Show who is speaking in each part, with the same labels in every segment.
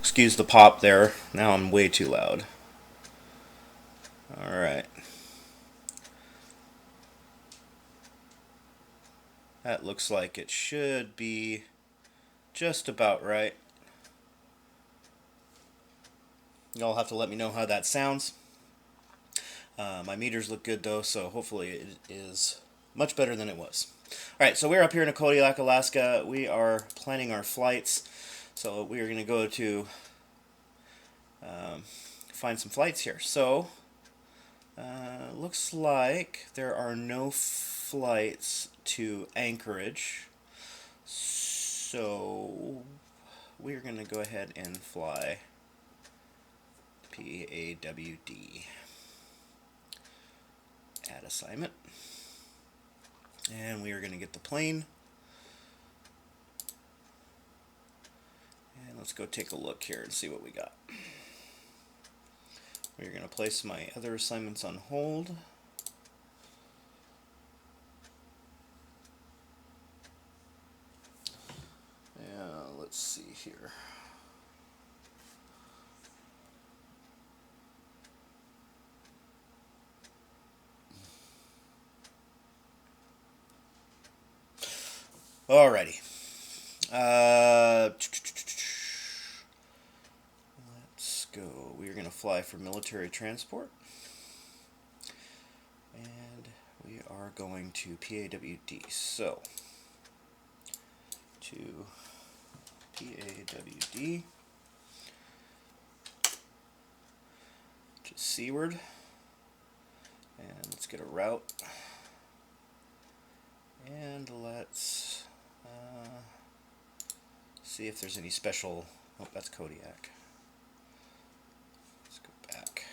Speaker 1: Excuse the pop there. Now I'm way too loud. Alright. That looks like it should be just about right. Y'all have to let me know how that sounds. My meters look good though, so hopefully it is much better than it was. Alright, so we're up here in Kodiak, Alaska. We are planning our flights. So we are going to go to find some flights here. So, looks like there are no flights to Anchorage. So, we're going to go ahead and fly PAWD. Add assignment. And we are going to get the plane. And let's go take a look here and see what we got. We're going to place my other assignments on hold. Let's see here. Alrighty. Let's go. We're going to fly for military transport. And we are going to PAWD. So, to PAWD, to seaward, and let's get a route, and let's see if there's any special. Oh, that's Kodiak. Let's go back.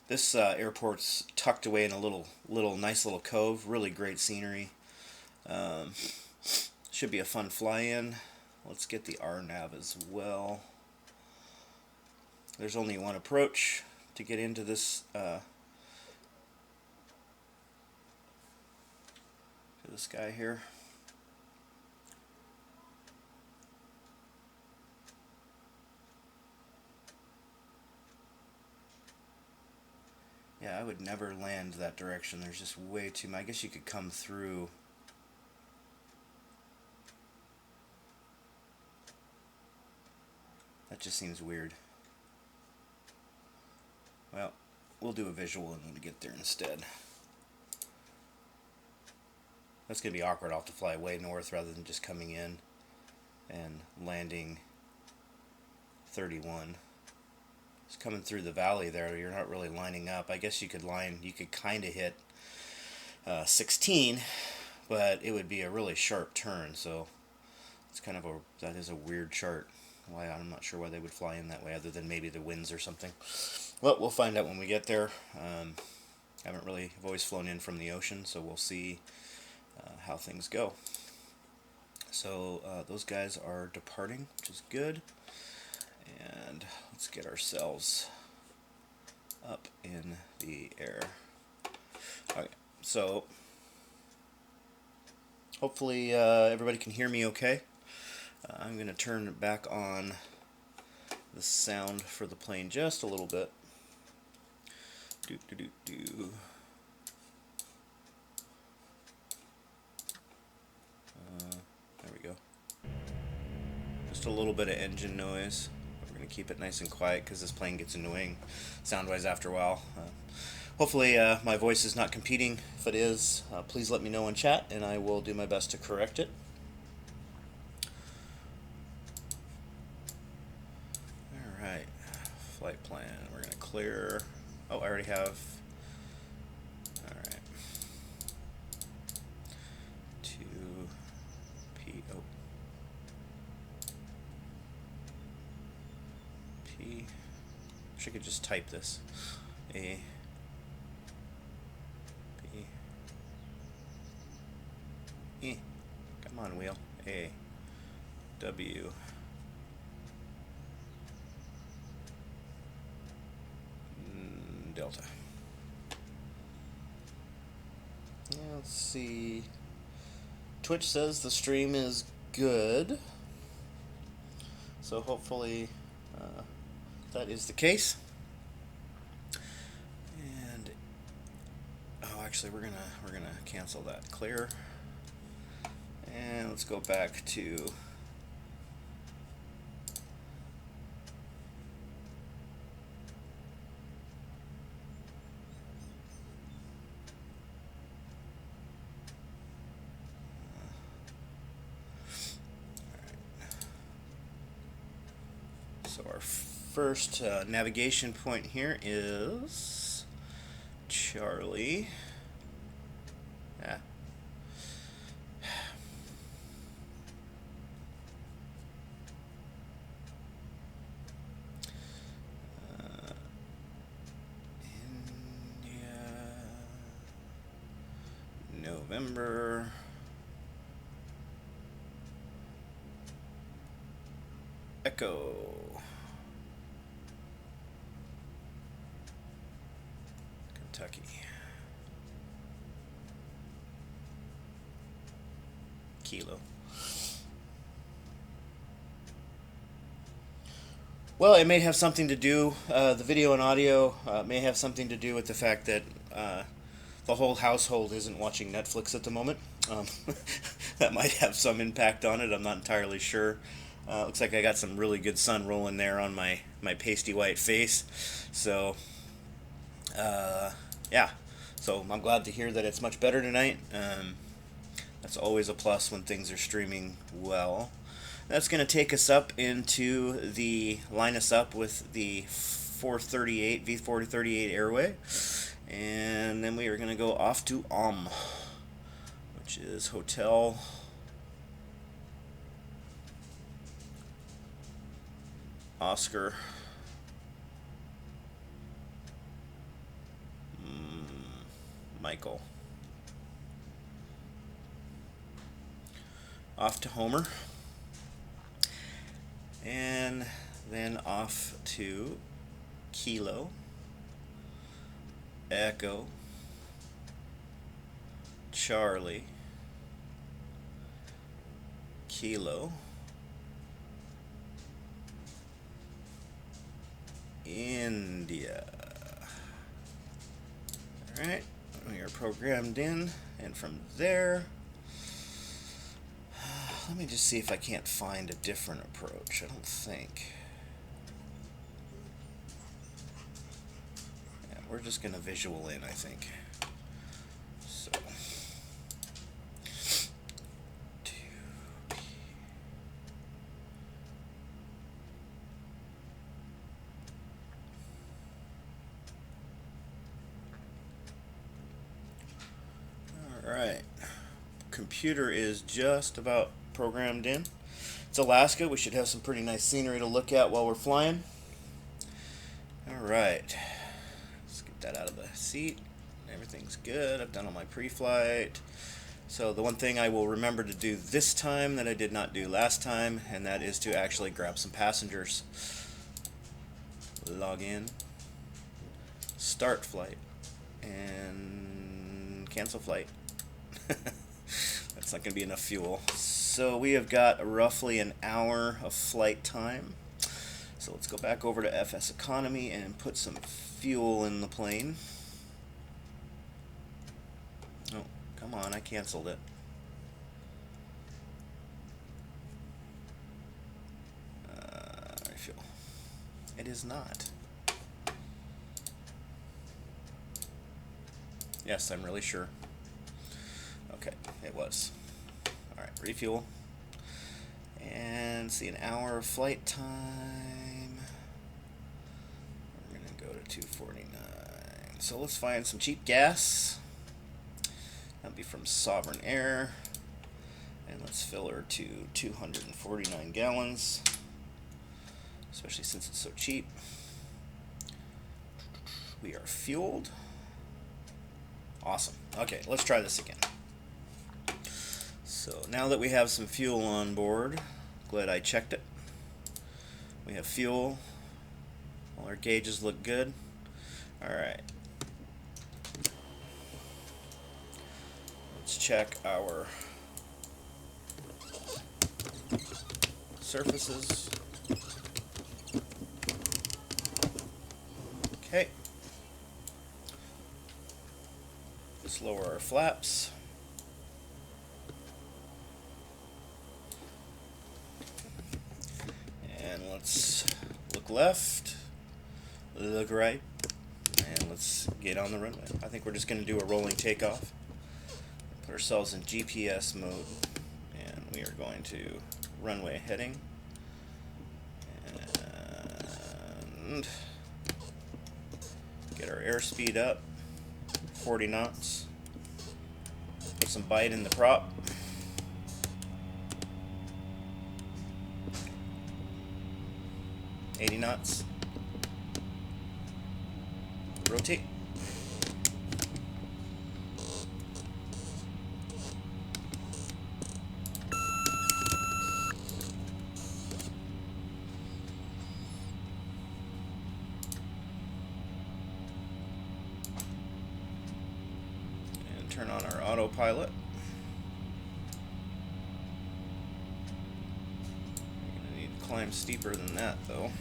Speaker 1: This airport's tucked away in a nice little cove. Really great scenery. Should be a fun fly-in. Let's get the RNAV as well. There's only one approach to get into this guy here. Yeah, I would never land that direction. There's just way too much. I guess you could come through. That just seems weird. Well, we'll do a visual and we'll get there instead. That's going to be awkward. I'll have to fly way north rather than just coming in and landing 31. It's coming through the valley there. You're not really lining up. I guess you could kind of hit 16, but it would be a really sharp turn. So it's that is a weird chart. Why, I'm not sure why they would fly in that way, other than maybe the winds or something. Well, we'll find out when we get there. I've always flown in from the ocean, so we'll see how things go. So those guys are departing, which is good. And let's get ourselves up in the air. Okay, so hopefully everybody can hear me okay. I'm going to turn back on the sound for the plane just a little bit. There we go. Just a little bit of engine noise. We're going to keep it nice and quiet because this plane gets annoying sound-wise after a while. Hopefully my voice is not competing. If it is, please let me know in chat and I will do my best to correct it. Alright, flight plan. We're going to clear. Oh, I already have. Alright. Wish I could just type this. A B E. Come on, wheel. A W Delta. Yeah, let's see. Twitch says the stream is good, so hopefully that is the case. And oh, actually, we're gonna cancel that. Clear. And let's go back to so our first navigation point here is Charlie. Ah. India, November, Echo, Kentucky, Kilo. Well, it may have something to do, the video and audio may have something to do with the fact that the whole household isn't watching Netflix at the moment. That might have some impact on it. I'm not entirely sure. Looks like I got some really good sun rolling there on my pasty white face. So, yeah. So I'm glad to hear that it's much better tonight. That's always a plus when things are streaming well. That's going to take us up into the line us up with the 438 V438 airway, and then we are going to go off to which is Hotel Oscar Michael. Off to Homer. And then off to Kilo, Echo, Charlie, Kilo, India. Alright, we are programmed in, and from there, let me just see if I can't find a different approach. I don't think. Yeah, we're just going to visual in, I think. So. Alright. Computer is just about programmed in. It's Alaska. We should have some pretty nice scenery to look at while we're flying. Alright. Let's get that out of the seat. Everything's good. I've done all my pre-flight. So the one thing I will remember to do this time that I did not do last time, and that is to actually grab some passengers. Log in. Start flight. And cancel flight. That's not going to be enough fuel. So we have got roughly an hour of flight time. So let's go back over to FSeconomy and put some fuel in the plane. Oh, come on, I canceled it. Refuel. It is not. Yes, I'm really sure. Okay, it was. Alright, refuel. And see, an hour of flight time. We're going to go to 249. So let's find some cheap gas. That'll be from Sovereign Air. And let's fill her to 249 gallons. Especially since it's so cheap. We are fueled. Awesome. Okay, let's try this again. So now that we have some fuel on board, Glad I checked it. We have fuel. All our gauges look good. Alright. Let's check our surfaces. Okay. Let's lower our flaps. And let's look left, look right, and let's get on the runway. I think we're just going to do a rolling takeoff. Put ourselves in GPS mode, and we are going to runway heading. And get our airspeed up, 40 knots. Put some bite in the prop. $80 knots. Rotate. And turn on our autopilot. We're going to need to climb steeper than that though.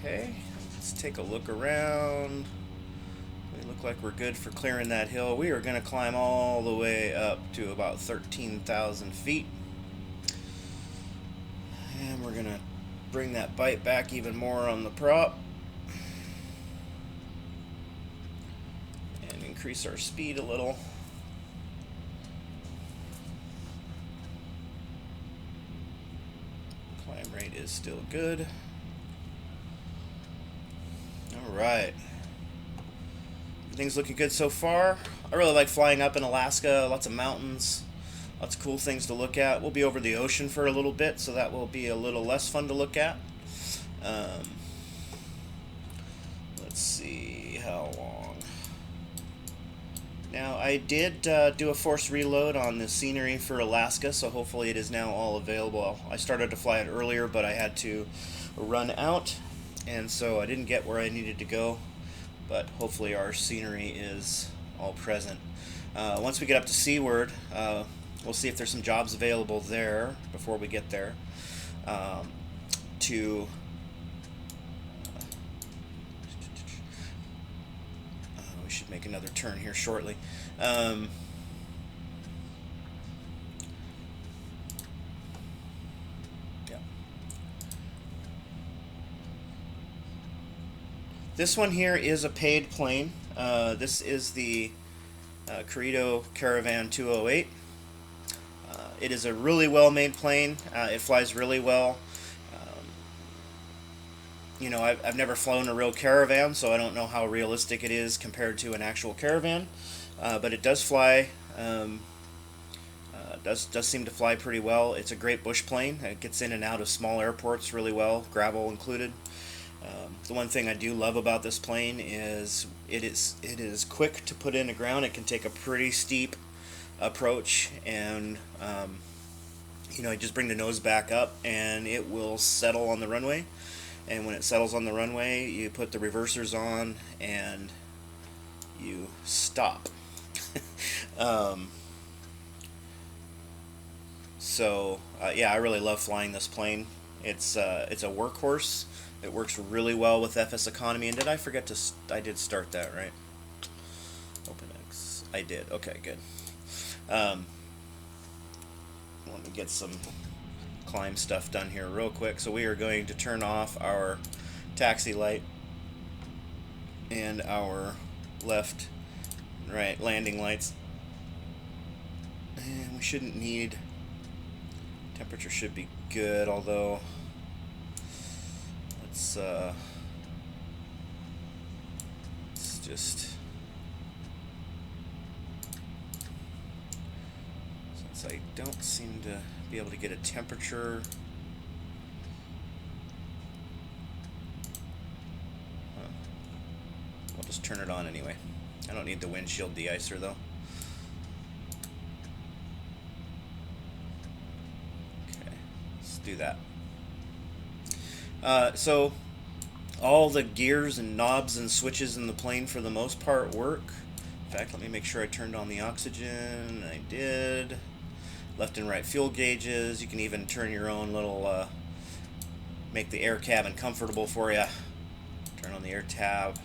Speaker 1: Okay, let's take a look around. We look like we're good for clearing that hill. We are going to climb all the way up to about 13,000 feet. And we're going to bring that bite back even more on the prop. And increase our speed a little. Climb rate is still good. Alright. Everything's looking good so far. I really like flying up in Alaska. Lots of mountains. Lots of cool things to look at. We'll be over the ocean for a little bit, so that will be a little less fun to look at. Let's see how long. Now, I did do a forced reload on the scenery for Alaska, so hopefully it is now all available. I started to fly it earlier, but I had to run out, and so I didn't get where I needed to go, but hopefully our scenery is all present. Once we get up to seaward, we'll see if there's some jobs available there before we get there. We should make another turn here shortly. This one here is a paid plane. This is the Credo Caravan 208. It is a really well-made plane. It flies really well. You know, I've never flown a real Caravan, so I don't know how realistic it is compared to an actual Caravan. But it does fly. Does seem to fly pretty well. It's a great bush plane. It gets in and out of small airports really well, gravel included. The one thing I do love about this plane is it is quick to put into ground. It can take a pretty steep approach, and you know, you just bring the nose back up and it will settle on the runway. And when it settles on the runway, you put the reversers on and you stop. Yeah, I really love flying this plane. It's a workhorse. It works really well with FSeconomy. And did I forget to? I did start that, right? OpenX. I did. Okay, good. Let me get some climb stuff done here real quick. So we are going to turn off our taxi light and our left and right landing lights. And we shouldn't need. Temperature should be good, although let's just, since because I don't seem to be able to get a temperature. I'll just turn it on anyway. I don't need the windshield de-icer though. Okay, let's do that. So all the gears and knobs and switches in the plane for the most part work. In fact, let me make sure I turned on the oxygen. I did. Left and right fuel gauges. You can even turn your own little, make the air cabin comfortable for you. Turn on the air tab.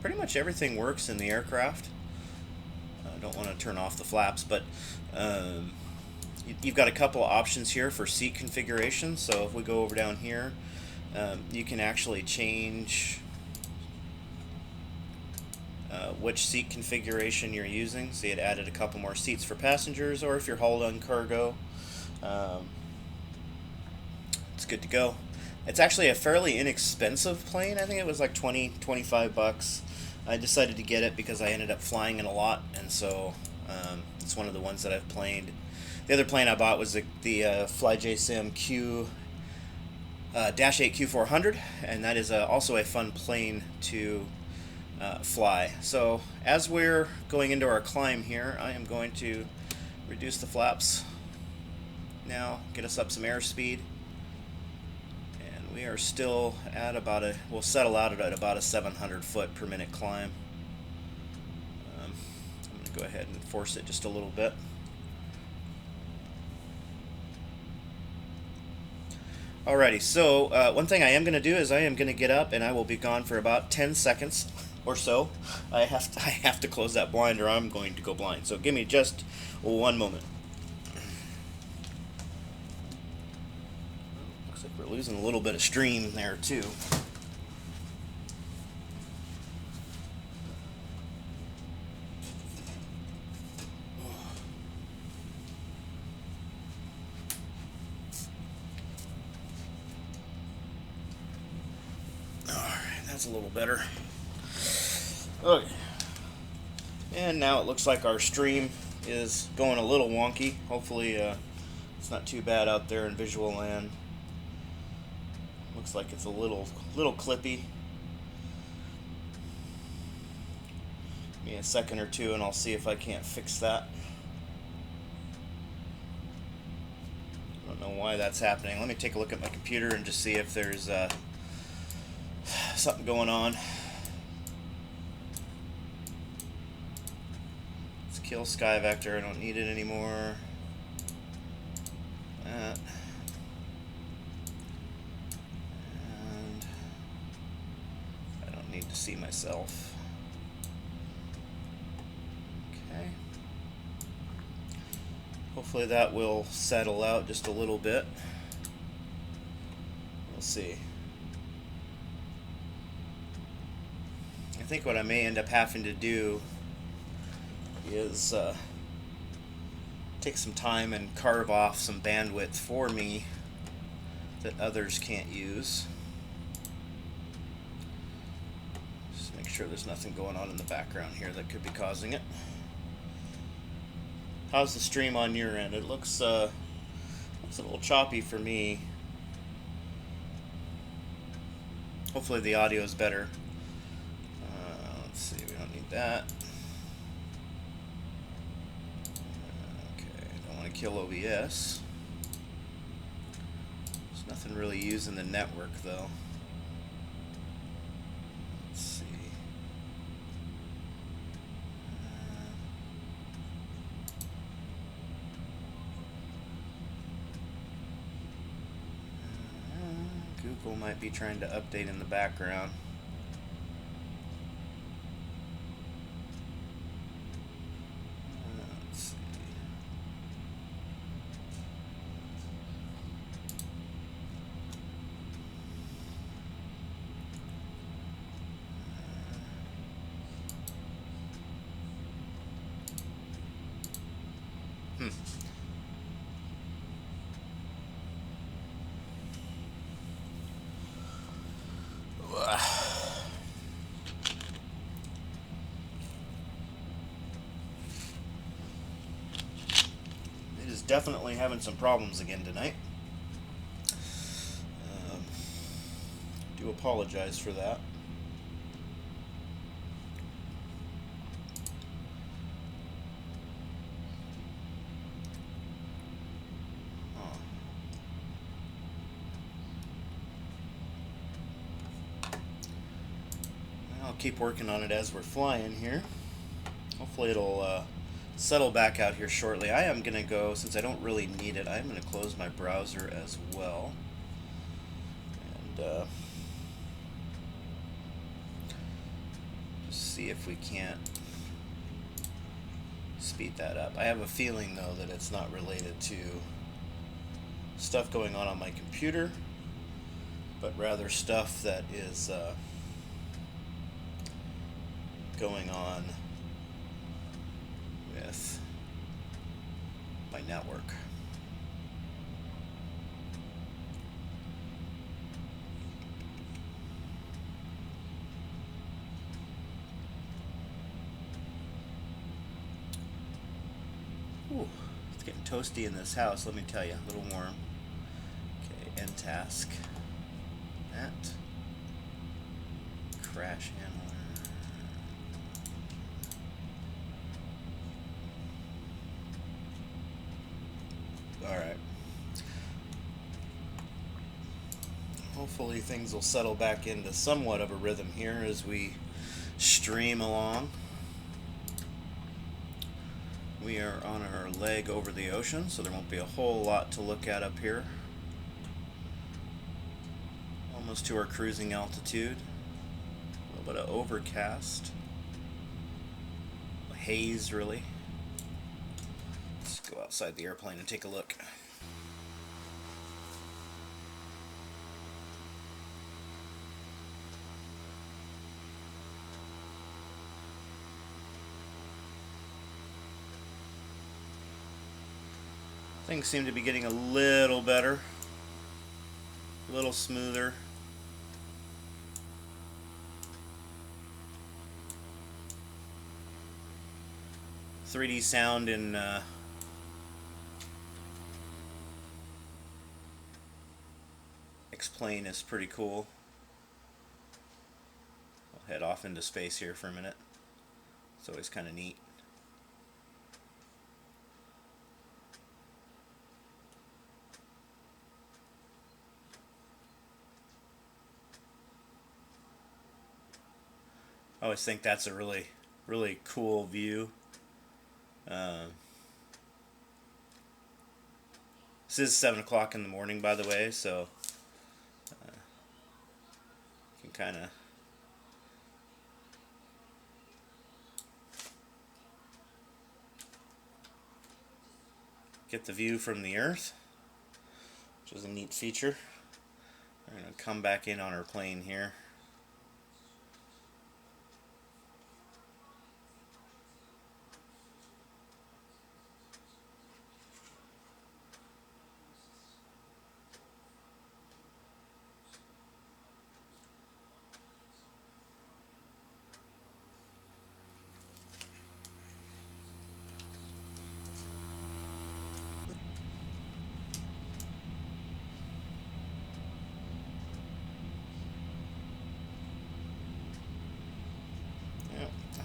Speaker 1: Pretty much everything works in the aircraft. I don't want to turn off the flaps, but you've got a couple of options here for seat configuration. So if we go over down here, you can actually change which seat configuration you're using. So it added a couple more seats for passengers, or if you're hauled on cargo, it's good to go. It's actually a fairly inexpensive plane. I think it was like 25 bucks. I decided to get it because I ended up flying it a lot, and so it's one of the ones that I've planed. The other plane I bought was the FlyJSim Q Dash 8 Q400, and that is also a fun plane to fly. So as we're going into our climb here, I am going to reduce the flaps now, get us up some airspeed. We are still at about we'll settle out at about a 700 foot per minute climb. I'm going to go ahead and force it just a little bit. Alrighty, so one thing I am going to do is I am going to get up and I will be gone for about 10 seconds or so. I have to close that blind or I'm going to go blind. So give me just one moment. We're losing a little bit of stream there too. Alright, that's a little better. Okay. And now it looks like our stream is going a little wonky. Hopefully it's not too bad out there in visual land. Looks like it's a little clippy. Give me a second or two and I'll see if I can't fix that. I don't know why that's happening. Let me take a look at my computer and just see if there's something going on. Let's kill Sky Vector. I don't need it anymore. That. Need to see myself. Okay. Hopefully that will settle out just a little bit. We'll see. I think what I may end up having to do is take some time and carve off some bandwidth for me that others can't use. Sure there's nothing going on in the background here that could be causing it. How's the stream on your end? It looks a little choppy for me. Hopefully the audio is better. Let's see, we don't need that. Okay, don't want to kill OBS. There's nothing really using the network though. Google might be trying to update in the background. Let's see. definitely having some problems again tonight. Do apologize for that. I'll keep working on it as we're flying here. Hopefully it'll settle back out here shortly. I am going to go, since I don't really need it, I'm going to close my browser as well. And see if we can't speed that up. I have a feeling, though, that it's not related to stuff going on my computer, but rather stuff that is going on with my network. Ooh, it's getting toasty in this house, let me tell you. A little warm. Okay, end task. That. Crash handler. Alright. Hopefully things will settle back into somewhat of a rhythm here as we stream along. We are on our leg over the ocean, so there won't be a whole lot to look at up here. Almost to our cruising altitude. A little bit of overcast. Haze, really. Let's go outside the airplane and take a look. Things seem to be getting a little better, a little smoother. .3D sound in X-Plane is pretty cool. I'll head off into space here for a minute. It's always kind of neat. I always think that's a really, really cool view. This is 7 o'clock in the morning, by the way, so you can kind of get the view from the Earth, which is a neat feature. We're going to come back in on our plane here.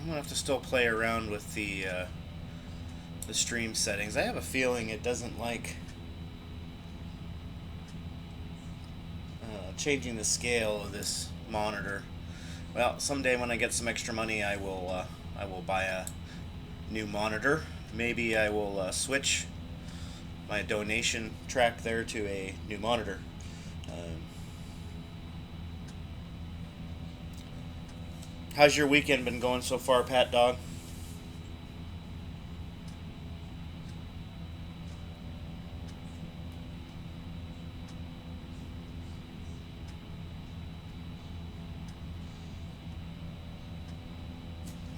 Speaker 1: I'm gonna have to still play around with the stream settings. I have a feeling it doesn't like changing the scale of this monitor. Well, someday when I get some extra money, I will buy a new monitor. Maybe I will switch my donation track there to a new monitor. How's your weekend been going so far, Pat Dog?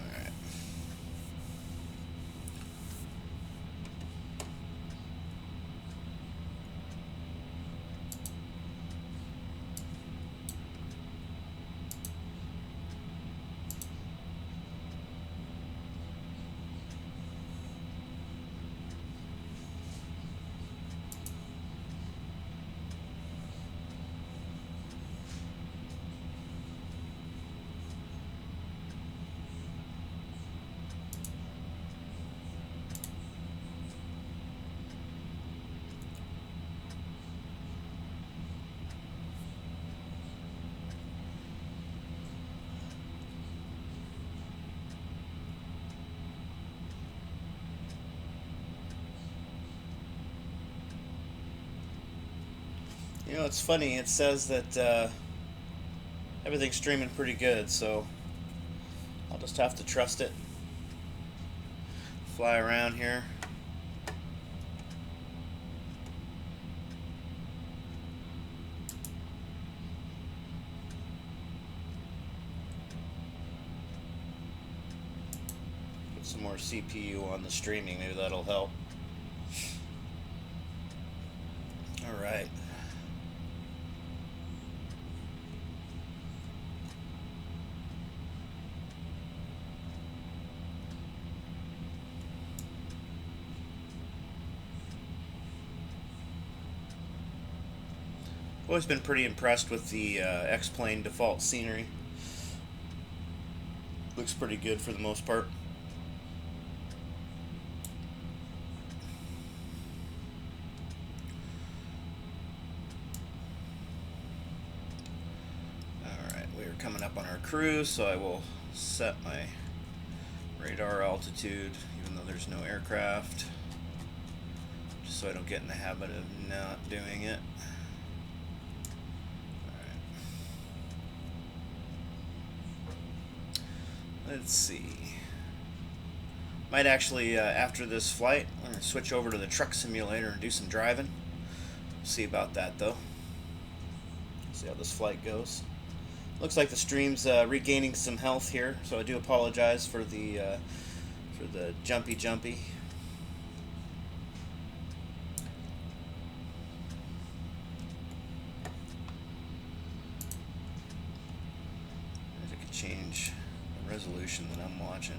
Speaker 1: Alright. know, it's funny. It says that everything's streaming pretty good, so I'll just have to trust it. Fly around here. Put some more CPU on the streaming, maybe that'll help. Alright. Always been pretty impressed with the X-Plane default scenery. Looks pretty good for the most part. Alright, we're coming up on our cruise, so I will set my radar altitude, even though there's no aircraft, just so I don't get in the habit of not doing it. Let's see. Might actually, after this flight, I'm going to switch over to the truck simulator and do some driving. See about that, though. See how this flight goes. Looks like the stream's regaining some health here, so I do apologize for the jumpy. I could change the resolution that I'm watching.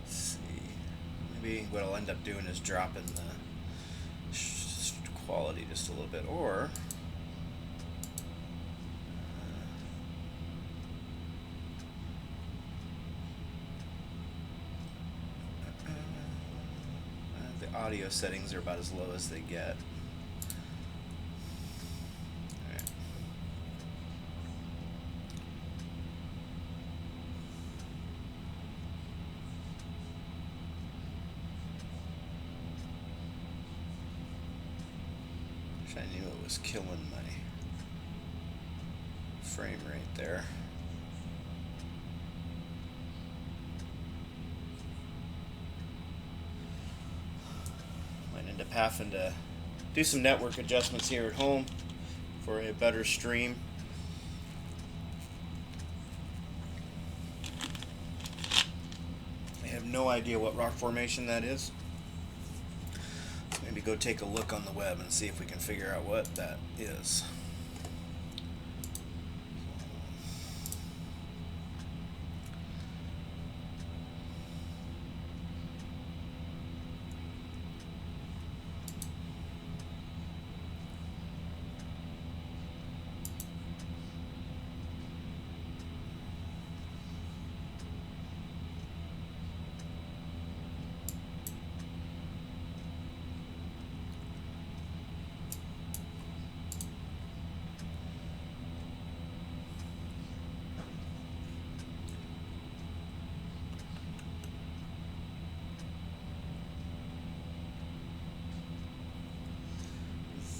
Speaker 1: Let's see. Maybe what I'll end up doing is dropping the quality just a little bit, or the audio settings are about as low as they get. I knew it was killing my frame rate there. Might end up having to do some network adjustments here at home for a better stream. I have no idea what rock formation that is. Maybe go take a look on the web and see if we can figure out what that is.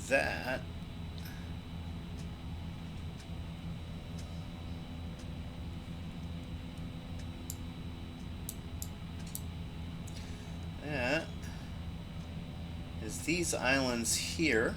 Speaker 1: That is these islands here.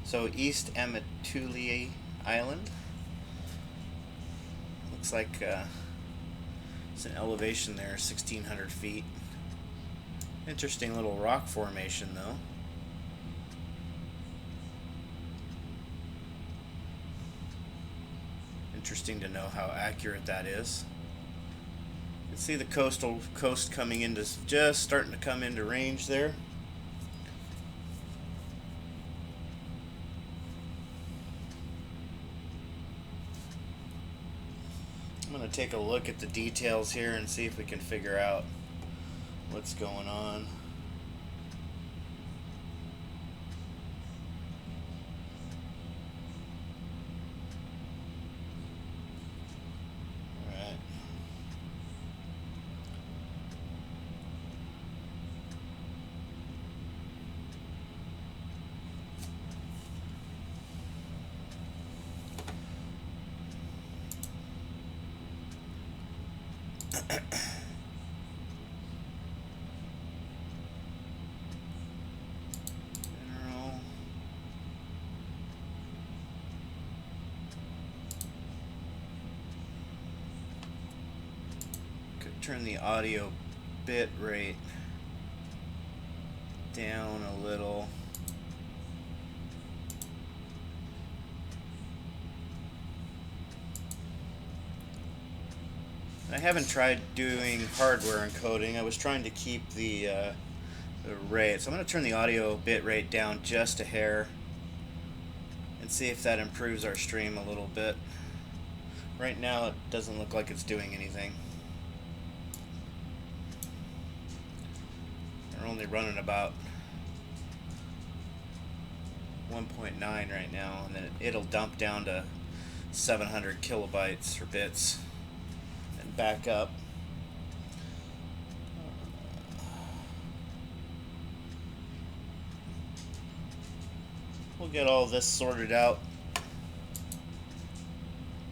Speaker 1: So East Amatuli Island. Looks like it's an elevation there, 1,600 feet. Interesting little rock formation, though. Interesting to know how accurate that is. You can see the coast coming into, just starting to come into range there. I'm going to to take a look at the details here and see if we can figure out what's going on. Turn the audio bit rate down a little. I haven't tried doing hardware encoding. I was trying to keep the rate. So I'm going to turn the audio bit rate down just a hair and see if that improves our stream a little bit. Right now it doesn't look like it's doing anything. We're only running about 1.9 right now, and then it'll dump down to 700 kilobytes or bits and back up. We'll get all this sorted out.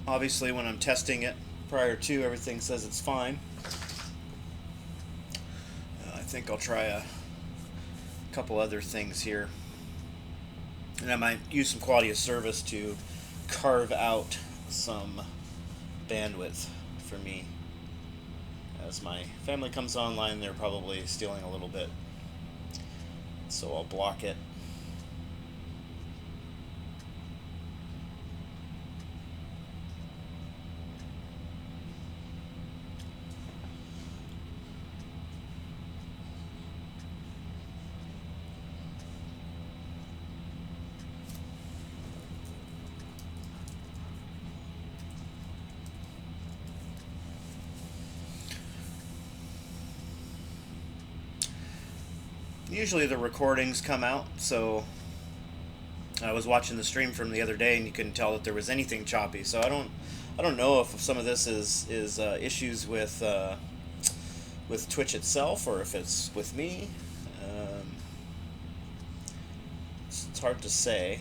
Speaker 1: Obviously, when I'm testing it prior to, everything says it's fine. I think I'll try a couple other things here, and I might use some quality of service to carve out some bandwidth for me. As my family comes online, they're probably stealing a little bit, so I'll block it. Usually the recordings come out, so I was watching the stream from the other day and you couldn't tell that there was anything choppy. So I don't know if some of this is issues with Twitch itself or if it's with me. It's hard to say.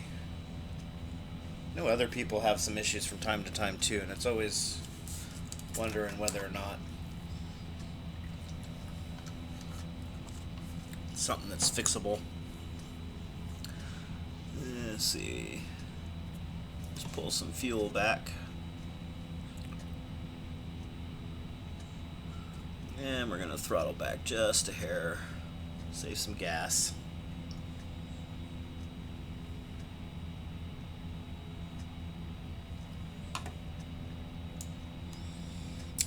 Speaker 1: I know other people have some issues from time to time too, and it's always wondering whether or not something that's fixable. Let's see. Let's pull some fuel back. And we're going to throttle back just a hair. Save some gas.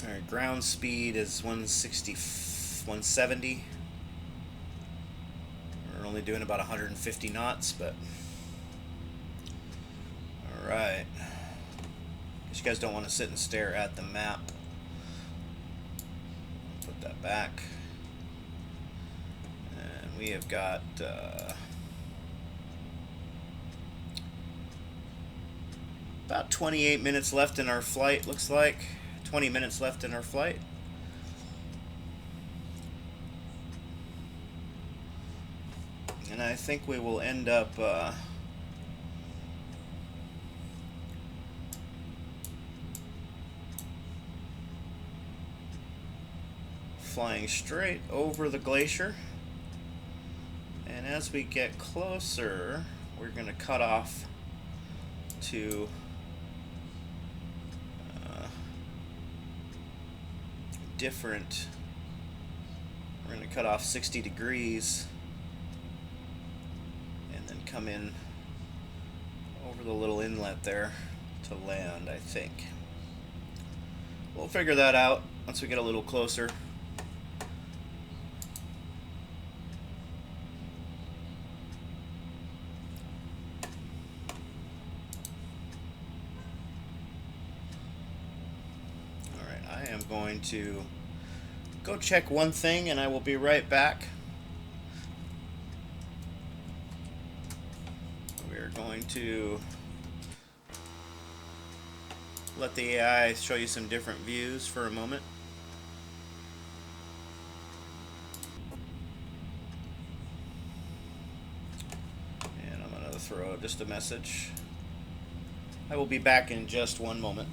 Speaker 1: Alright, ground speed is 170. Only doing about 150 knots, but alright. Guess you guys don't want to sit and stare at the map. Put that back. And we have got about 28 minutes left in our flight, looks like. 20 minutes left in our flight. And I think we will end up flying straight over the glacier. And as we get closer, we're going to cut off to different. We're going to cut off 60 degrees. Come in over the little inlet there to land, I think. We'll figure that out once we get a little closer. going to go check one thing and I will be right back. We're going to let the AI show you some different views for a moment. And I'm going to throw just a message. I will be back in just one moment.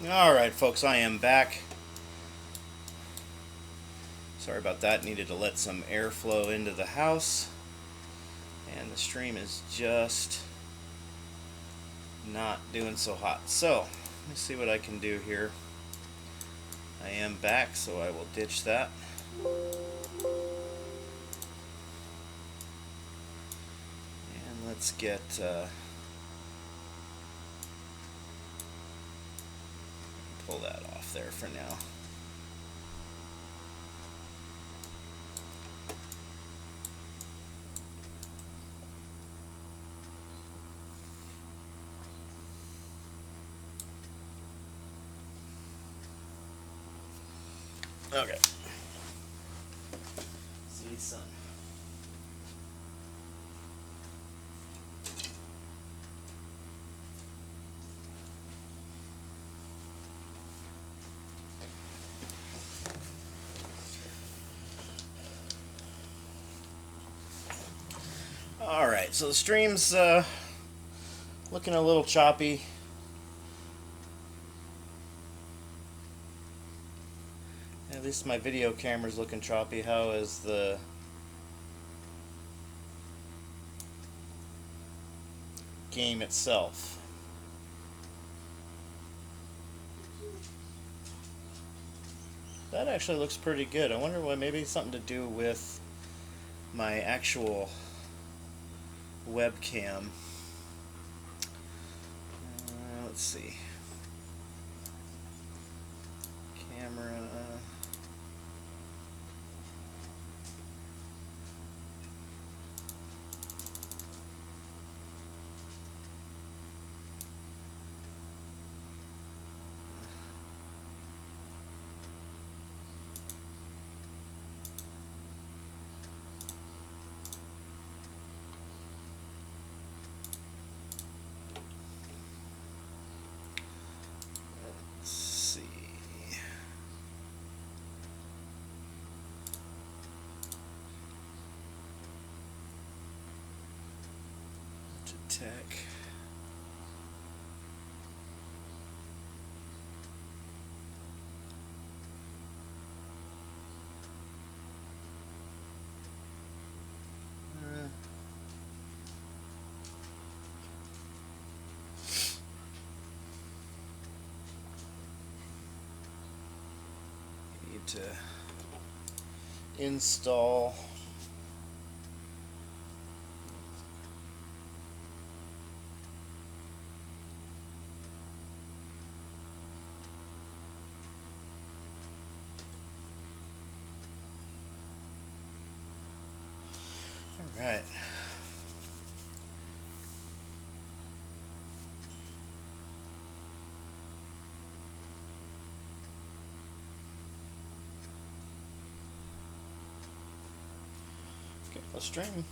Speaker 1: Alright folks, I am back. Sorry about that, needed to let some airflow into the house. And the stream is just not doing so hot. So, let me see what I can do here. I am back, so I will ditch that. And let's get... pull that off there for now. Okay. See, son. Alright, so the stream's looking a little choppy. At least my video camera's looking choppy. How is the game itself? That actually looks pretty good. I wonder what, maybe something to do with my actual webcam. Let's see. Camera. Tech. to install all right. The stream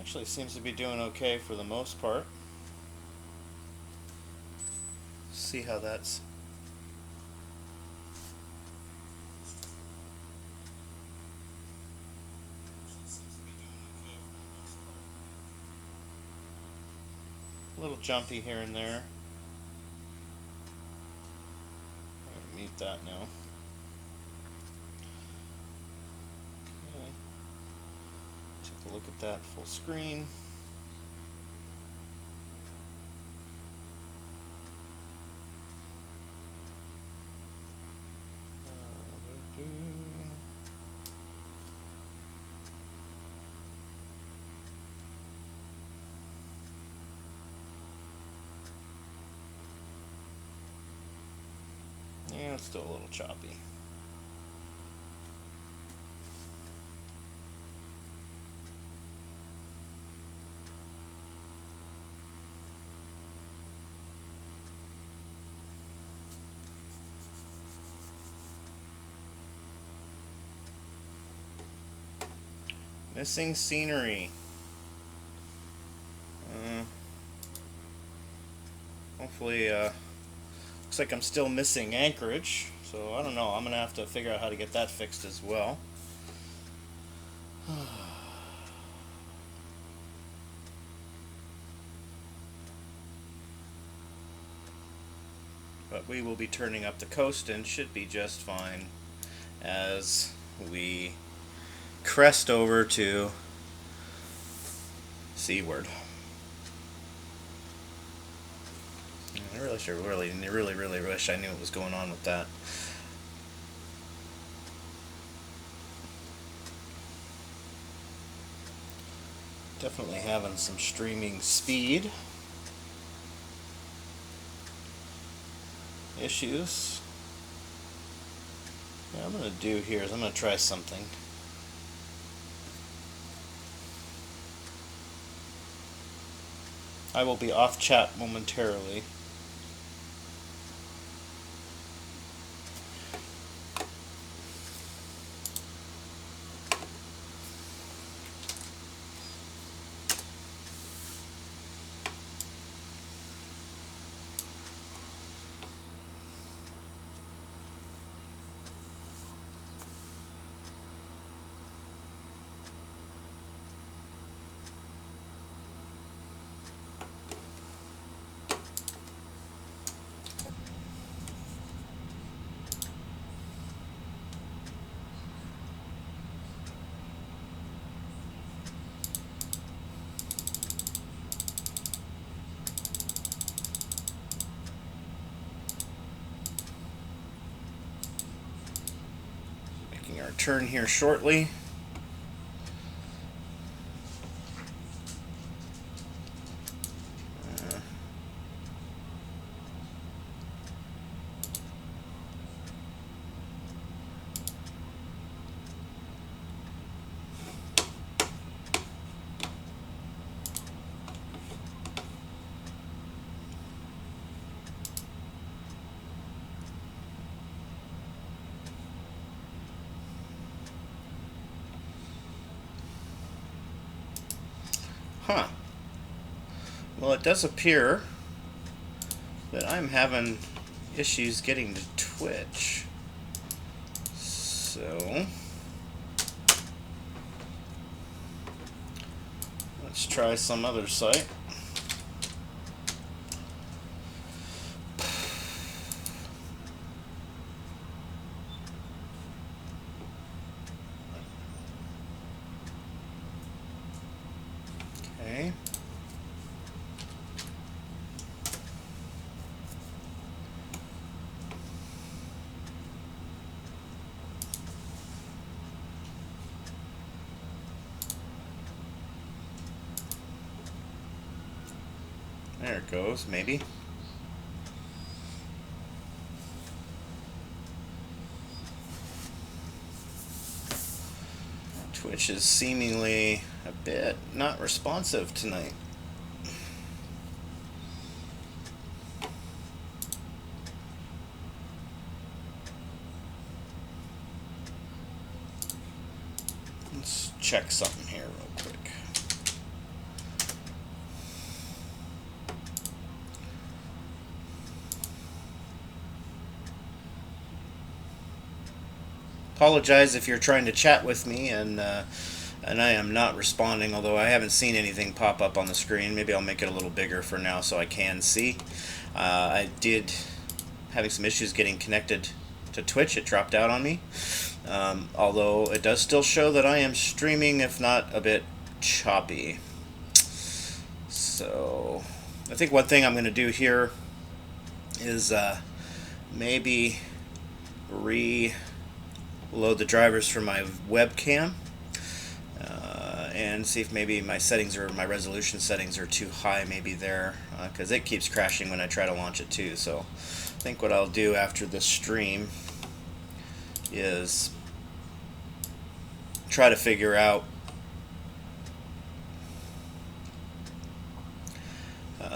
Speaker 1: actually seems to be doing okay for the most part. See how that's a little jumpy here and there. I'm gonna mute that now. Okay. Take a look at that full screen. Yeah, it's still a little choppy. Missing scenery. Hopefully, looks like I'm still missing anchorage, so I don't know. I'm gonna have to figure out how to get that fixed as well. But we will be turning up the coast and should be just fine as we crest over to seaward. I really wish I knew what was going on with that. Definitely having some streaming speed issues. What I'm going to do here is I'm going to try something. I will be off chat momentarily. Our turn here shortly. Huh. Well, it does appear that I'm having issues getting to Twitch. So let's try some other site. Okay. There it goes, maybe. Twitch is seemingly a bit not responsive tonight. Let's check something here real quick. Apologize if you're trying to chat with me and I am not responding, although I haven't seen anything pop up on the screen. Maybe I'll make it a little bigger for now so I can see. I did having some issues getting connected to Twitch. It dropped out on me. Although it does still show that I am streaming, if not a bit choppy. So I think one thing I'm going to do here is maybe reload the drivers for my webcam and see if maybe my settings or my resolution settings are too high maybe there, because it keeps crashing when I try to launch it too. So I think what I'll do after the stream is try to figure out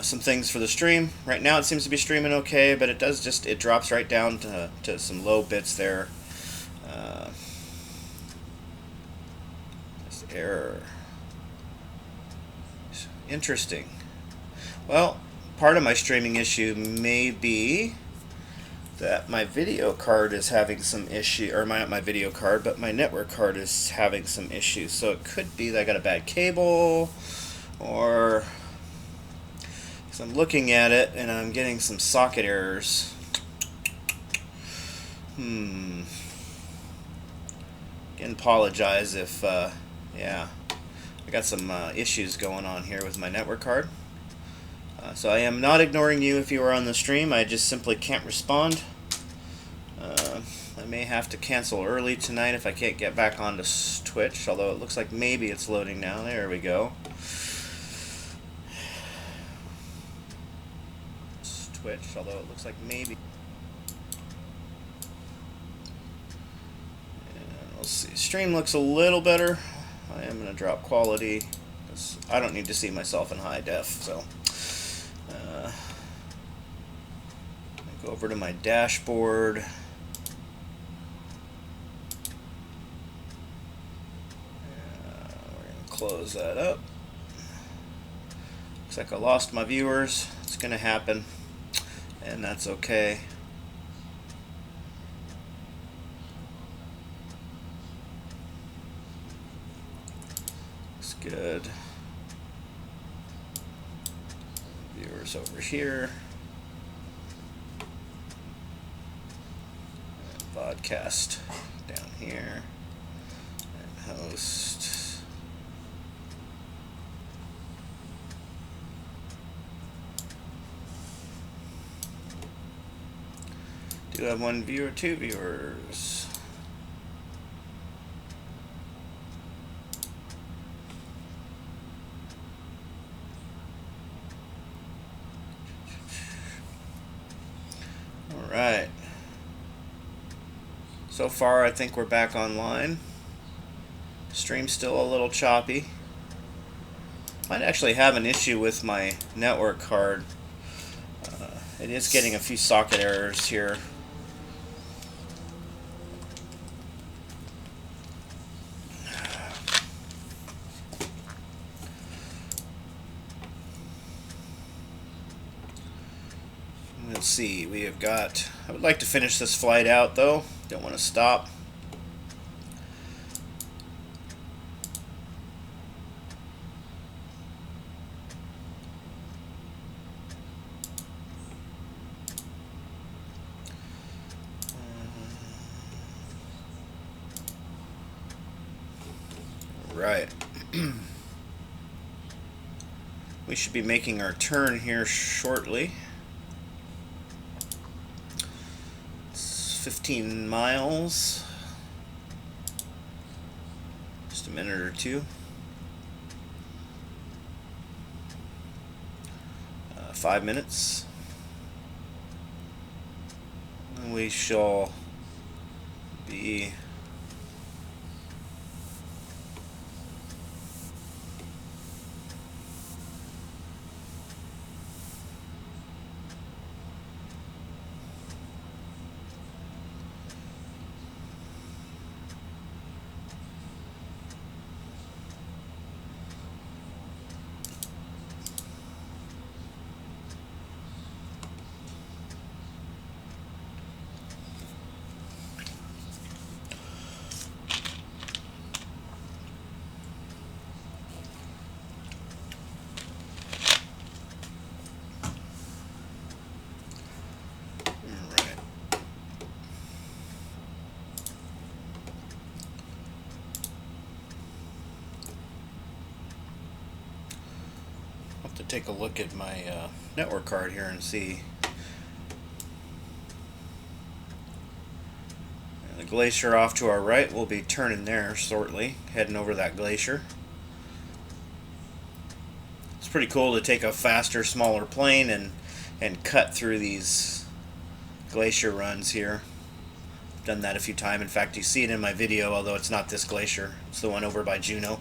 Speaker 1: some things for the stream. Right now it seems to be streaming okay, but it drops right down to some low bits there. This error. Interesting. Well, part of my streaming issue may be that my video card is having some issue, or not my video card, but my network card is having some issues. So it could be that I got a bad cable, or because I'm looking at it and I'm getting some socket errors. Again, apologize if, yeah, I got some issues going on here with my network card. So I am not ignoring you if you are on the stream. I just simply can't respond. I may have to cancel early tonight if I can't get back onto Twitch, although it looks like maybe it's loading now. There we go. Twitch, although it looks like maybe. And we'll see. Stream looks a little better. I am going to drop quality because I don't need to see myself in high def. So go over to my dashboard. We're going to close that up. Looks like I lost my viewers. It's going to happen, and that's okay. Looks good. Viewers over here. And podcast down here. And host. Do have one viewer, two viewers. All right. So far, I think we're back online. Stream's still a little choppy. Might actually have an issue with my network card. It is getting a few socket errors here. Let's see, we have got, I would like to finish this flight out though, don't want to stop. Right. We should be making our turn here shortly. 15 miles, just a minute or two. 5 minutes. And we shall be to take a look at my network card here and see. The glacier off to our right, we'll be turning there shortly, heading over that glacier. It's pretty cool to take a faster, smaller plane and cut through these glacier runs here. I've done that a few times. In fact, you see it in my video, although it's not this glacier. It's the one over by Juneau.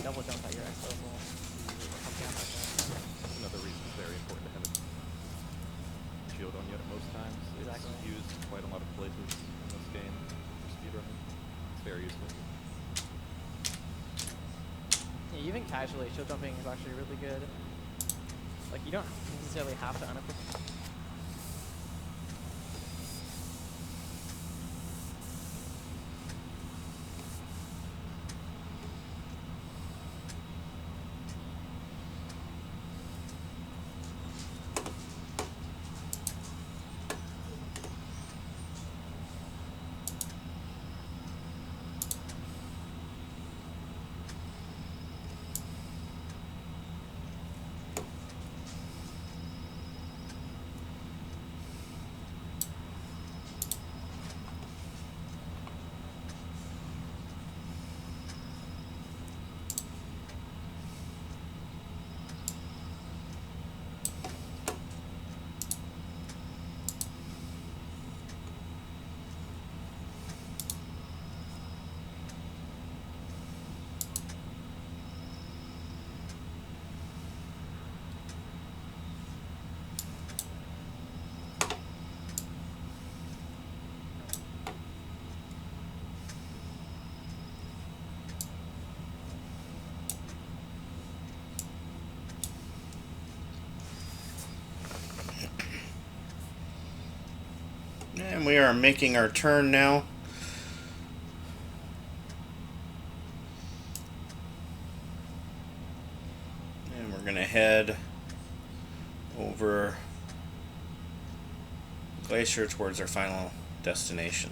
Speaker 2: Double jump at your expo as well.
Speaker 3: That's another reason it's very important to have a shield on you at most times.
Speaker 2: Exactly.
Speaker 3: It's used in quite a lot of places in this game for speedrunning. It's very useful.
Speaker 2: Yeah, even casually, shield jumping is actually really good. Like, you don't necessarily have to unequip.
Speaker 1: And we are making our turn now. And we're going to head over glacier towards our final destination.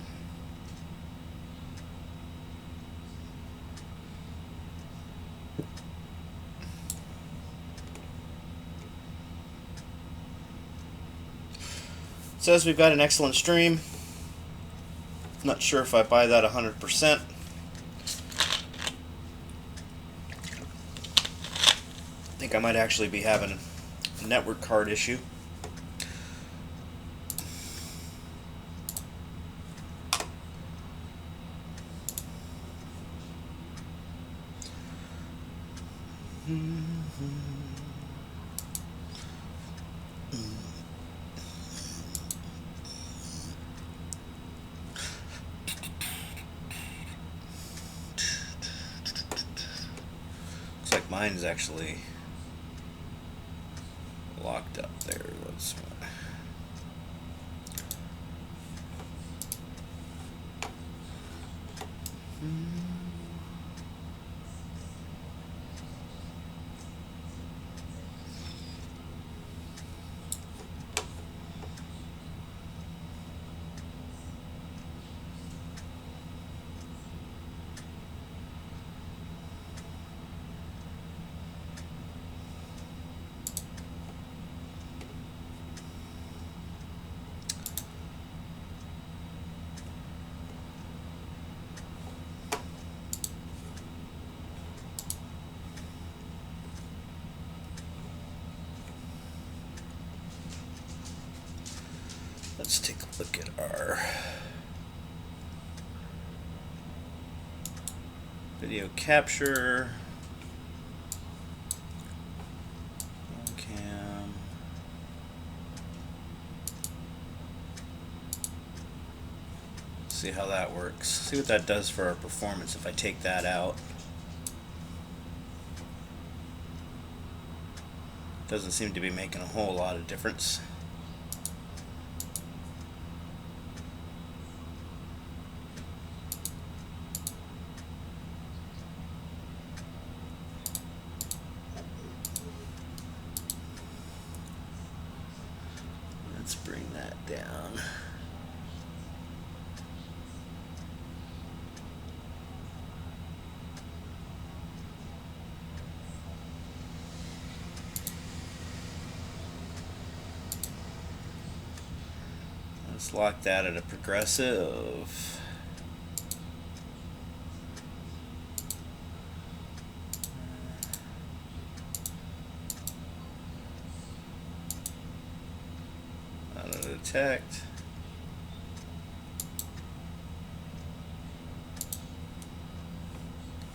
Speaker 1: It says we've got an excellent stream. Not sure if I buy that 100%. I think I might actually be having a network card issue. Looks like mine's actually locked up there. Let's Let's take a look at our video capture. Cam. See how that works. See what that does for our performance if I take that out. Doesn't seem to be making a whole lot of difference. Let's bring that down. Let's lock that at a progressive. Auto detect.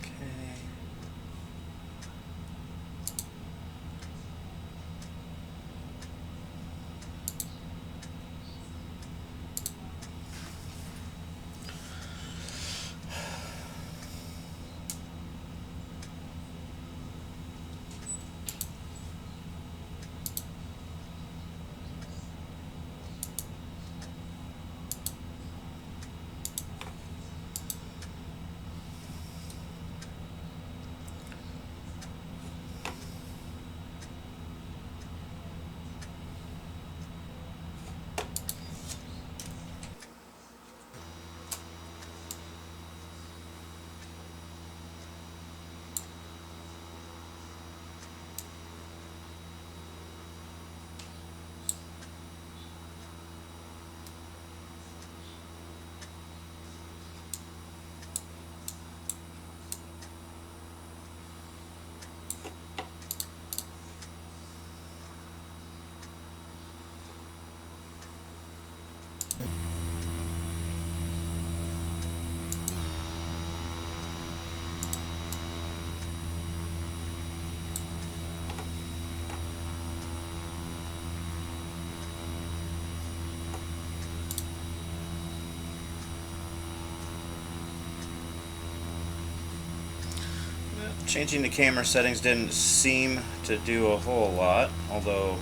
Speaker 1: Okay. Changing the camera settings didn't seem to do a whole lot, although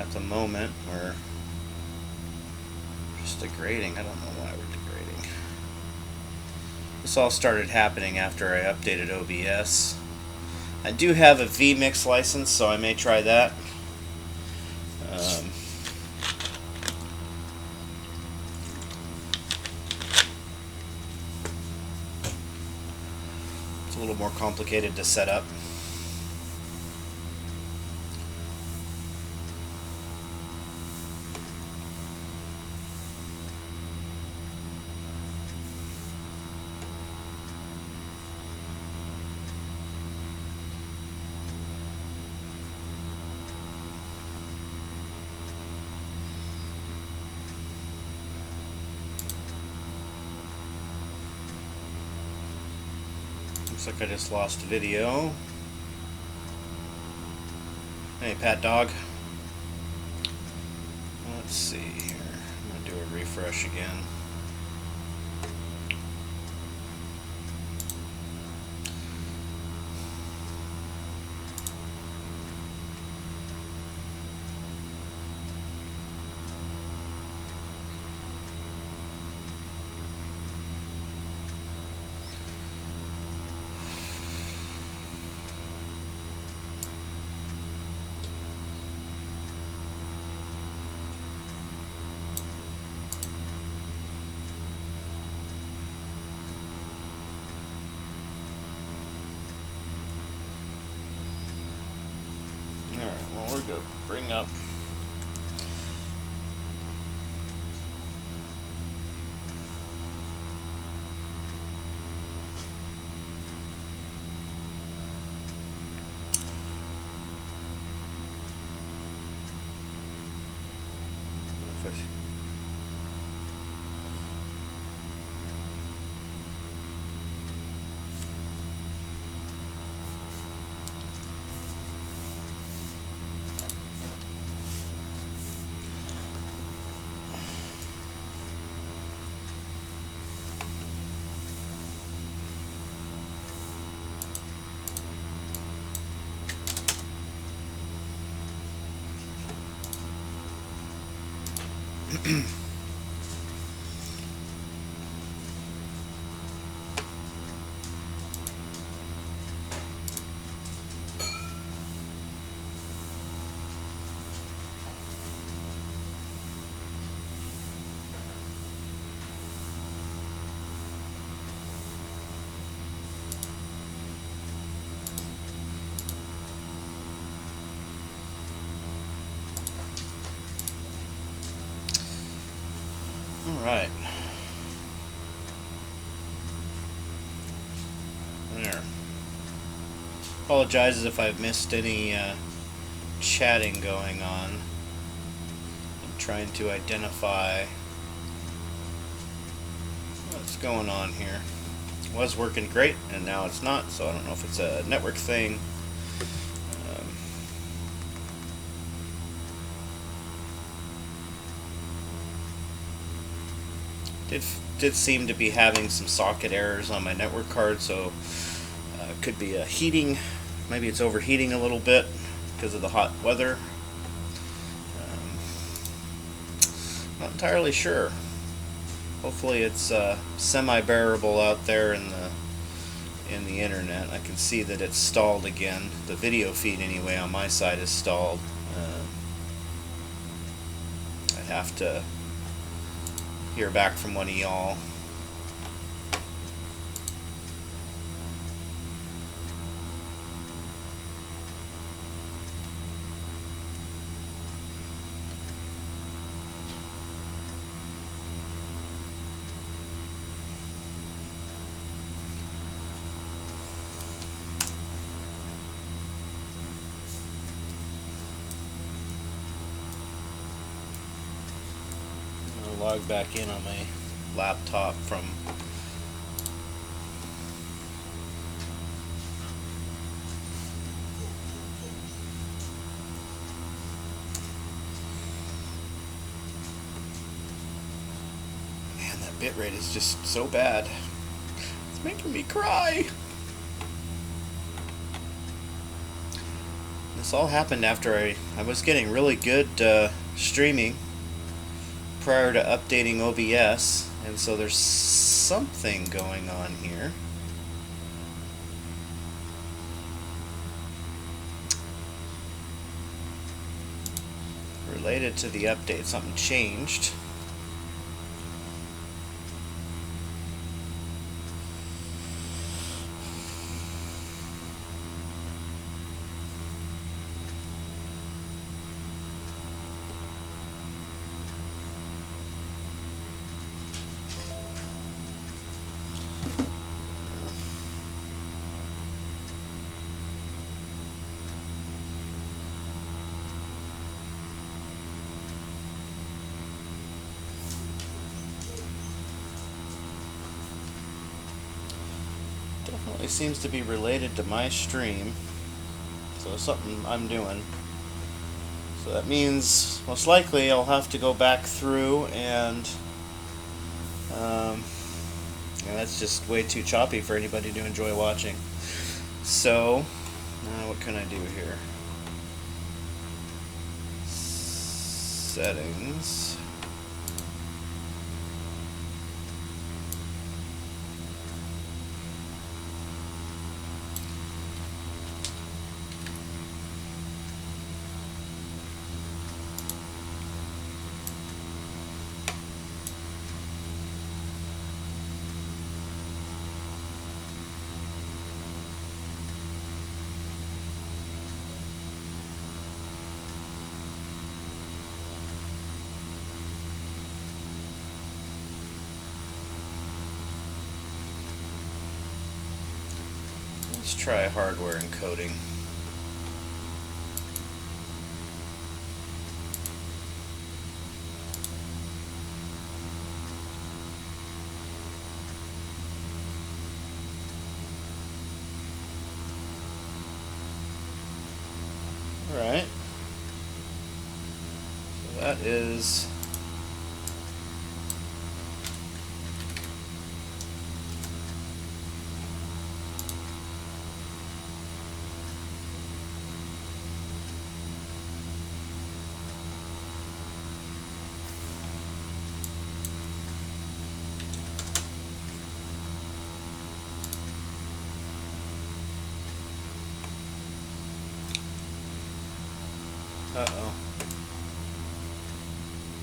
Speaker 1: at the moment we're Just degrading. I don't know why we're degrading. This all started happening after I updated OBS. I do have a vMix license, so I may try that. It's a little more complicated to set up. Looks like I just lost video. Hey, Pat Dog. Let's see here. I'm gonna do a refresh again. Alright, well, we're good. Bring up. Alright. There. Apologizes if I've missed any chatting going on. I'm trying to identify what's going on here. It was working great, and now it's not, so I don't know if it's a network thing. Did seem to be having some socket errors on my network card, so could be a heating. Maybe it's overheating a little bit because of the hot weather. Not entirely sure. Hopefully it's semi-bearable out there in the internet. I can see that it's stalled again. The video feed anyway on my side is stalled. I have to hear back from one of y'all. Log back in on my laptop from man, that bitrate is just so bad. It's making me cry. This all happened after I was getting really good streaming prior to updating OBS, and so there's something going on here. Related to the update, something changed. Definitely seems to be related to my stream, so something I'm doing. So that means most likely I'll have to go back through and that's just way too choppy for anybody to enjoy watching. So what can I do here? Settings. Let's try hardware encoding. Alright. So that is uh-oh.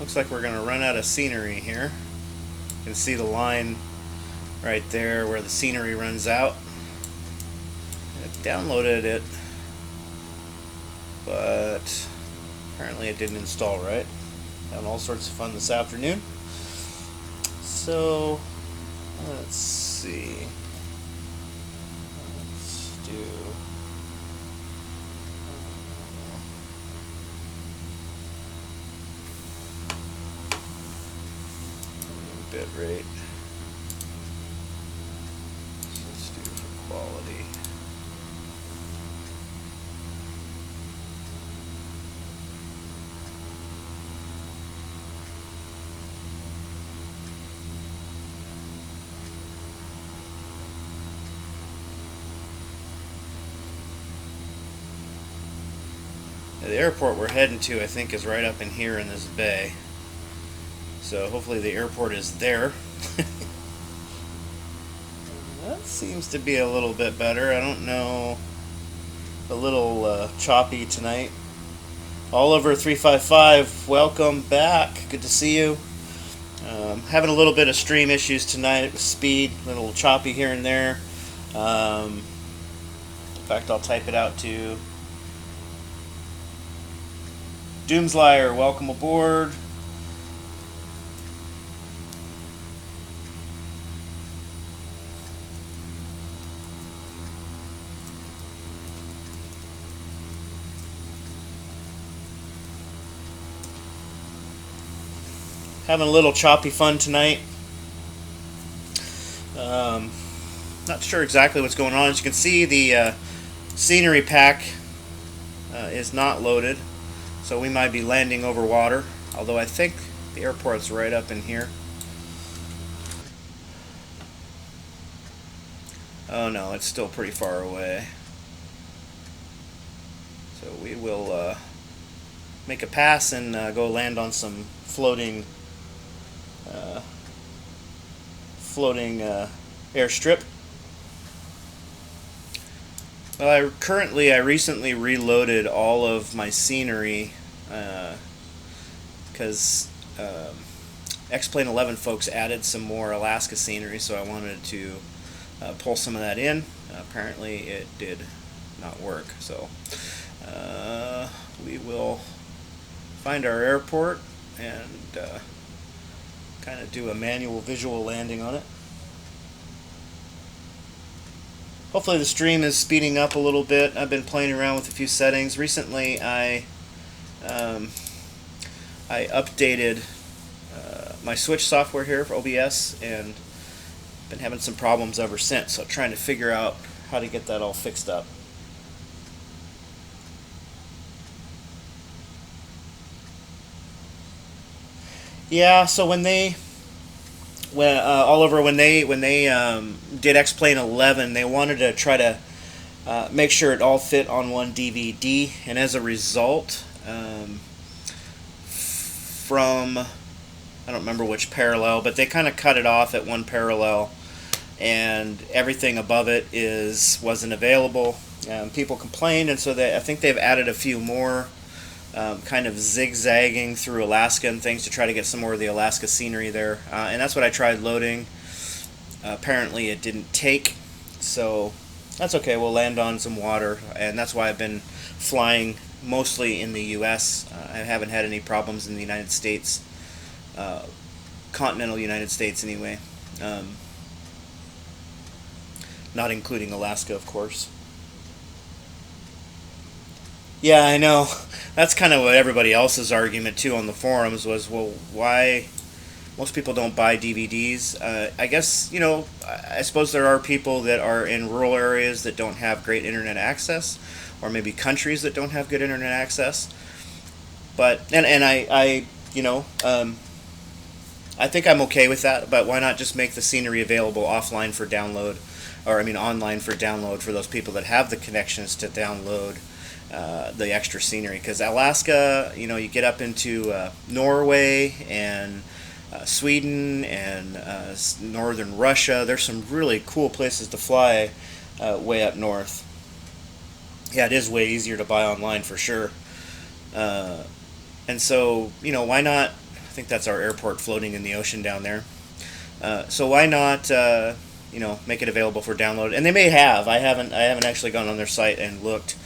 Speaker 1: Looks like we're going to run out of scenery here. You can see the line right there where the scenery runs out. I downloaded it, but apparently it didn't install right. Having all sorts of fun this afternoon. So, let's see. Let's do... bit rate. Let's do for quality. Now, the airport we're heading to, I think, is right up in here in this bay. So hopefully the airport is there. That seems to be a little bit better. I don't know. A little choppy tonight. Oliver 355, welcome back. Good to see you. Having a little bit of stream issues tonight with speed, a little choppy here and there. In fact, I'll type it out to Doomslayer, welcome aboard. Having a little choppy fun tonight. Not sure exactly what's going on. As you can see, the scenery pack is not loaded, so we might be landing over water, although I think the airport's right up in here. Oh no, it's still pretty far away. So we will make a pass and go land on some floating uh, floating airstrip. Well, I recently reloaded all of my scenery because X-Plane 11 folks added some more Alaska scenery, so I wanted to pull some of that in. Apparently, it did not work, so we will find our airport and kind of do a manual visual landing on it. Hopefully the stream is speeding up a little bit. I've been playing around with a few settings. Recently I updated my Switch software here for OBS, and been having some problems ever since, so trying to figure out how to get that all fixed up. Yeah, so when Oliver, when they did X-Plane 11, they wanted to try to make sure it all fit on one DVD, and as a result, from I don't remember which parallel, but they kind of cut it off at one parallel, and everything above it wasn't available. People complained, and so I think they've added a few more. Kind of zigzagging through Alaska and things to try to get some more of the Alaska scenery there. And that's what I tried loading. Apparently it didn't take, so that's okay. We'll land on some water, and that's why I've been flying mostly in the U.S. I haven't had any problems in the United States, continental United States anyway. Not including Alaska, of course. Yeah, I know. That's kind of what everybody else's argument too on the forums was, well, why most people don't buy DVDs? I guess, I suppose there are people that are in rural areas that don't have great internet access, or maybe countries that don't have good internet access. But I think I'm okay with that. But why not just make the scenery available offline for download, or online for download for those people that have the connections to download the extra scenery? Because Alaska, you get up into Norway and Sweden and northern Russia. There's some really cool places to fly way up north. Yeah, it is way easier to buy online for sure. And so, why not? I think that's our airport floating in the ocean down there. So why not, make it available for download? And they may have. I haven't actually gone on their site and looked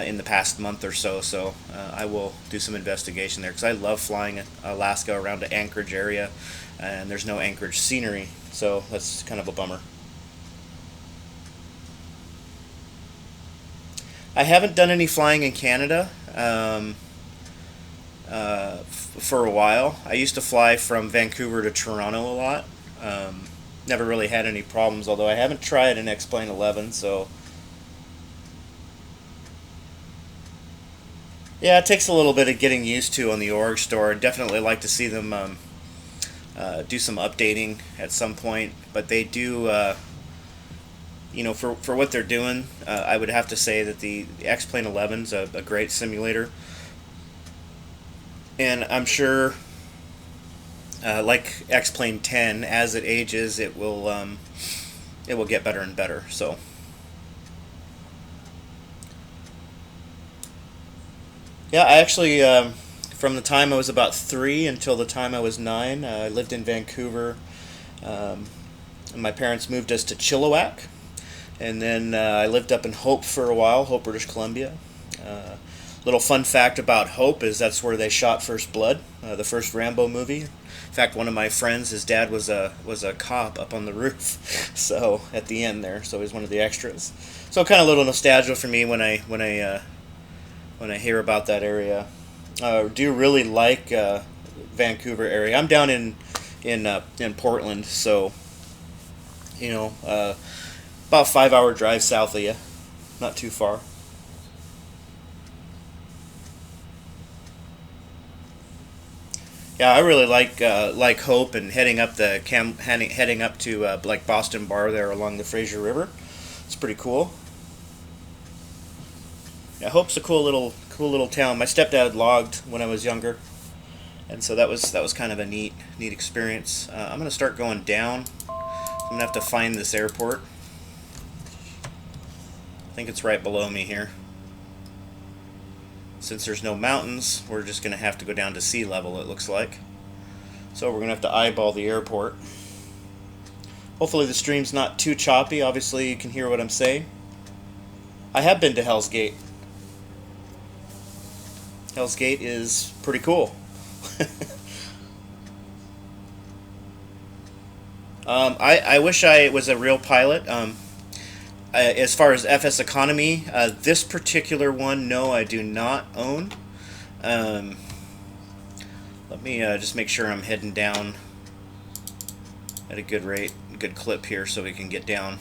Speaker 1: in the past month or so. So I will do some investigation there, because I love flying Alaska around the Anchorage area, and there's no Anchorage scenery, so that's kind of a bummer. I haven't done any flying in Canada for a while. I used to fly from Vancouver to Toronto a lot. Never really had any problems, although I haven't tried an X-Plane 11, so yeah, it takes a little bit of getting used to on the org store. I'd definitely like to see them do some updating at some point, but they do, for what they're doing, I would have to say that the X-Plane 11's a great simulator, and I'm sure, like X-Plane 10, as it ages, it will get better and better. So. Yeah, I actually, from the time I was about 3 until the time I was 9, I lived in Vancouver. And my parents moved us to Chilliwack, and then I lived up in Hope for a while, Hope, British Columbia. Little fun fact about Hope is that's where they shot First Blood, the first Rambo movie. In fact, one of my friends, his dad was a cop up on the roof, so at the end there, so he's one of the extras. So kind of a little nostalgia for me when I hear about that area. Do really like Vancouver area. I'm down in Portland, so about 5-hour drive south of you, not too far. Yeah, I really like Hope, and heading up to like Boston Bar there along the Fraser River. It's pretty cool. Yeah, Hope's a cool little town. My stepdad logged when I was younger, And so that was kind of a neat experience. I'm gonna start going down. I'm gonna have to find this airport. I think it's right below me here. Since there's no mountains, we're just gonna have to go down to sea level, it looks like. So we're gonna have to eyeball the airport. Hopefully the stream's not too choppy. Obviously you can hear what I'm saying. I have been to Hell's Gate. Hell's Gate is pretty cool. I wish I was a real pilot. As far as FSeconomy, this particular one, no, I do not own. Let me just make sure I'm heading down at a good rate, a good clip here so we can get down.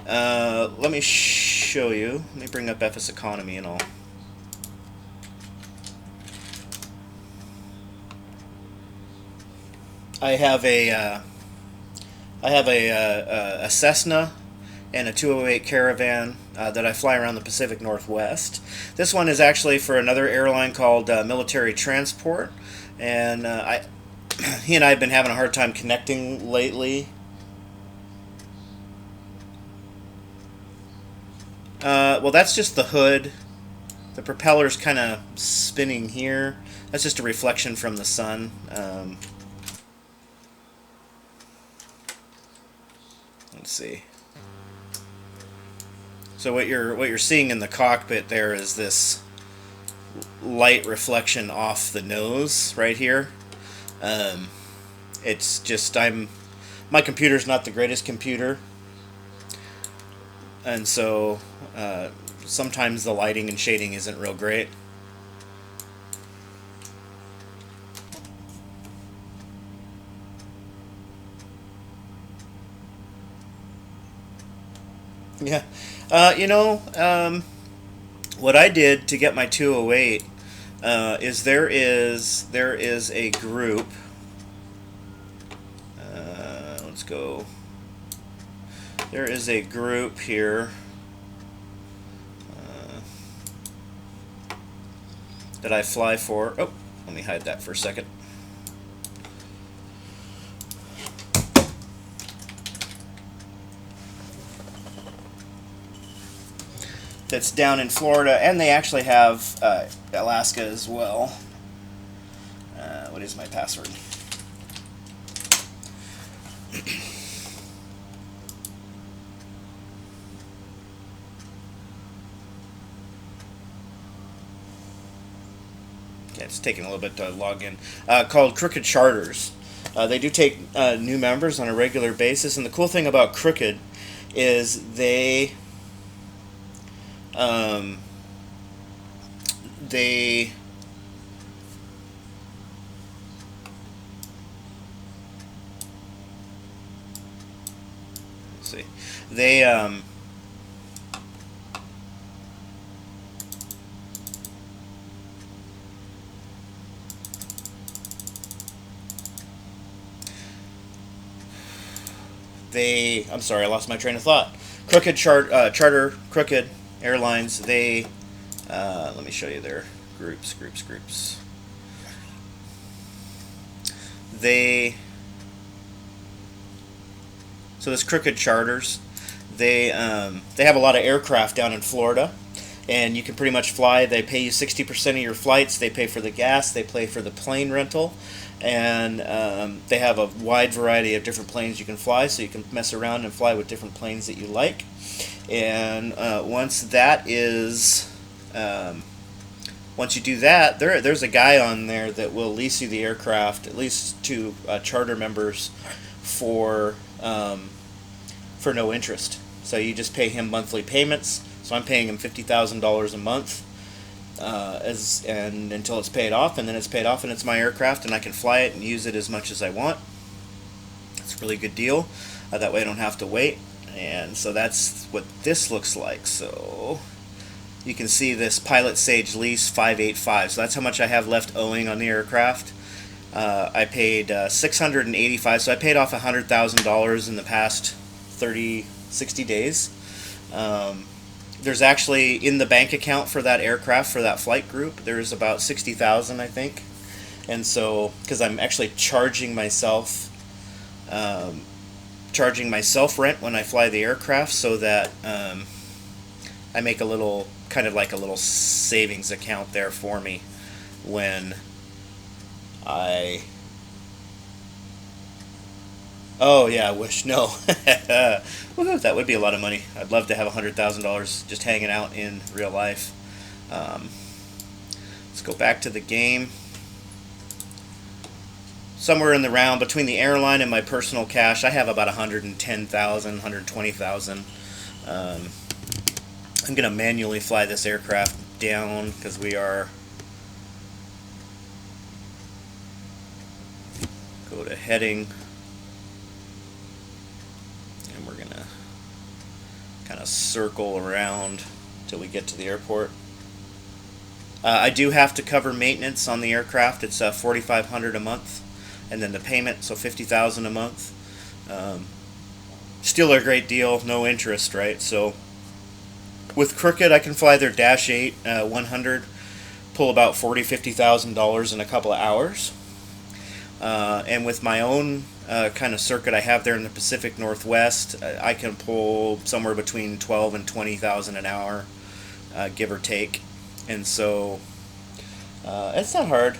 Speaker 1: Let me show you. Let me bring up FSeconomy and all. I have a Cessna and a 208 Caravan that I fly around the Pacific Northwest. This one is actually for another airline called Military Transport, and he and I have been having a hard time connecting lately. Well, that's just the hood. The propeller's kind of spinning here. That's just a reflection from the sun. Let's see. So what you're seeing in the cockpit there is this light reflection off the nose right here. It's just my computer's not the greatest computer, and so sometimes the lighting and shading isn't real great. Yeah. What I did to get my 208 is there is a group. Let's go. There is a group here that I fly for. Oh, let me hide that for a second. That's down in Florida, and they actually have Alaska as well. What is my password? Okay, it's taking a little bit to log in. Called Crooked Charters. They do take new members on a regular basis, and the cool thing about Crooked is they let's see, they I'm sorry, I lost my train of thought. Crooked Charter, Crooked Airlines, they let me show you their groups. So this Crooked Charters, they have a lot of aircraft down in Florida, and you can pretty much fly. They pay you 60% of your flights. They pay for the gas. They pay for the plane rental, and they have a wide variety of different planes you can fly, so you can mess around and fly with different planes that you like. And once you do that, there's a guy on there that will lease you the aircraft, at least to charter members, for no interest. So you just pay him monthly payments. So I'm paying him $50,000 a month, and until it's paid off, and then it's paid off, and it's my aircraft, and I can fly it and use it as much as I want. It's a really good deal. That way I don't have to wait. And so that's what this looks like. So you can see this Pilot Sage Lease 585. So that's how much I have left owing on the aircraft. I paid $685, so I paid off $100,000 in the past 60 days. There's actually, in the bank account for that aircraft, for that flight group, there's about $60,000, I think. And so, because I'm actually charging myself rent when I fly the aircraft, so that I make a little, kind of like a little savings account there for me when I. Oh yeah, I wish no. Well, that would be a lot of money. I'd love to have $100,000 just hanging out in real life. Um, let's go back to the game. Somewhere in the round between the airline and my personal cash, I have about 110,000, 120,000. Um, I'm gonna manually fly this aircraft down because we are. Go to heading. Kind of circle around till we get to the airport. I do have to cover maintenance on the aircraft. It's $4,500 a month, and then the payment, so $50,000 a month. Still a great deal, no interest, right? So with Crooked, I can fly their Dash 8 100, pull about $40,000-$50,000 in a couple of hours. And with my own kind of circuit I have there in the Pacific Northwest, I can pull somewhere between 12 and 20,000 an hour, give or take. And so it's not hard.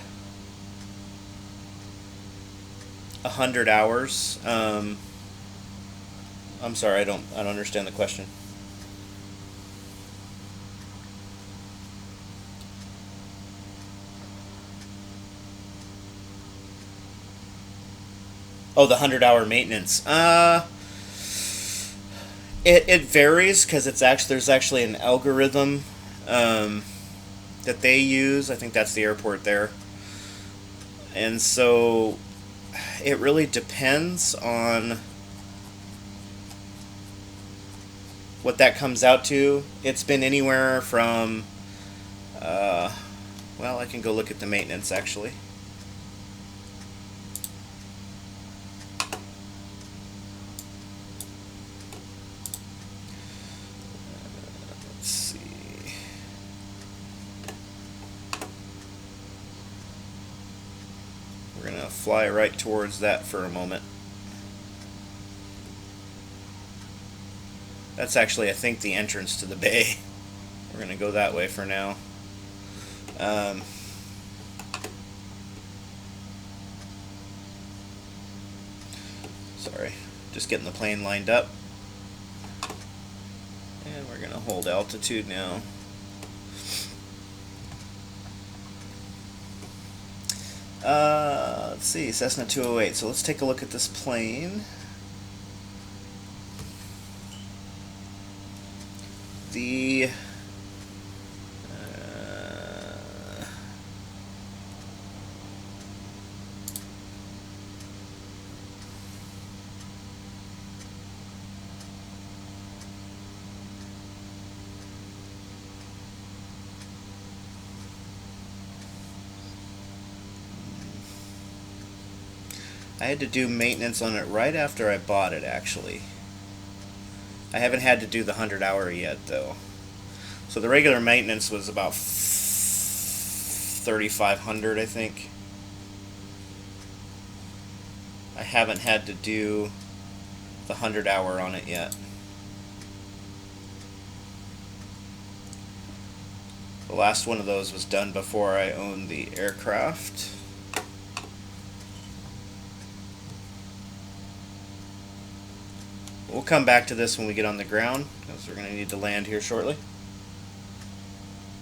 Speaker 1: 100 hours. I'm sorry, I don't understand the question. Oh, the 100-hour maintenance. It varies because there's actually an algorithm that they use. I think that's the airport there, and so it really depends on what that comes out to. It's been anywhere from well, I can go look at the maintenance actually. Fly right towards that for a moment. That's actually, I think, the entrance to the bay. We're going to go that way for now. Sorry, just getting the plane lined up. And we're going to hold altitude now. Let's see, Cessna 208. So let's take a look at this plane. The I had to do maintenance on it right after I bought it, actually. I haven't had to do the 100-hour yet, though. So the regular maintenance was about $3,500, I think. I haven't had to do the 100-hour on it yet. The last one of those was done before I owned the aircraft. We'll come back to this when we get on the ground, because we're going to need to land here shortly.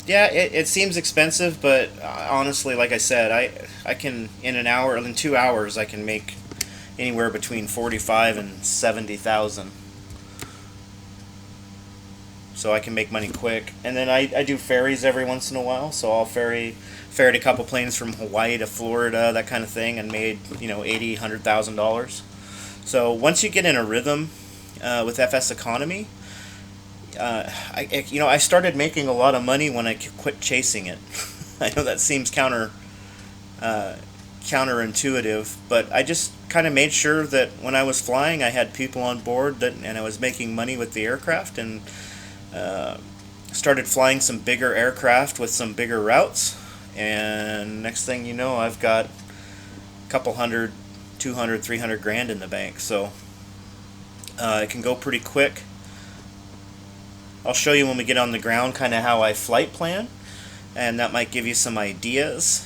Speaker 1: Yeah, it seems expensive, but honestly, like I said, I can, in 2 hours, I can make anywhere between 45 and 70,000. So I can make money quick. And then I do ferries every once in a while, so I'll ferried a couple planes from Hawaii to Florida, that kind of thing, and made, $80,000, $100,000. So once you get in a rhythm with FSeconomy, I started making a lot of money when I quit chasing it. I know that seems counterintuitive, but I just kind of made sure that when I was flying, I had people on board and I was making money with the aircraft, and started flying some bigger aircraft with some bigger routes, and next thing you know, I've got a couple hundred, 200, 300 grand in the bank. So it can go pretty quick. I'll show you when we get on the ground kind of how I flight plan, and that might give you some ideas.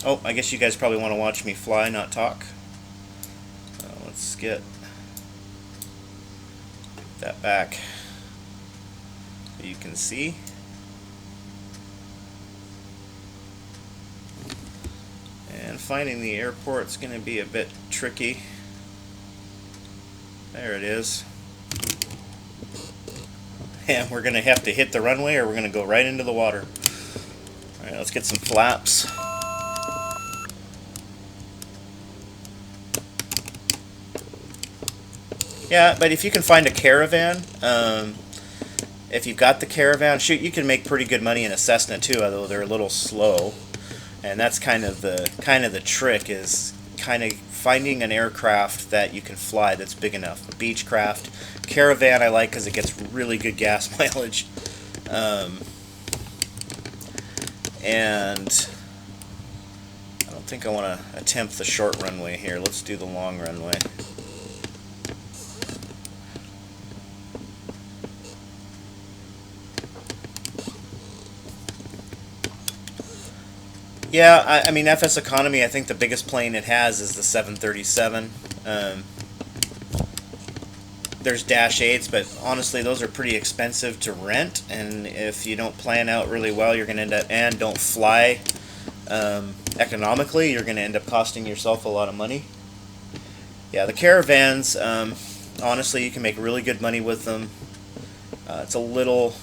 Speaker 1: Oh, I guess you guys probably want to watch me fly, not talk. Let's get that back so you can see. And finding the airport's going to be a bit tricky. There it is. And we're going to have to hit the runway or we're going to go right into the water. Alright, let's get some flaps. Yeah, but if you can find a caravan, if you've got the caravan, shoot, you can make pretty good money in a Cessna too, although they're a little slow. And that's kind of the trick, is kind of finding an aircraft that you can fly that's big enough. Beechcraft, caravan I like because it gets really good gas mileage, and I don't think I want to attempt the short runway here. Let's do the long runway. Yeah, I mean, FSeconomy, I think the biggest plane it has is the 737. There's Dash 8s, but honestly, those are pretty expensive to rent, and if you don't plan out really well, you're going to end up, and don't fly economically, you're going to end up costing yourself a lot of money. Yeah, the caravans, honestly, you can make really good money with them. It's a little...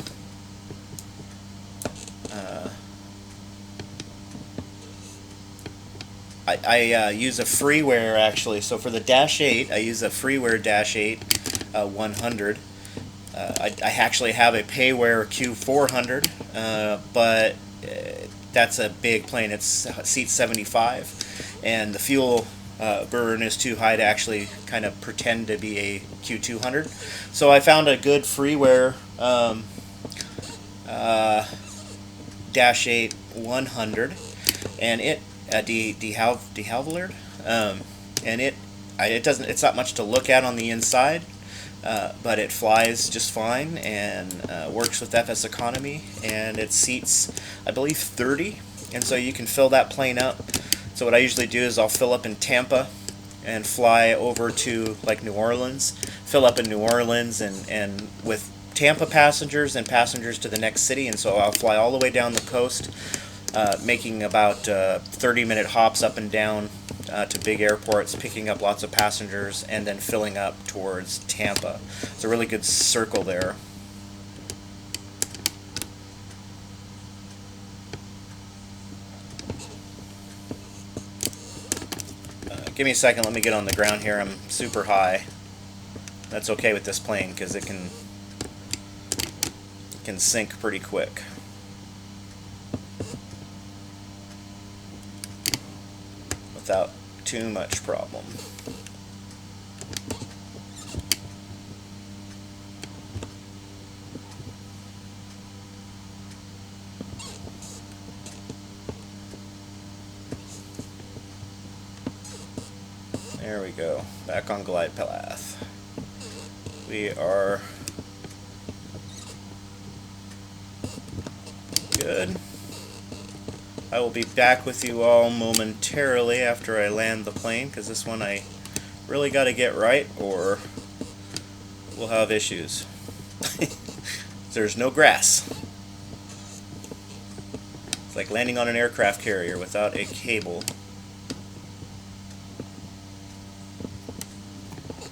Speaker 1: I use a freeware actually. So for the Dash 8, I use a freeware Dash 8 100. I actually have a payware Q400, but that's a big plane. It's seats 75, and the fuel burn is too high to actually kind of pretend to be a Q200. So I found a good freeware Dash 8 100, and it dehalvered, and it doesn't. It's not much to look at on the inside, but it flies just fine and works with FSeconomy, and it seats, I believe, 30, and so you can fill that plane up. So what I usually do is I'll fill up in Tampa and fly over to like New Orleans, fill up in New Orleans, and with Tampa passengers and passengers to the next city, and so I'll fly all the way down the coast. Making about 30-minute hops up and down to big airports, picking up lots of passengers, and then filling up towards Tampa. It's a really good circle there. Give me a second, let me get on the ground here. I'm super high. That's okay with this plane because it can sink pretty quick. Without too much problem. There we go. Back on glide path. We are good. I will be back with you all momentarily after I land the plane, because this one I really got to get right or we'll have issues. There's no grass. It's like landing on an aircraft carrier without a cable.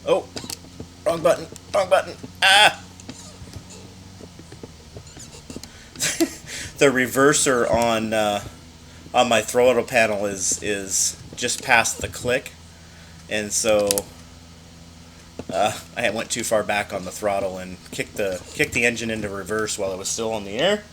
Speaker 1: Oh! Wrong button! Wrong button! Ah! The reverser on my throttle panel is just past the click, and so I went too far back on the throttle and kicked the engine into reverse while it was still on the air.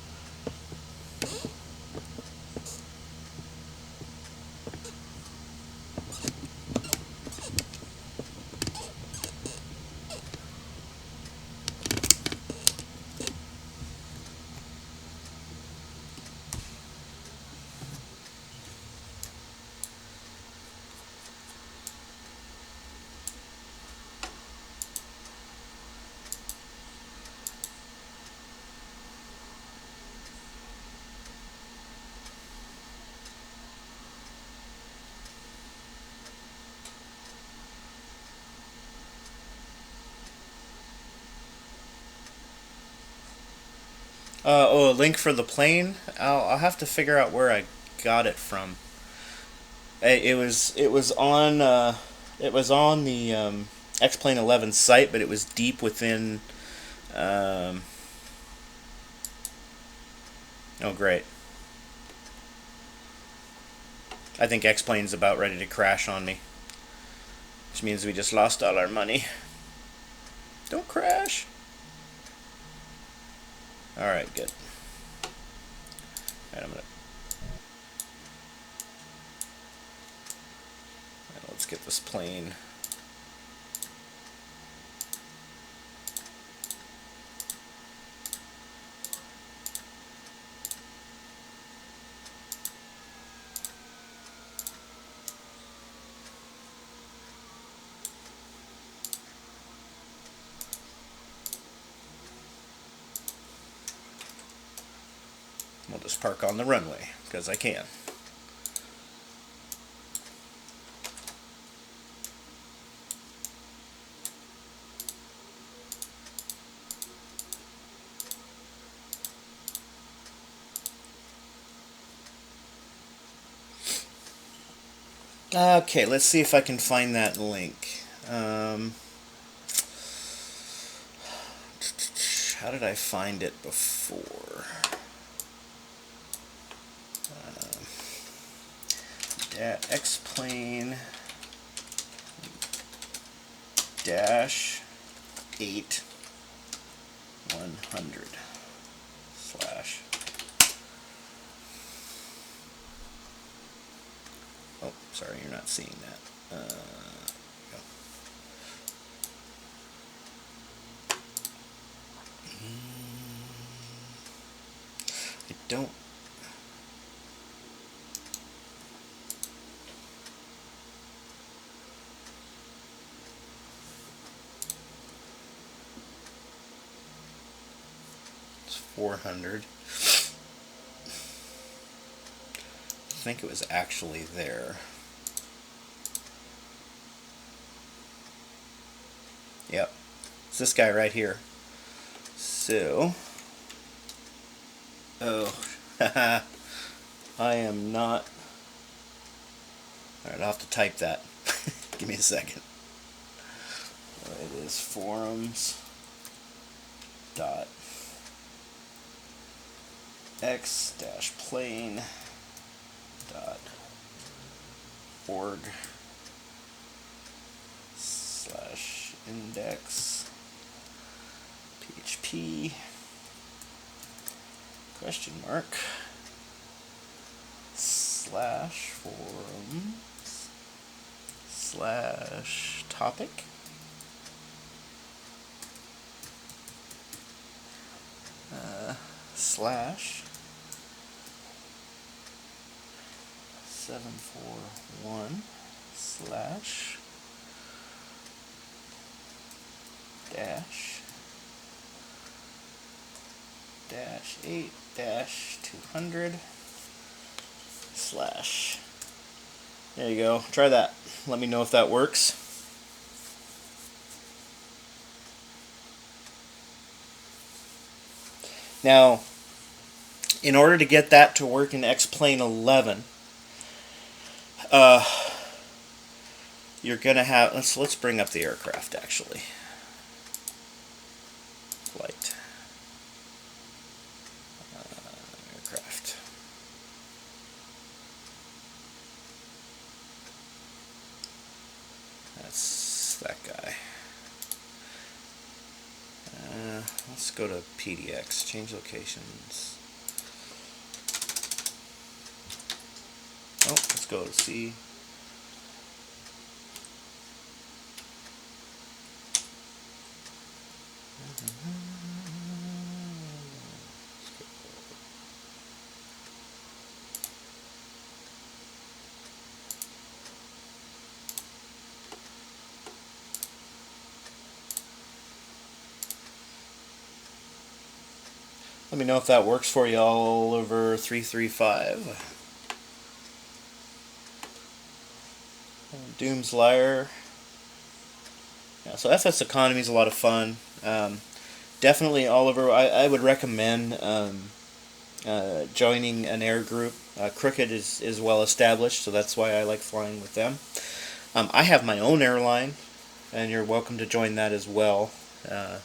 Speaker 1: Oh, a link for the plane. I'll have to figure out where I got it from. It was on the X-Plane 11 site, but it was deep within. Um, oh, great! I think X-Plane's about ready to crash on me, which means we just lost all our money. Don't crash. All right, good. All right, let's get this plane. We'll just park on the runway, because I can. Okay, let's see if I can find that link. How did I find it before? X-Plane dash 8 100 slash. Oh, sorry, you're not seeing that. Go. I don't. It's 400. I think it was actually there. Yep. It's this guy right here. So, oh, I am not. Alright, I'll have to type that. Give me a second. It is forums dot x dash plane dot org slash index php question mark slash forums slash topic slash 741 slash dash 8 200 slash. There you go. Try that. Let me know if that works. Now, in order to get that to work in X-Plane 11, you're gonna have. Let's bring up the aircraft actually. Flight. Aircraft. That's that guy. Let's go to PDX. Change locations. Oh, let's go to C. Let me know if that works for you, all over 335. Doom's Liar. Yeah, so FSeconomy is a lot of fun. definitely, Oliver, I would recommend joining an air group. Crooked is well established, so that's why I like flying with them. I have my own airline, and you're welcome to join that as well. Uh,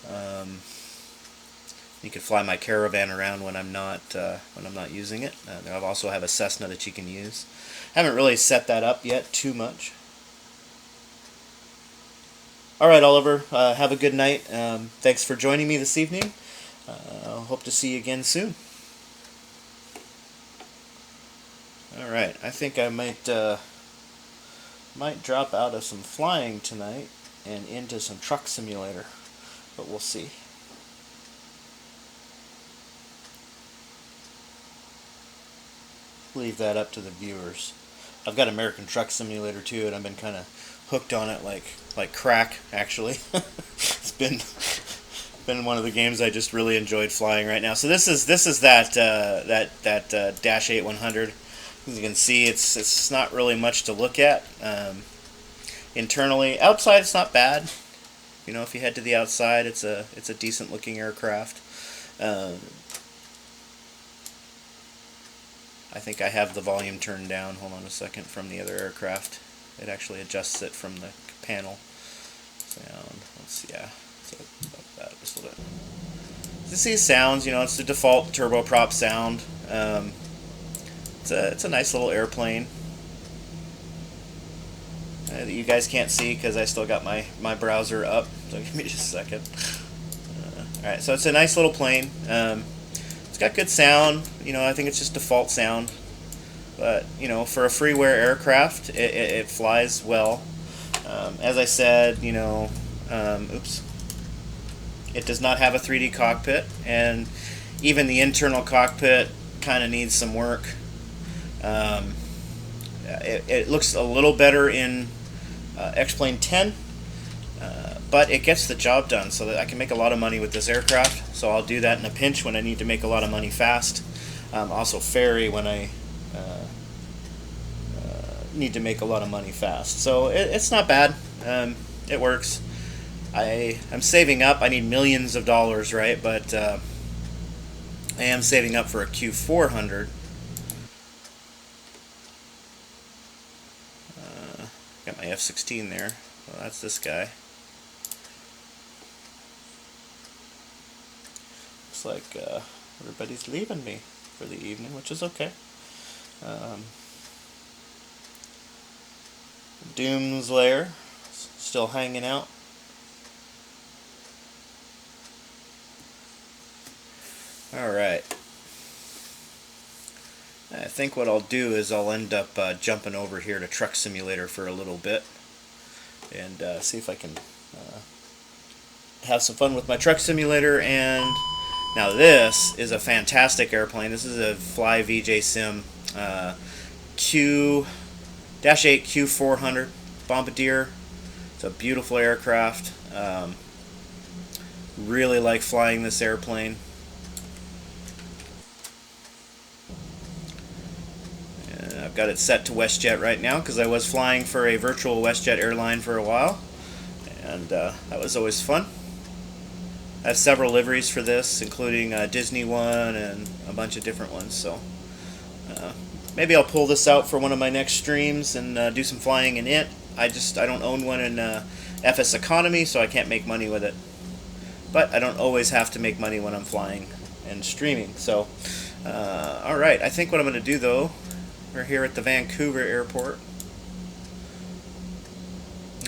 Speaker 1: um, you can fly my Caravan around when I'm not using it. I also have a Cessna that you can use. Haven't really set that up yet too much. All right, Oliver. Have a good night. Thanks for joining me this evening. Hope to see you again soon. All right. I think I might drop out of some flying tonight and into some truck simulator, but we'll see. Leave that up to the viewers. I've got American Truck Simulator too, and I've been kind of hooked on it like crack. Actually, it's been one of the games I just really enjoyed flying right now. So this is that Dash 8100. As you can see, it's not really much to look at. Internally, outside it's not bad. You know, if you head to the outside, it's a decent looking aircraft. I think I have the volume turned down. Hold on a second, from the other aircraft. It actually adjusts it from the panel. Sound. Let's see. Yeah. So about that just a little bit. You see sounds. You know, it's the default turboprop sound. It's a nice little airplane. That you guys can't see because I still got my browser up. So give me just a second. All right. So it's a nice little plane. It's got good sound. You know, I think it's just default sound. But, you know, for a freeware aircraft, it flies well. As I said, you know, oops. It does not have a 3D cockpit, and even the internal cockpit kind of needs some work. It looks a little better in X-Plane 10, but it gets the job done, so that I can make a lot of money with this aircraft. So I'll do that in a pinch when I need to make a lot of money fast. Also ferry when I need to make a lot of money fast. So it's not bad. It works. I'm saving up. I need millions of dollars, right? But I am saving up for a Q400. Got my F-16 there. Well, that's this guy. Looks like everybody's leaving me for the evening, which is okay. Doom's Lair still hanging out. Alright. I think what I'll do is I'll end up jumping over here to Truck Simulator for a little bit and see if I can have some fun with my Truck Simulator. And now this is a fantastic airplane. This is a Fly VJ Sim Q-8 Q400 Bombardier. It's a beautiful aircraft. Really like flying this airplane. I've got it set to WestJet right now because I was flying for a virtual WestJet airline for a while, and that was always fun. I have several liveries for this, including a Disney one and a bunch of different ones, so maybe I'll pull this out for one of my next streams and do some flying in it. I don't own one in FSeconomy, so I can't make money with it. But I don't always have to make money when I'm flying and streaming. So, alright, I think what I'm going to do though, we're here at the Vancouver airport.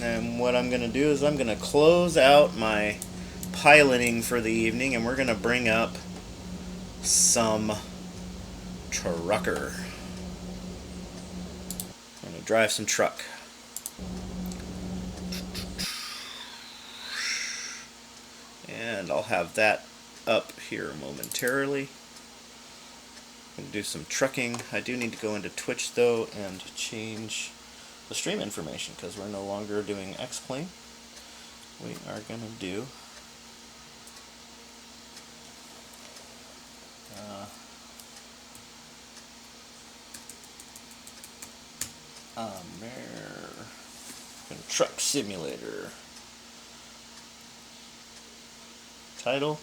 Speaker 1: And what I'm going to do is I'm going to close out my piloting for the evening, and we're going to bring up some trucker. I'm going to drive some truck. And I'll have that up here momentarily. Do some trucking. I do need to go into Twitch though and change the stream information because we're no longer doing X-Plane. We are going to do American Truck Simulator. title.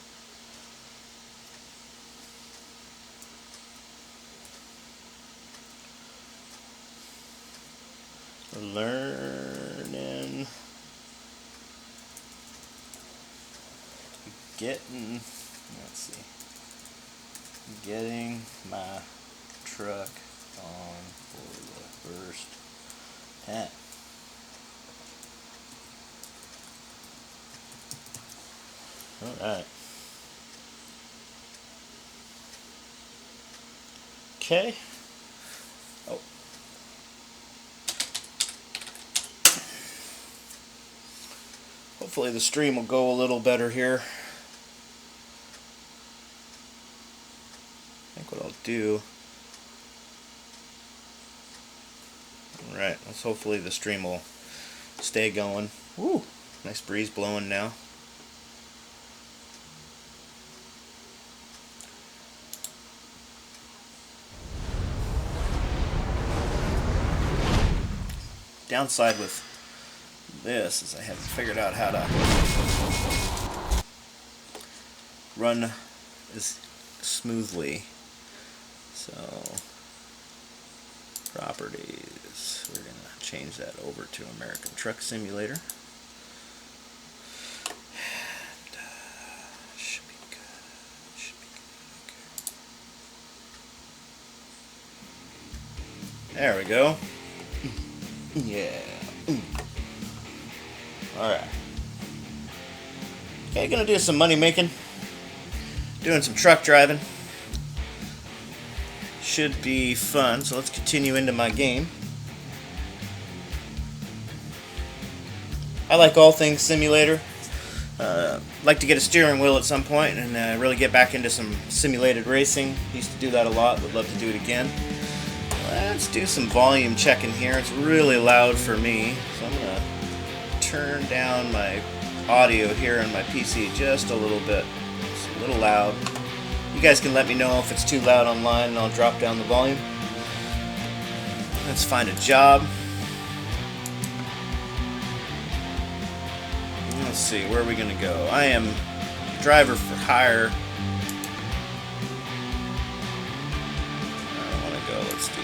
Speaker 1: Learning. Getting. Let's see. Getting my truck on for the first time. Alright. Okay. Oh. Hopefully the stream will go a little better here. I think what I'll do. Alright, let's hopefully the stream will stay going. Woo! Nice breeze blowing now. Downside with this is I haven't figured out how to run as smoothly. So properties, we're going to change that over to American Truck Simulator. And, should be good. Should be good. Okay. There we go. Yeah. Alright. Okay, gonna do some money making. Doing some truck driving. Should be fun, so let's continue into my game. I like all things simulator. Like to get a steering wheel at some point and really get back into some simulated racing. Used to do that a lot, would love to do it again. Let's do some volume checking here. It's really loud for me, so I'm going to turn down my audio here on my PC just a little bit. It's a little loud. You guys can let me know if it's too loud online and I'll drop down the volume. Let's find a job. Let's see, where are we going to go? I am driver for hire. Let's do.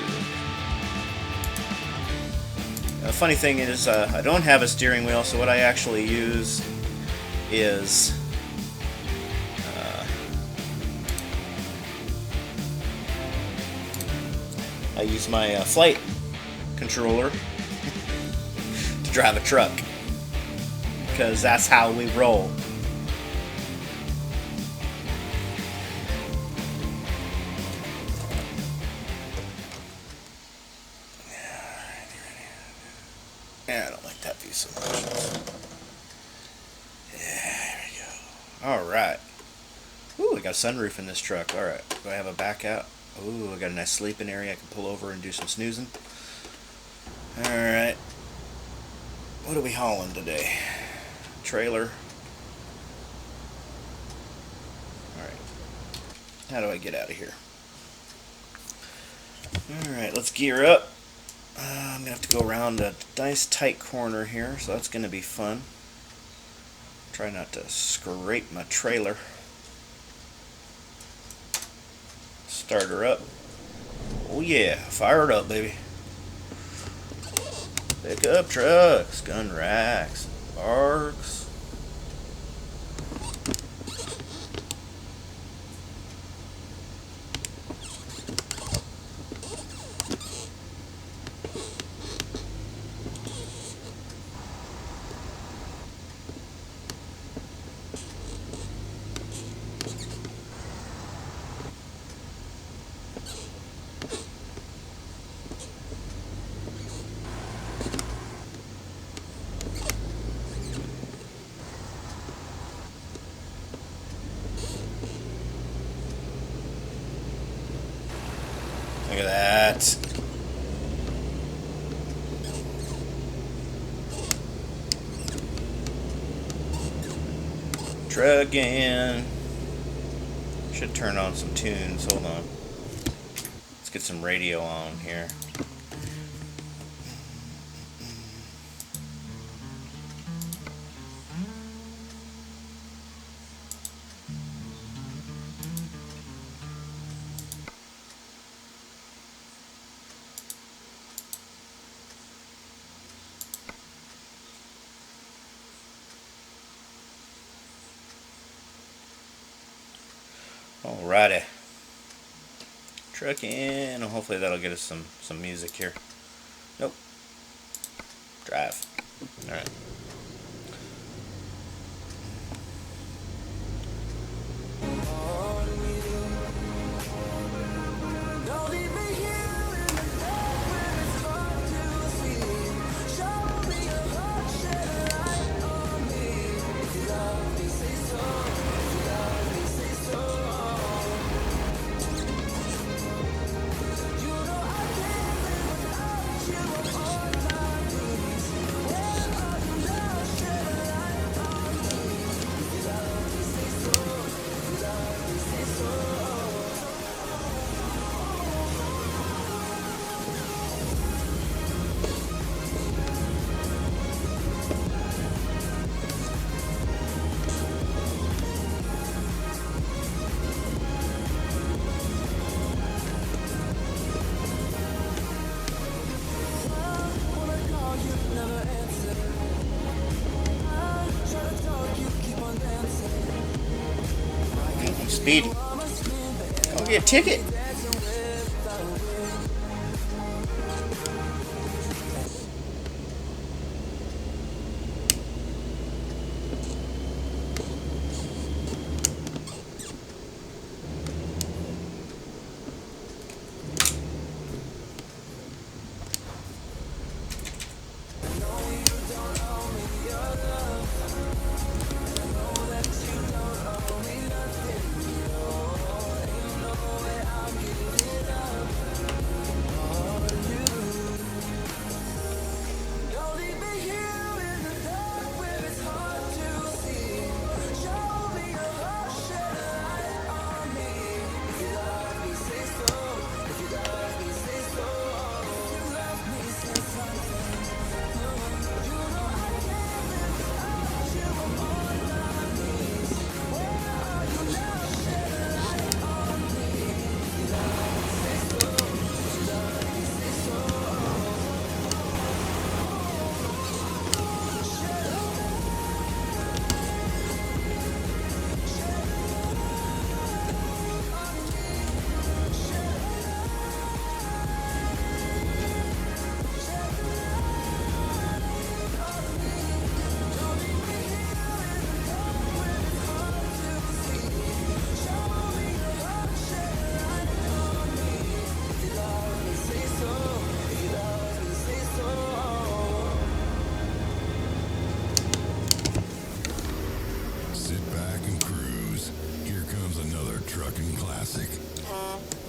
Speaker 1: The funny thing is, I don't have a steering wheel, so what I actually use is I use my flight controller to drive a truck, because that's how we roll. Yeah, I don't like that view so much. Yeah, there we go. Alright. Ooh, I got a sunroof in this truck. Alright. Do I have a back out? Ooh, I got a nice sleeping area. I can pull over and do some snoozing. Alright. What are we hauling today? Trailer. Alright. How do I get out of here? Alright, let's gear up. I'm going to have to go around a nice tight corner here, so that's going to be fun. Try not to scrape my trailer. Start her up. Oh yeah, fire it up, baby. Pick up trucks, gun racks, barks. Look at that. Trucking. Should turn on some tunes. Hold on. Let's get some radio on here. Alrighty. Truck in. Hopefully that'll get us some music here. Nope. Drive. Alright. Speed. Go get a ticket.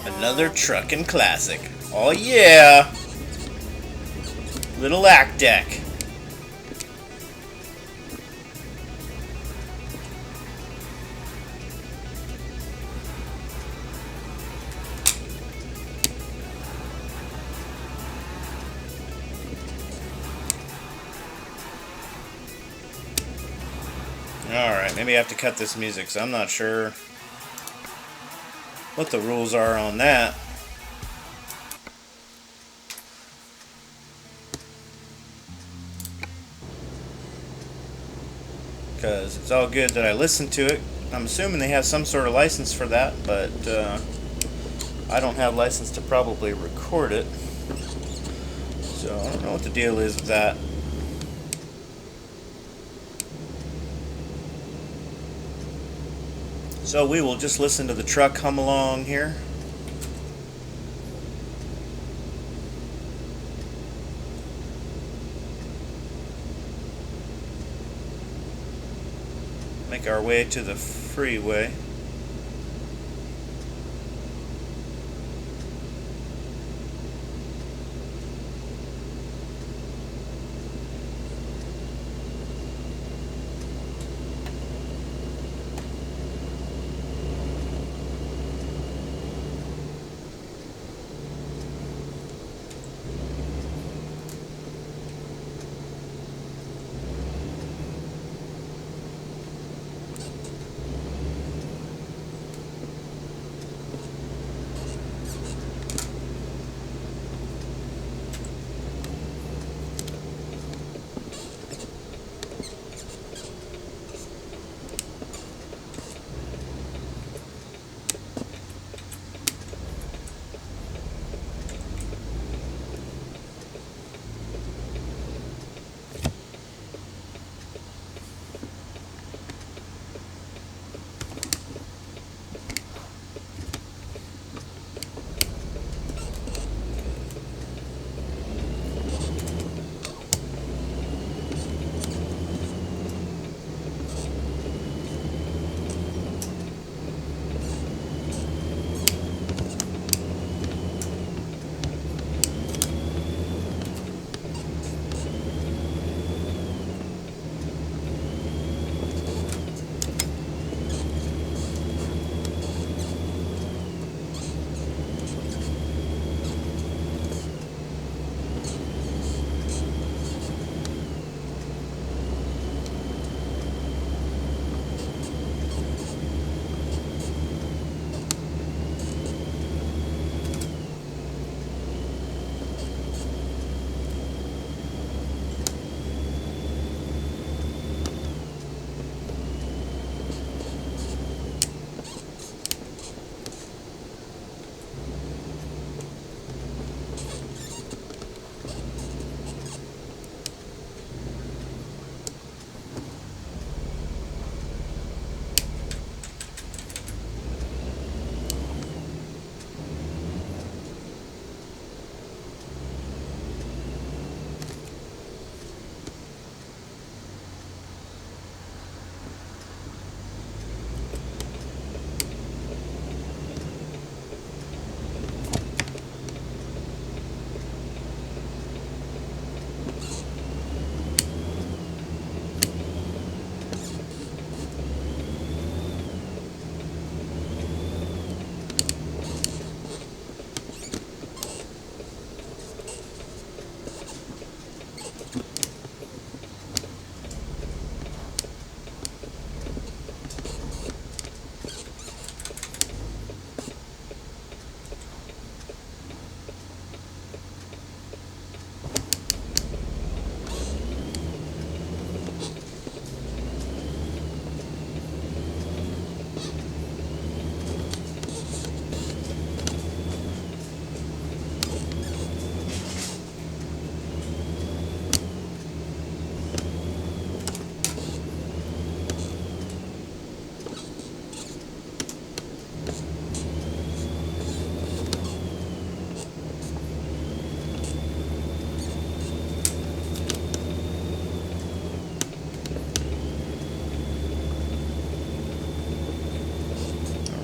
Speaker 1: Another truckin' classic. Oh yeah! Little act deck. Alright, maybe I have to cut this music, so I'm not sure what the rules are on that. Because it's all good that I listened to it. I'm assuming they have some sort of license for that, but I don't have license to probably record it. So I don't know what the deal is with that. So we will just listen to the truck hum along here. Make our way to the freeway.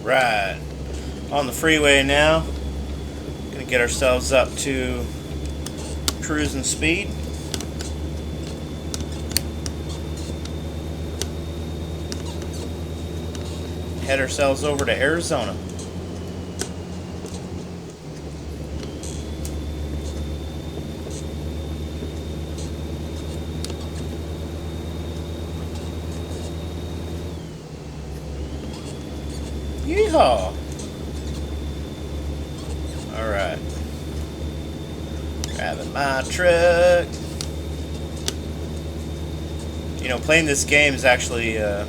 Speaker 1: Alright. On the freeway now. Gonna get ourselves up to cruising speed. Head ourselves over to Arizona. Yeehaw! Alright. Driving my truck. You know, playing this game is actually, it's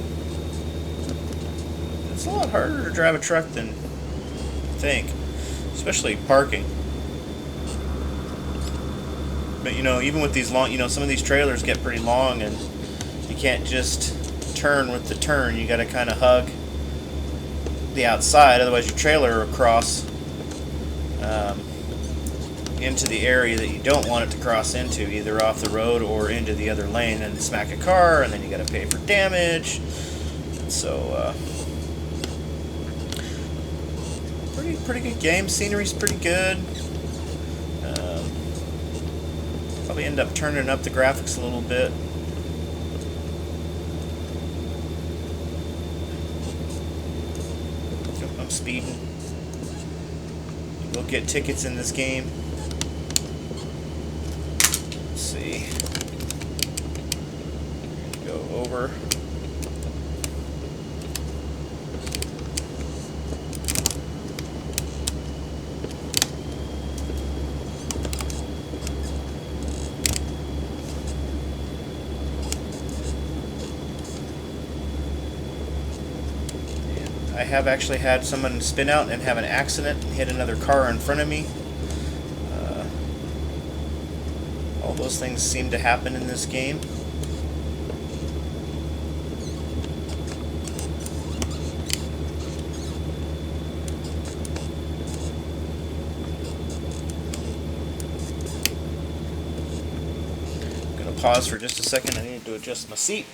Speaker 1: a lot harder to drive a truck than you think. Especially parking. But, you know, even with these long, you know, some of these trailers get pretty long and you can't just turn with the turn. You gotta kind of hug the outside, otherwise your trailer will cross into the area that you don't want it to cross into, either off the road or into the other lane, and smack a car, and then you got to pay for damage. So pretty good game. Scenery's pretty good. Probably end up turning up the graphics a little bit. I'm speeding. We'll get tickets in this game. Let's see. Go over. I have actually had someone spin out and have an accident and hit another car in front of me. All those things seem to happen in this game. I'm going to pause for just a second. I need to adjust my seat.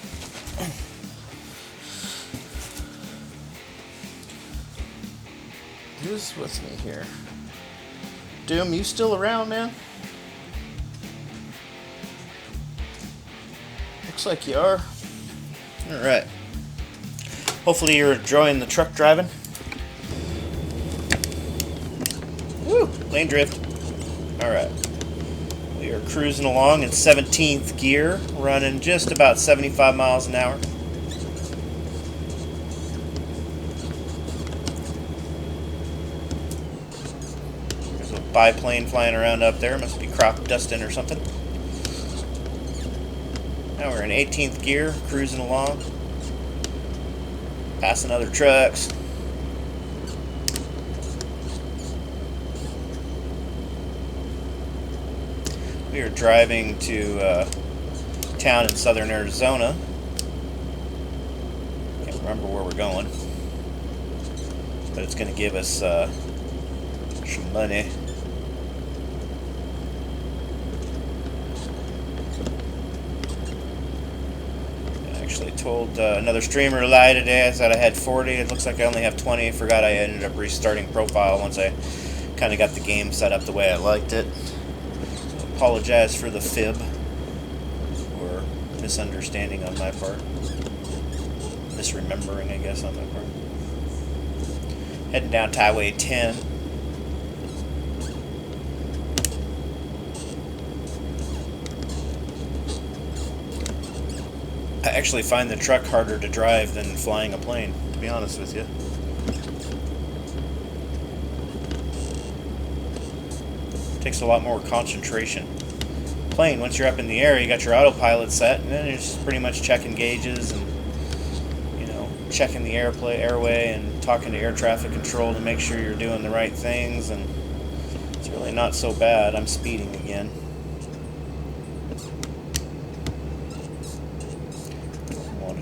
Speaker 1: Who's with me here? Doom, you still around, man? Looks like you are. Alright. Hopefully you're enjoying the truck driving. Woo! Lane drift. Alright. We are cruising along in 17th gear, running just about 75 miles an hour. Biplane flying around up there. Must be crop dusting or something. Now we're in 18th gear, cruising along. Passing other trucks. We are driving to a town in southern Arizona. Can't remember where we're going. But it's going to give us some money. Told another streamer to lie today. I said I had 40. It looks like I only have 20. I forgot I ended up restarting profile once I kind of got the game set up the way I liked it. So apologize for the fib or misunderstanding on my part. Misremembering, I guess, on my part. Heading down to Highway 10. I actually find the truck harder to drive than flying a plane, to be honest with you. It takes a lot more concentration. Plane, once you're up in the air, you got your autopilot set, and then you're just pretty much checking gauges and, you know, checking the airway and talking to air traffic control to make sure you're doing the right things, and it's really not so bad. I'm speeding again.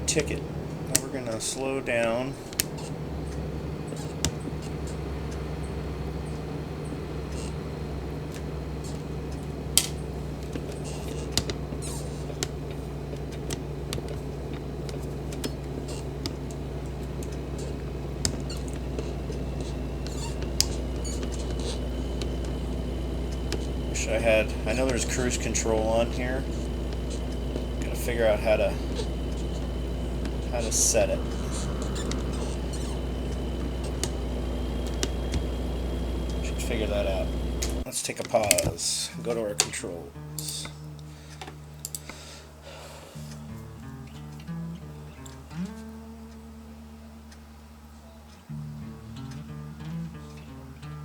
Speaker 1: Ticket. Now we're going to slow down. wish I had. I know there's cruise control on here. Gotta figure out how to set it. Should figure that out. Let's take a pause. Go to our controls.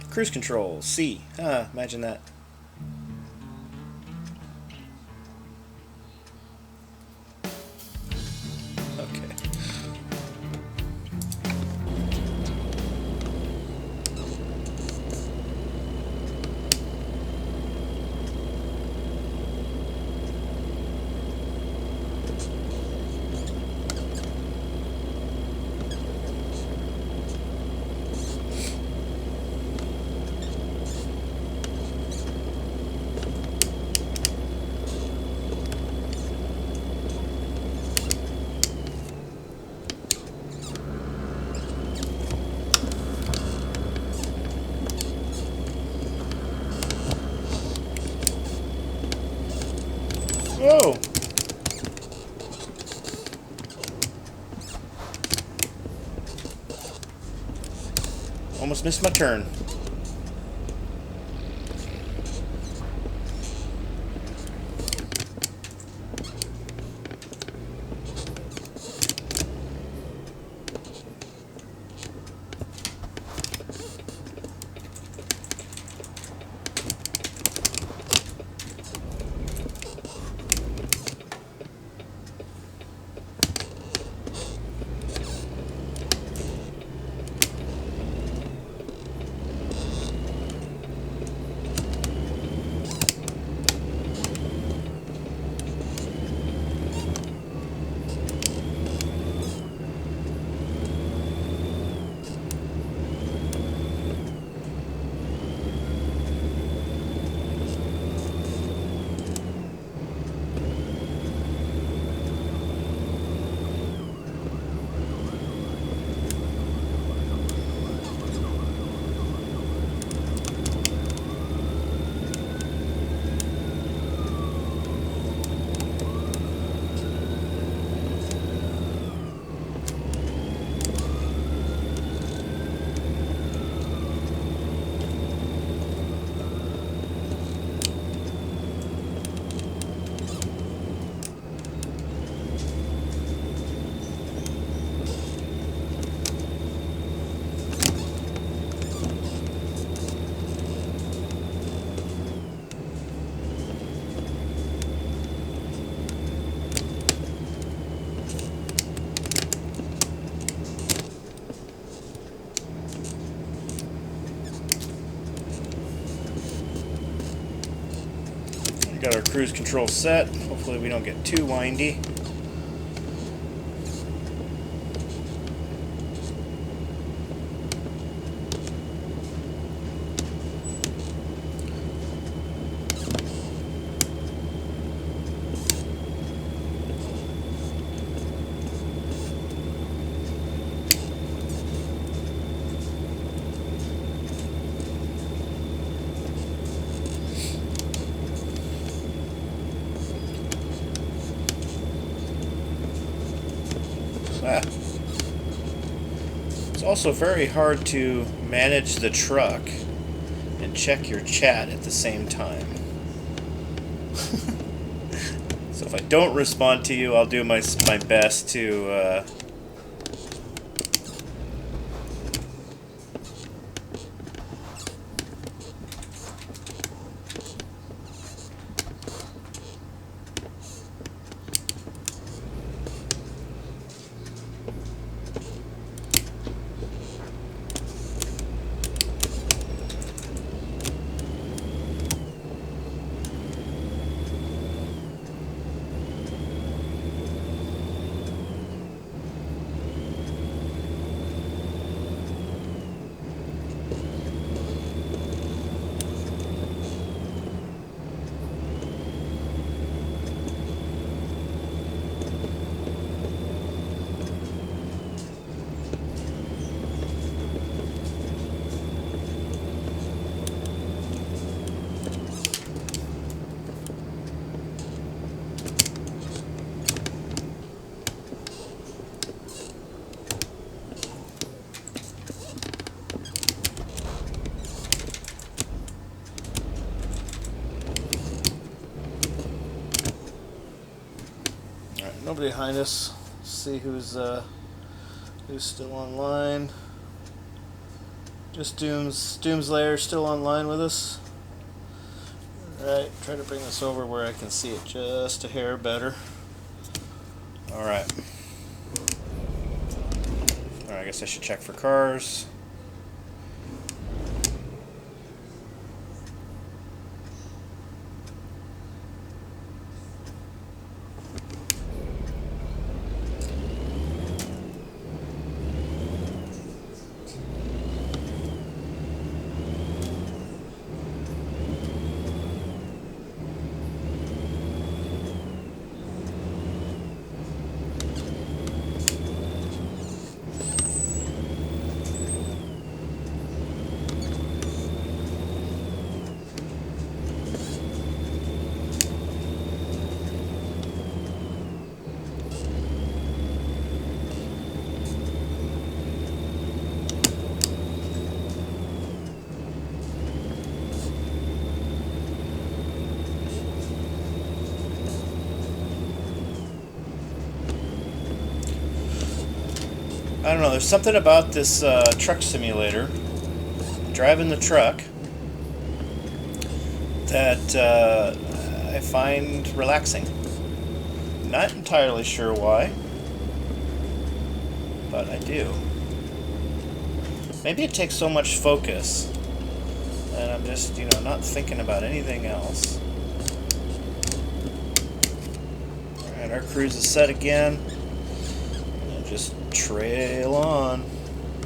Speaker 1: Cruise control, C. Imagine that. Okay. Whoa! Almost missed my turn. Got our cruise control set. Hopefully we don't get too windy. It's also very hard to manage the truck and check your chat at the same time. So if I don't respond to you, I'll do my best to nobody behind us. See who's still online. Just Doom's Lair still online with us. Alright, try to bring this over where I can see it just a hair better. Alright. Alright, I guess I should check for cars. I don't know, there's something about this truck simulator, driving the truck, that I find relaxing. Not entirely sure why, but I do. Maybe it takes so much focus that I'm just, not thinking about anything else. Alright, our cruise is set again. Just trail on.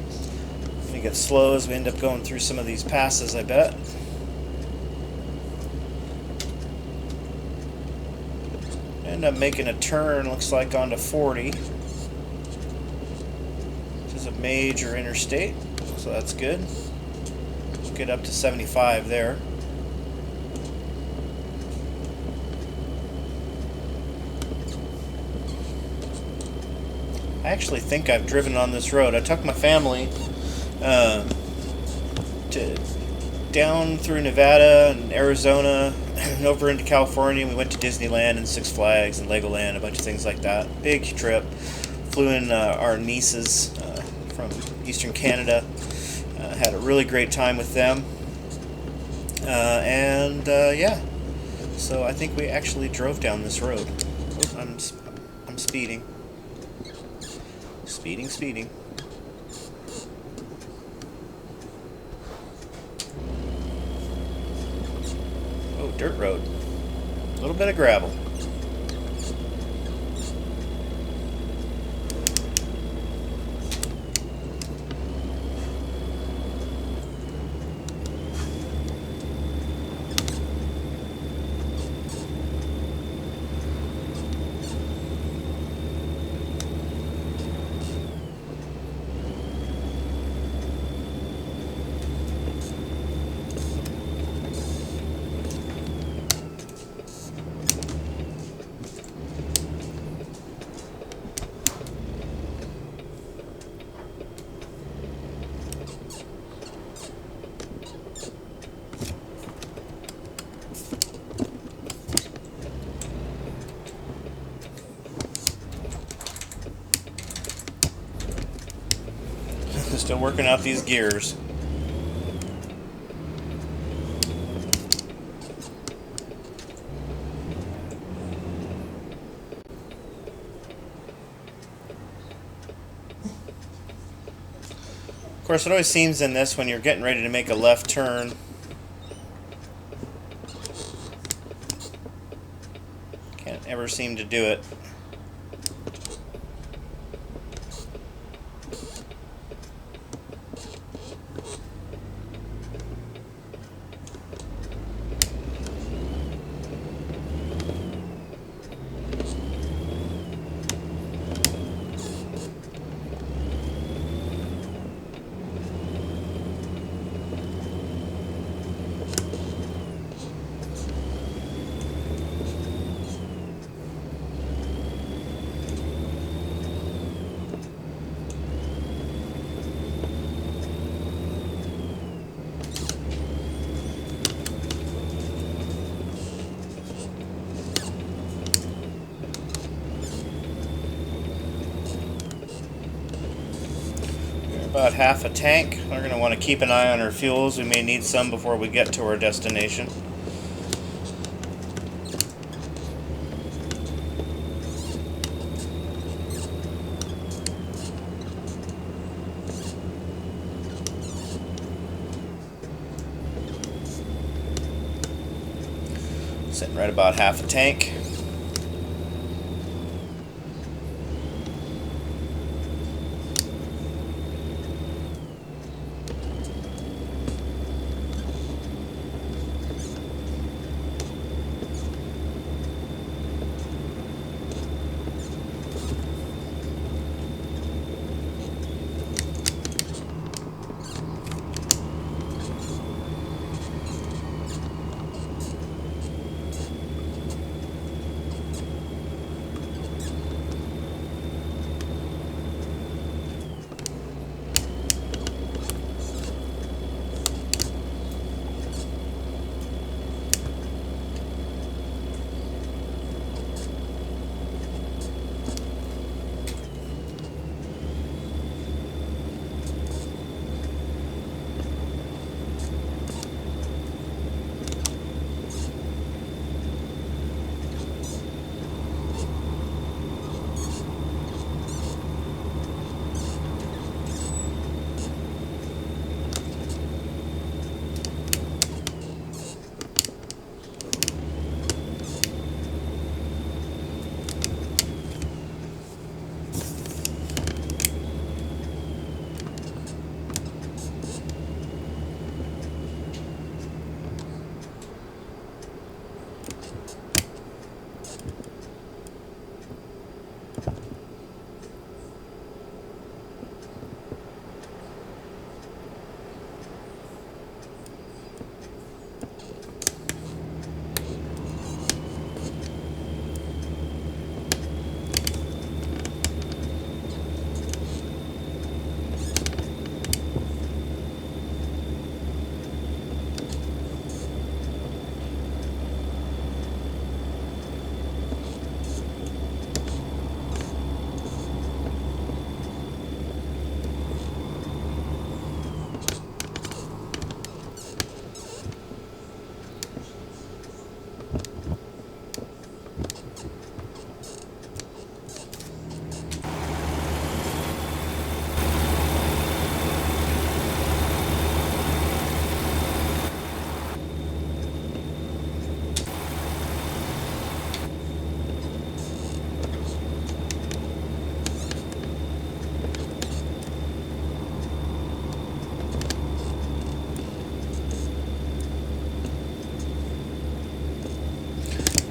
Speaker 1: It's gonna get slow as we end up going through some of these passes, I bet. End up making a turn, looks like, onto 40, which is a major interstate, so that's good. Let's get up to 75 there. I actually think I've driven on this road. I took my family down through Nevada and Arizona and over into California. We went to Disneyland and Six Flags and Legoland, a bunch of things like that. Big trip. Flew in our nieces from Eastern Canada. Had a really great time with them. Yeah. So I think we actually drove down this road. Oh, I'm speeding. Speeding. Oh, dirt road. A little bit of gravel. Still working out these gears. Of course, it always seems in this when you're getting ready to make a left turn, can't ever seem to do it. about half a tank. We're going to want to keep an eye on our fuels. We may need some before we get to our destination. Sitting right about half a tank.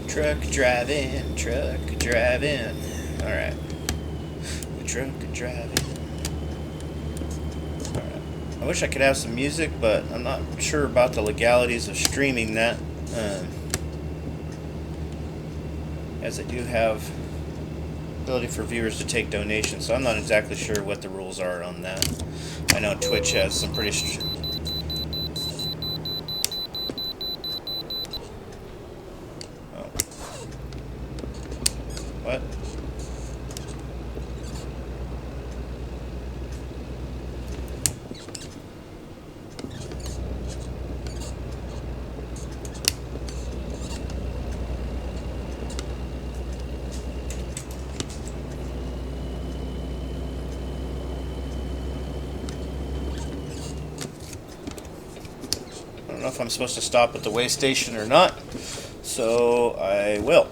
Speaker 1: Truck driving, truck driving. Alright. Truck driving. Alright. I wish I could have some music, but I'm not sure about the legalities of streaming that. As I do have ability for viewers to take donations, so I'm not exactly sure what the rules are on that. I know Twitch has some pretty What? I don't know if I'm supposed to stop at the way station or not, so I will.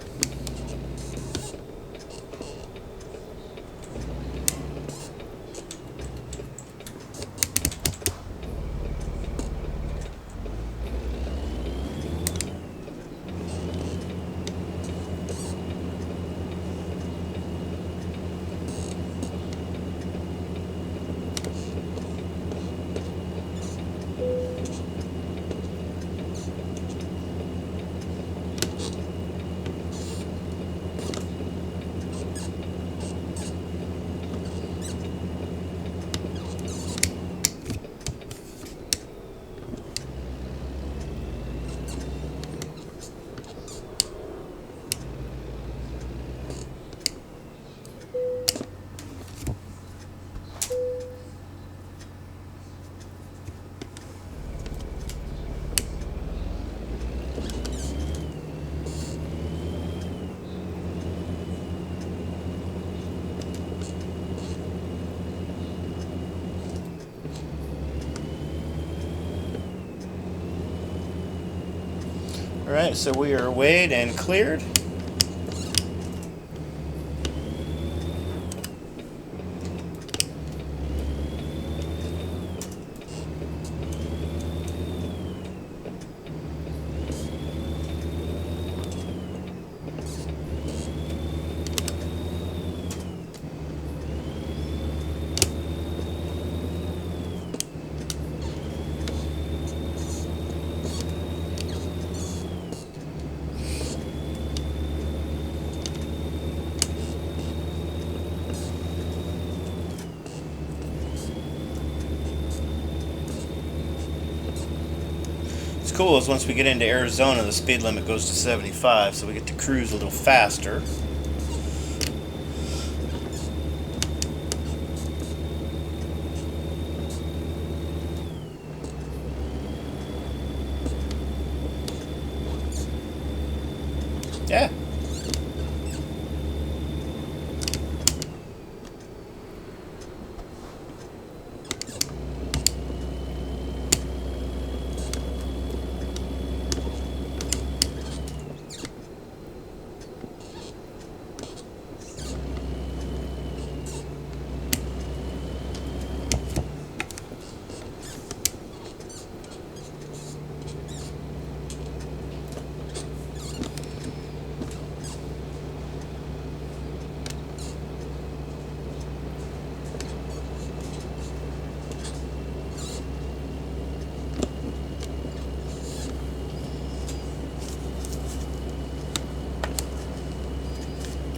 Speaker 1: Alright, so we are weighed and cleared. What's cool is once we get into Arizona, the speed limit goes to 75, so we get to cruise a little faster. Yeah.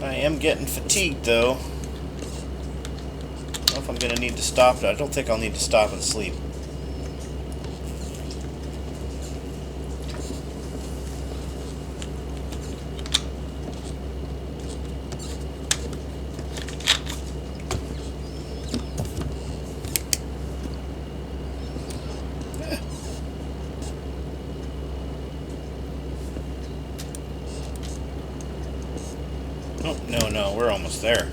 Speaker 1: I am getting fatigued though. I don't know if I'm going to need to stop. I don't think I'll need to stop and sleep. Oh, no, we're almost there.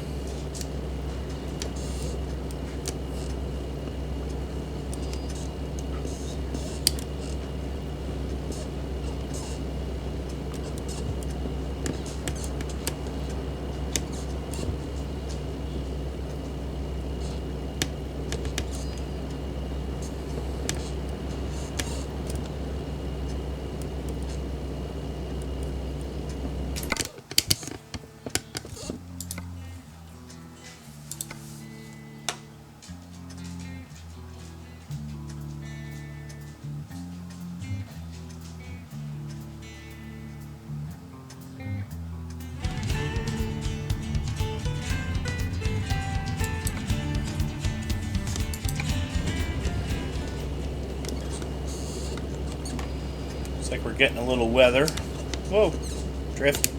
Speaker 1: Looks like we're getting a little weather. Whoa, drift.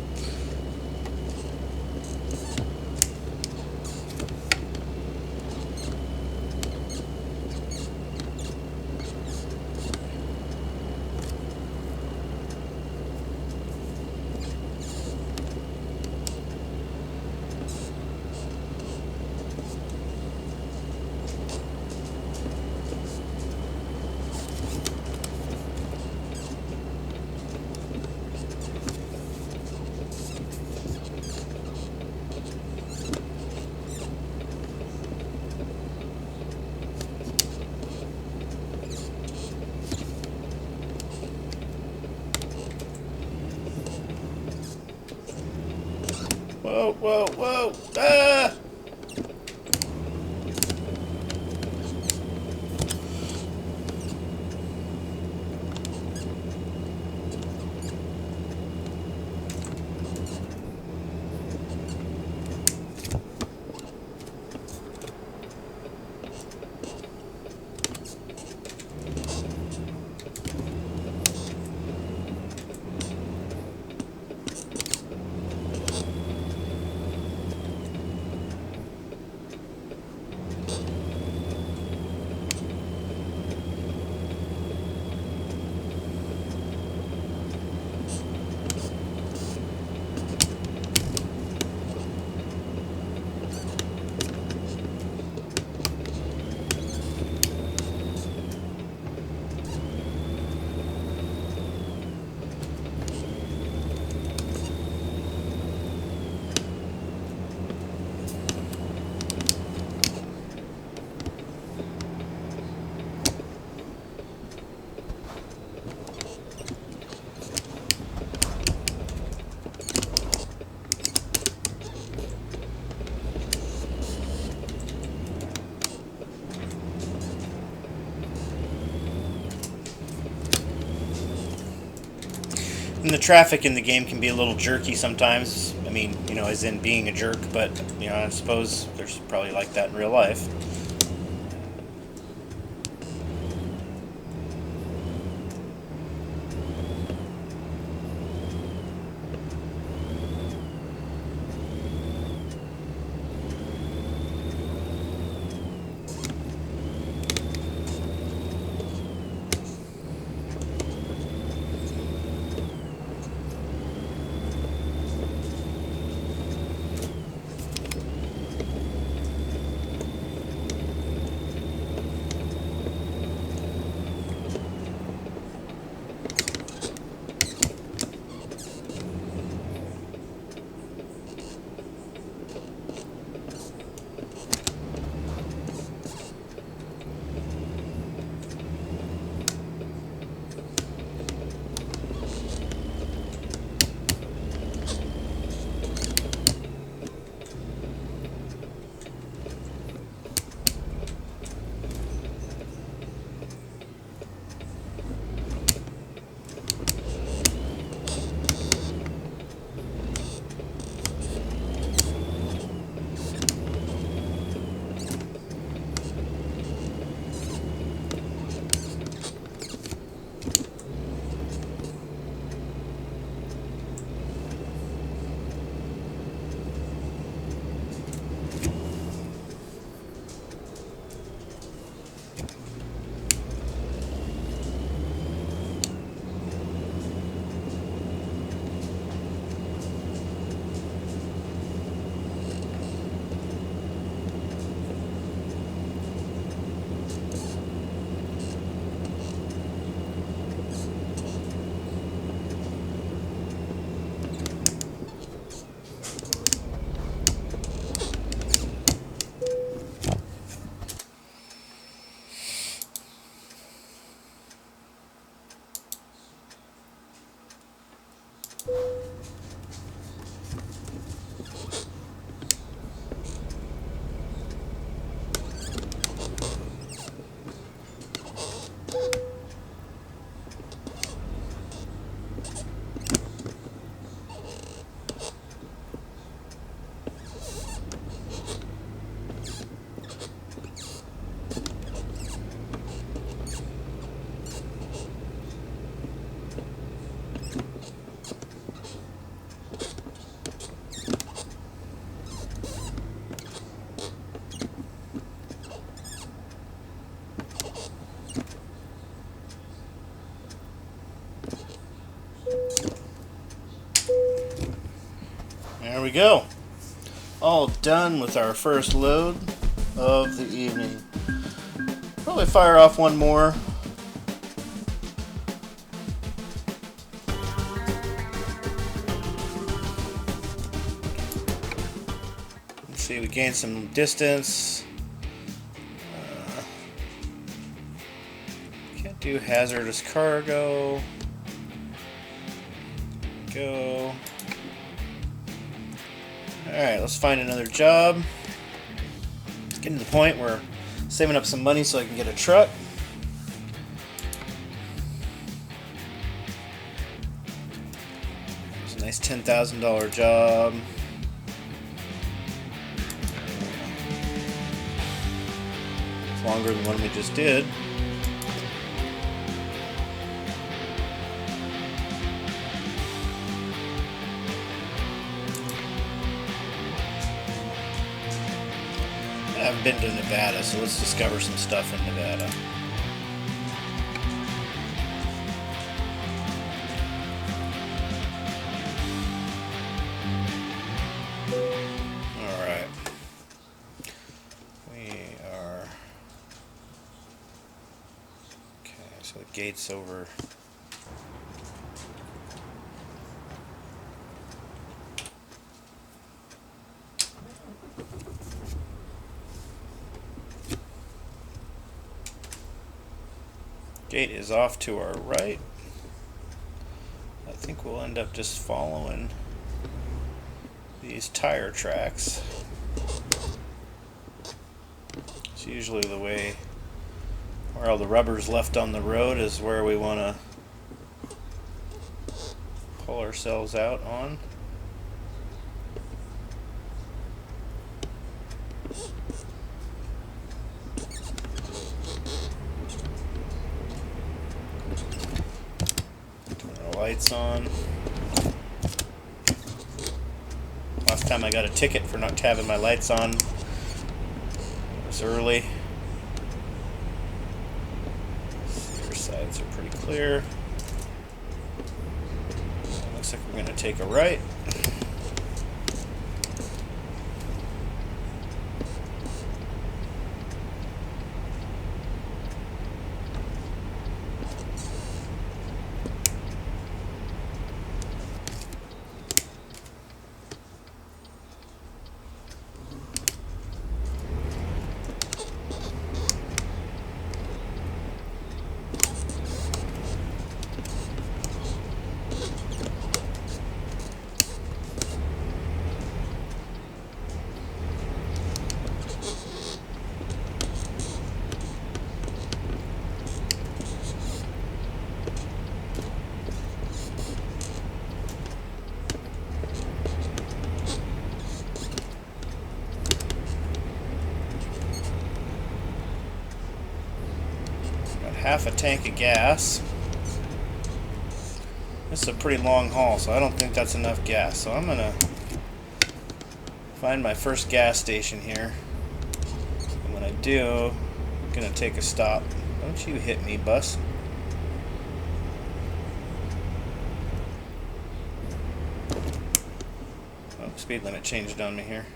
Speaker 1: Whoa, whoa, whoa! Ah! And the traffic in the game can be a little jerky sometimes. I mean, you know, as in being a jerk, but, you know, I suppose there's probably like that in real life. There we go. All done with our first load of the evening. Probably fire off one more. Let's see, we gained some distance. Can't do hazardous cargo. Go. Alright, let's find another job. It's getting to the point where I'm saving up some money so I can get a truck. It's a nice $10,000 job. It's longer than one we just did. I haven't been to Nevada, so let's discover some stuff in Nevada. Alright. We are... Okay, so the gate's over... Gate is off to our right. I think we'll end up just following these tire tracks. It's usually the way where all the rubber's left on the road is where we want to Call ourselves out on. Turn our lights on. Last time I got a ticket for not having my lights on. It was early. Your sides are pretty clear. Looks like we're going to take a right. Half a tank of gas. This is a pretty long haul, so I don't think that's enough gas. So I'm gonna find my first gas station here. And when I do, I'm gonna take a stop. Don't you hit me, bus. Oh, speed limit changed on me here.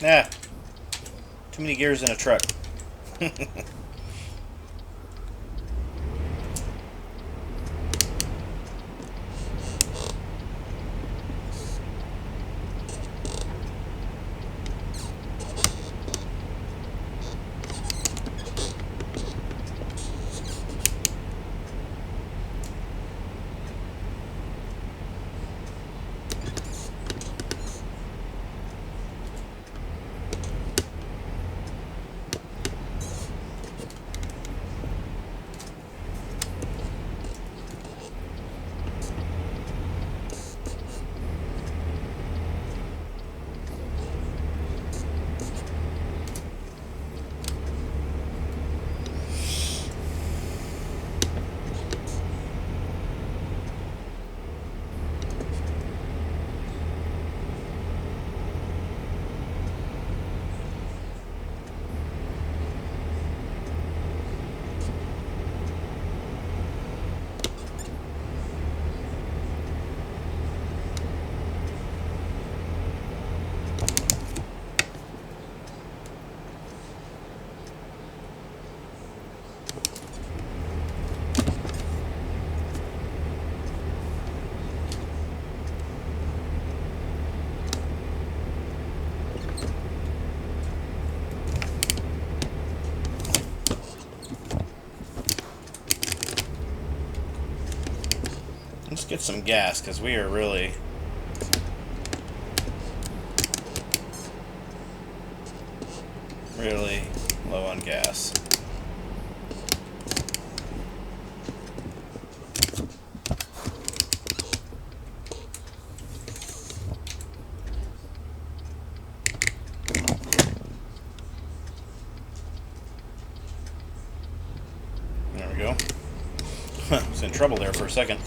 Speaker 1: Nah, too many gears in a truck. Let's get some gas, because we are really low on gas. There we go. I was in trouble there for a second.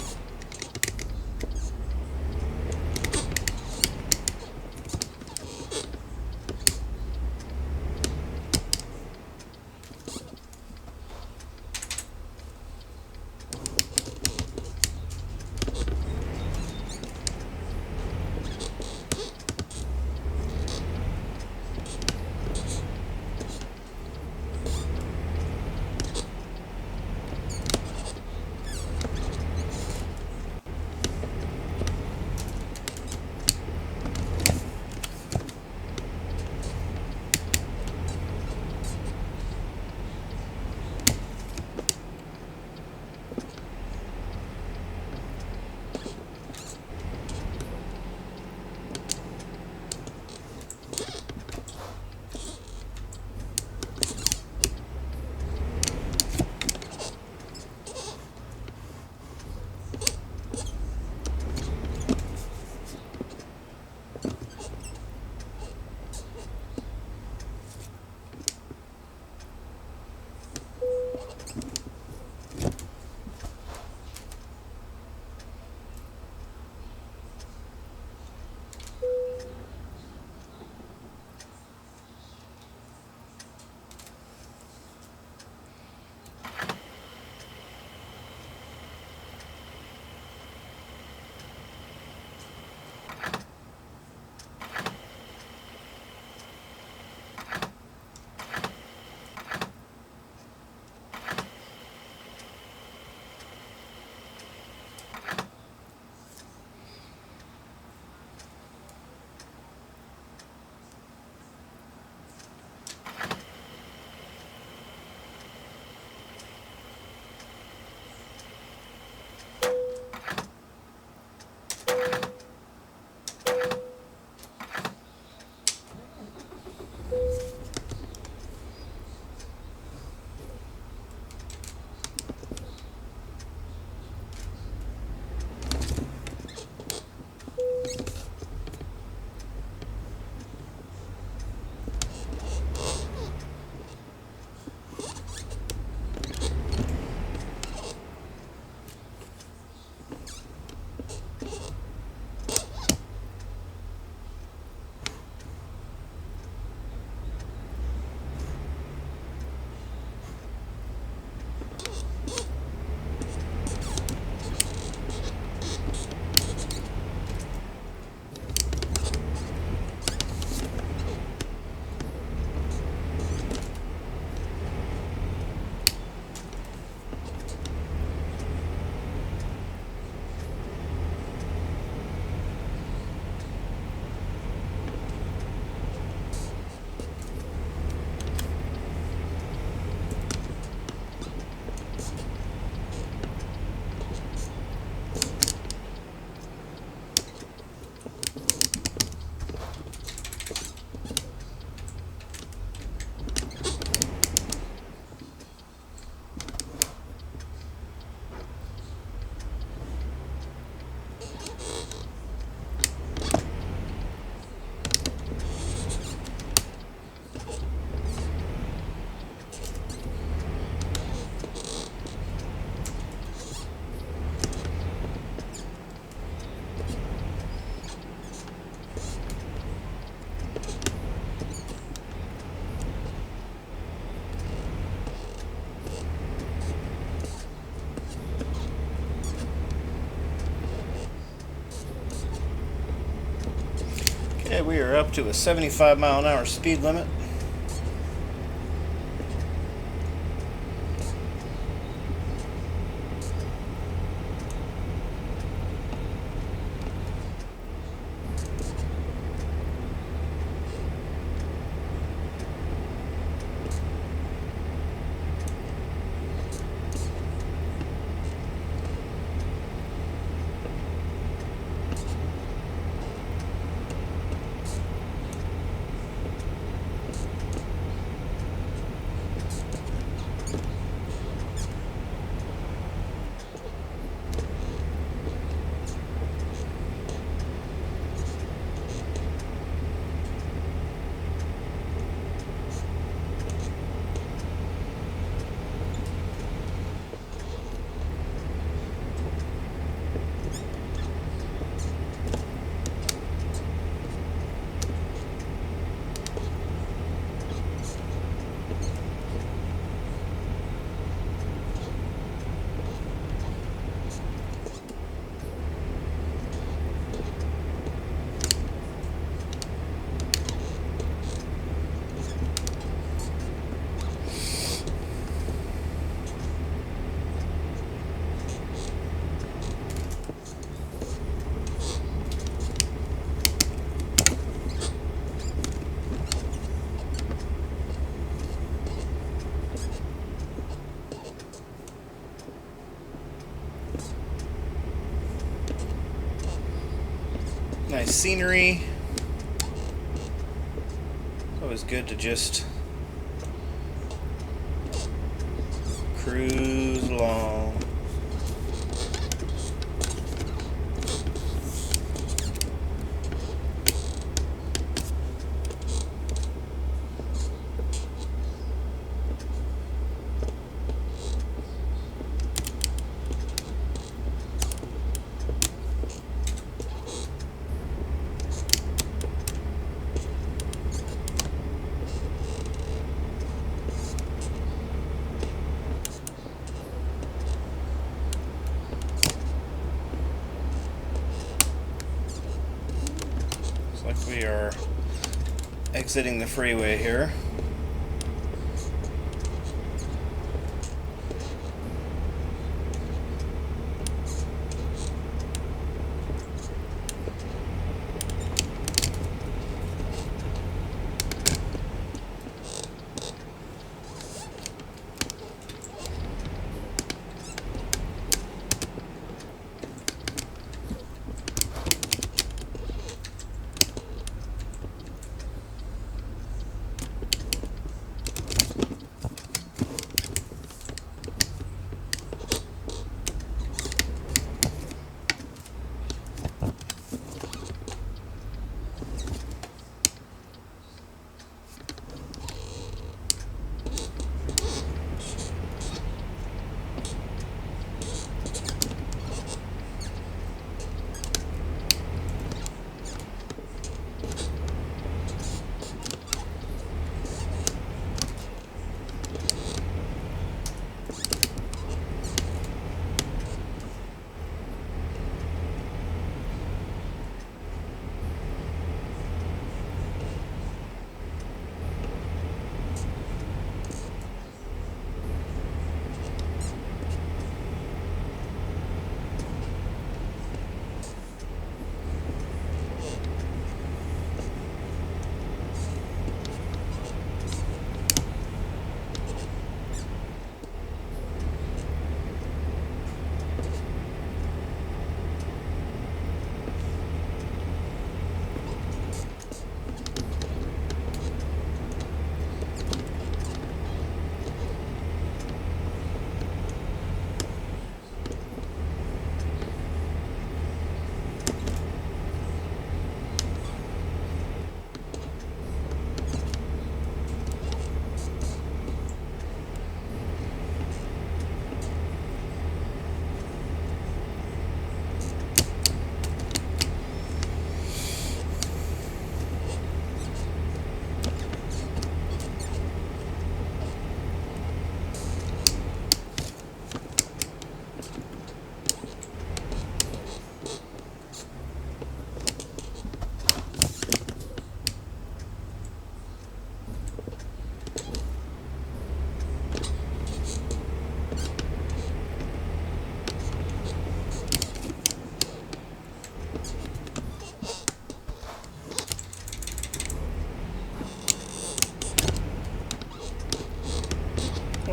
Speaker 1: Okay, we are up to a 75-mile-an-hour speed limit. Nice scenery. It's always good to just cruise along. Looks like we are exiting the freeway here.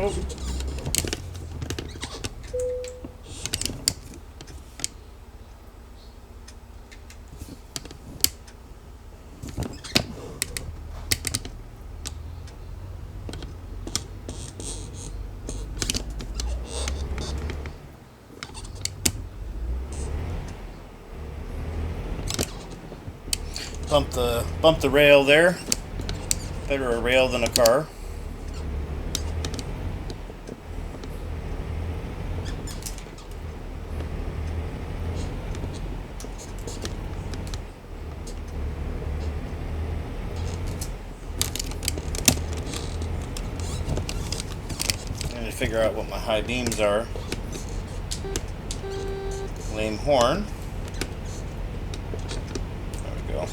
Speaker 1: Oh. Bump the rail there. Better a rail than a car. I need to figure out what my high beams are. Lame horn. There we go.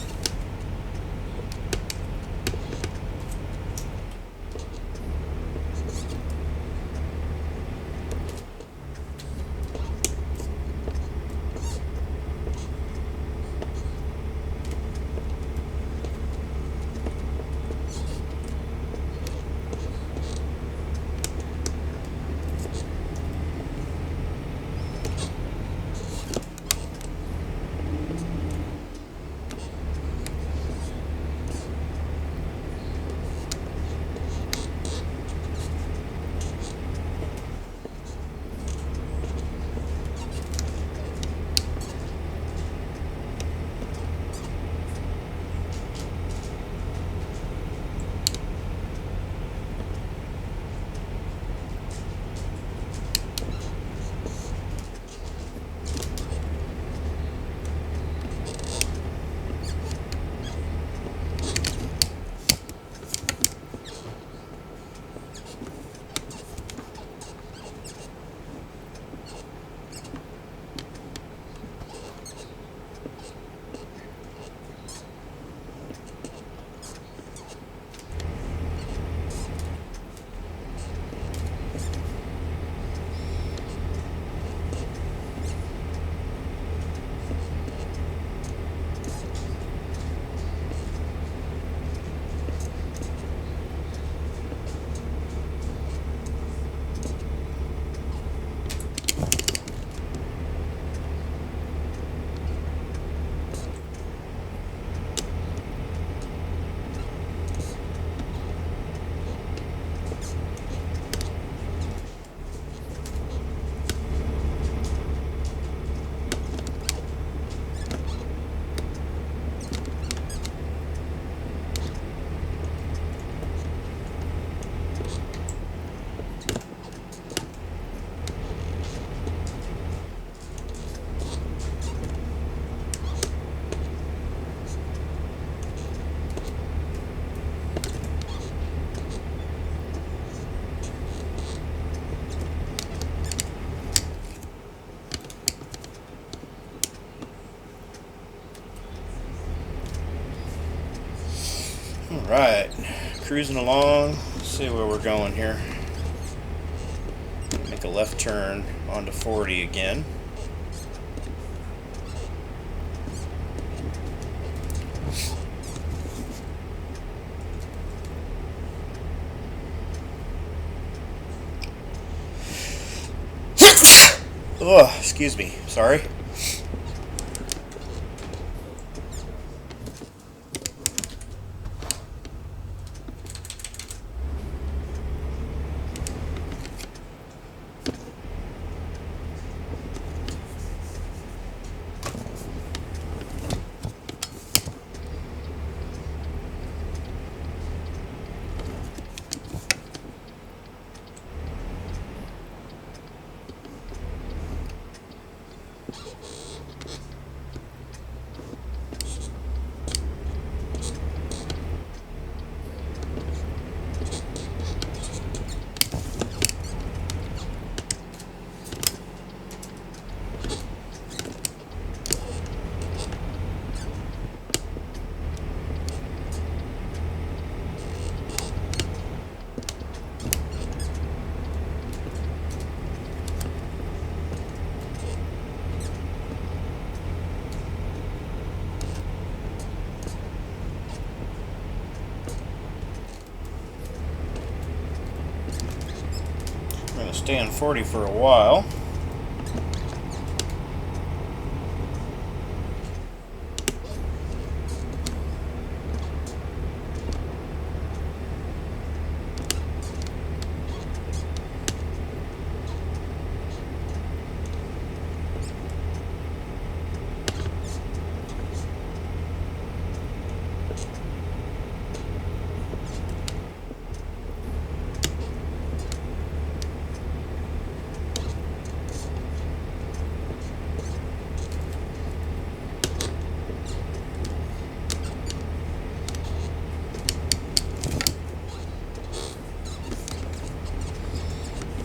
Speaker 1: Alright, cruising along. Let's see where we're going here. Make a left turn onto 40 again. Oh, excuse me. Sorry. I'm going to stay on 40 for a while.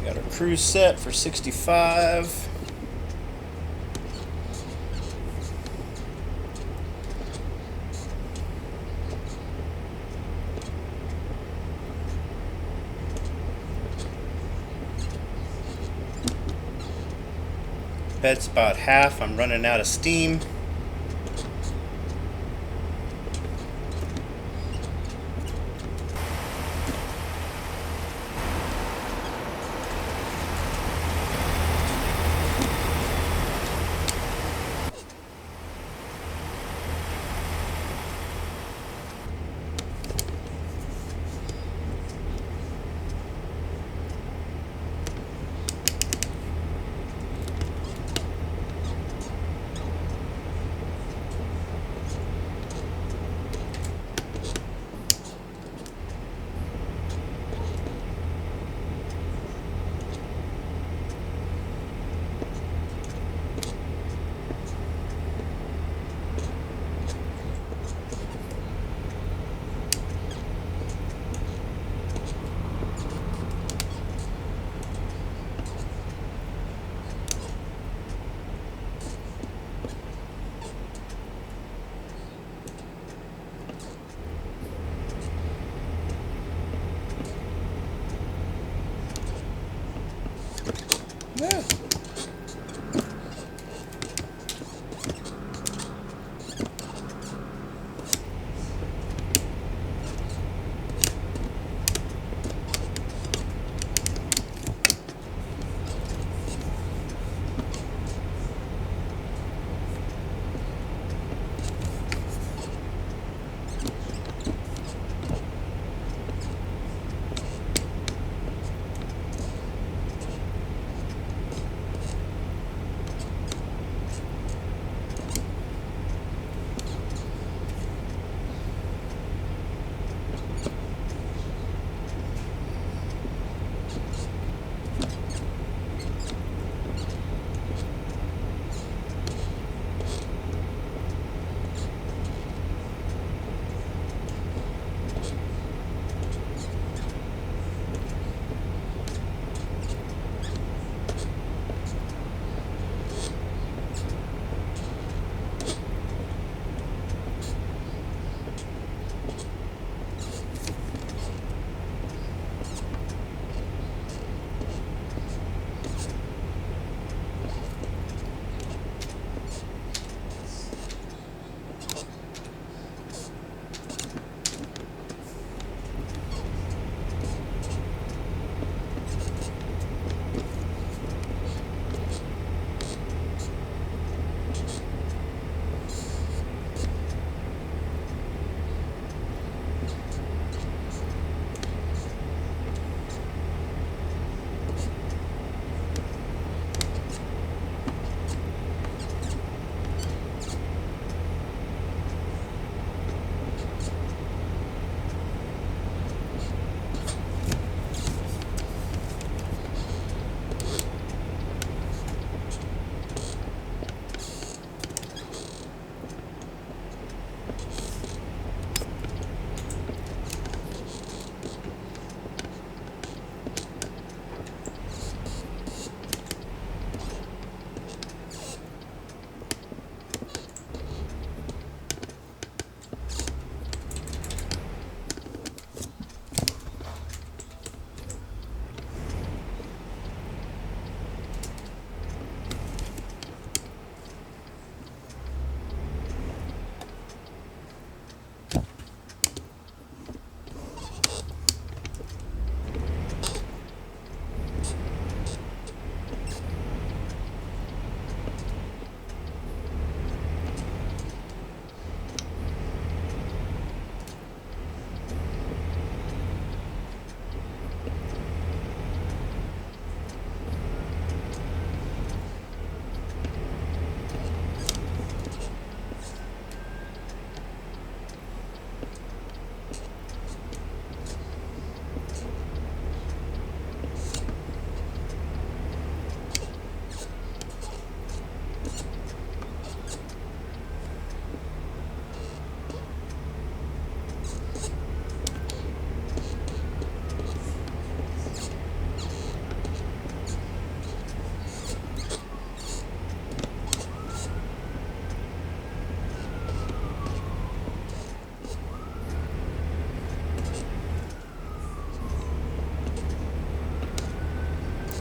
Speaker 1: Got our cruise set for 65. Bed's about half. I'm running out of steam. Yeah.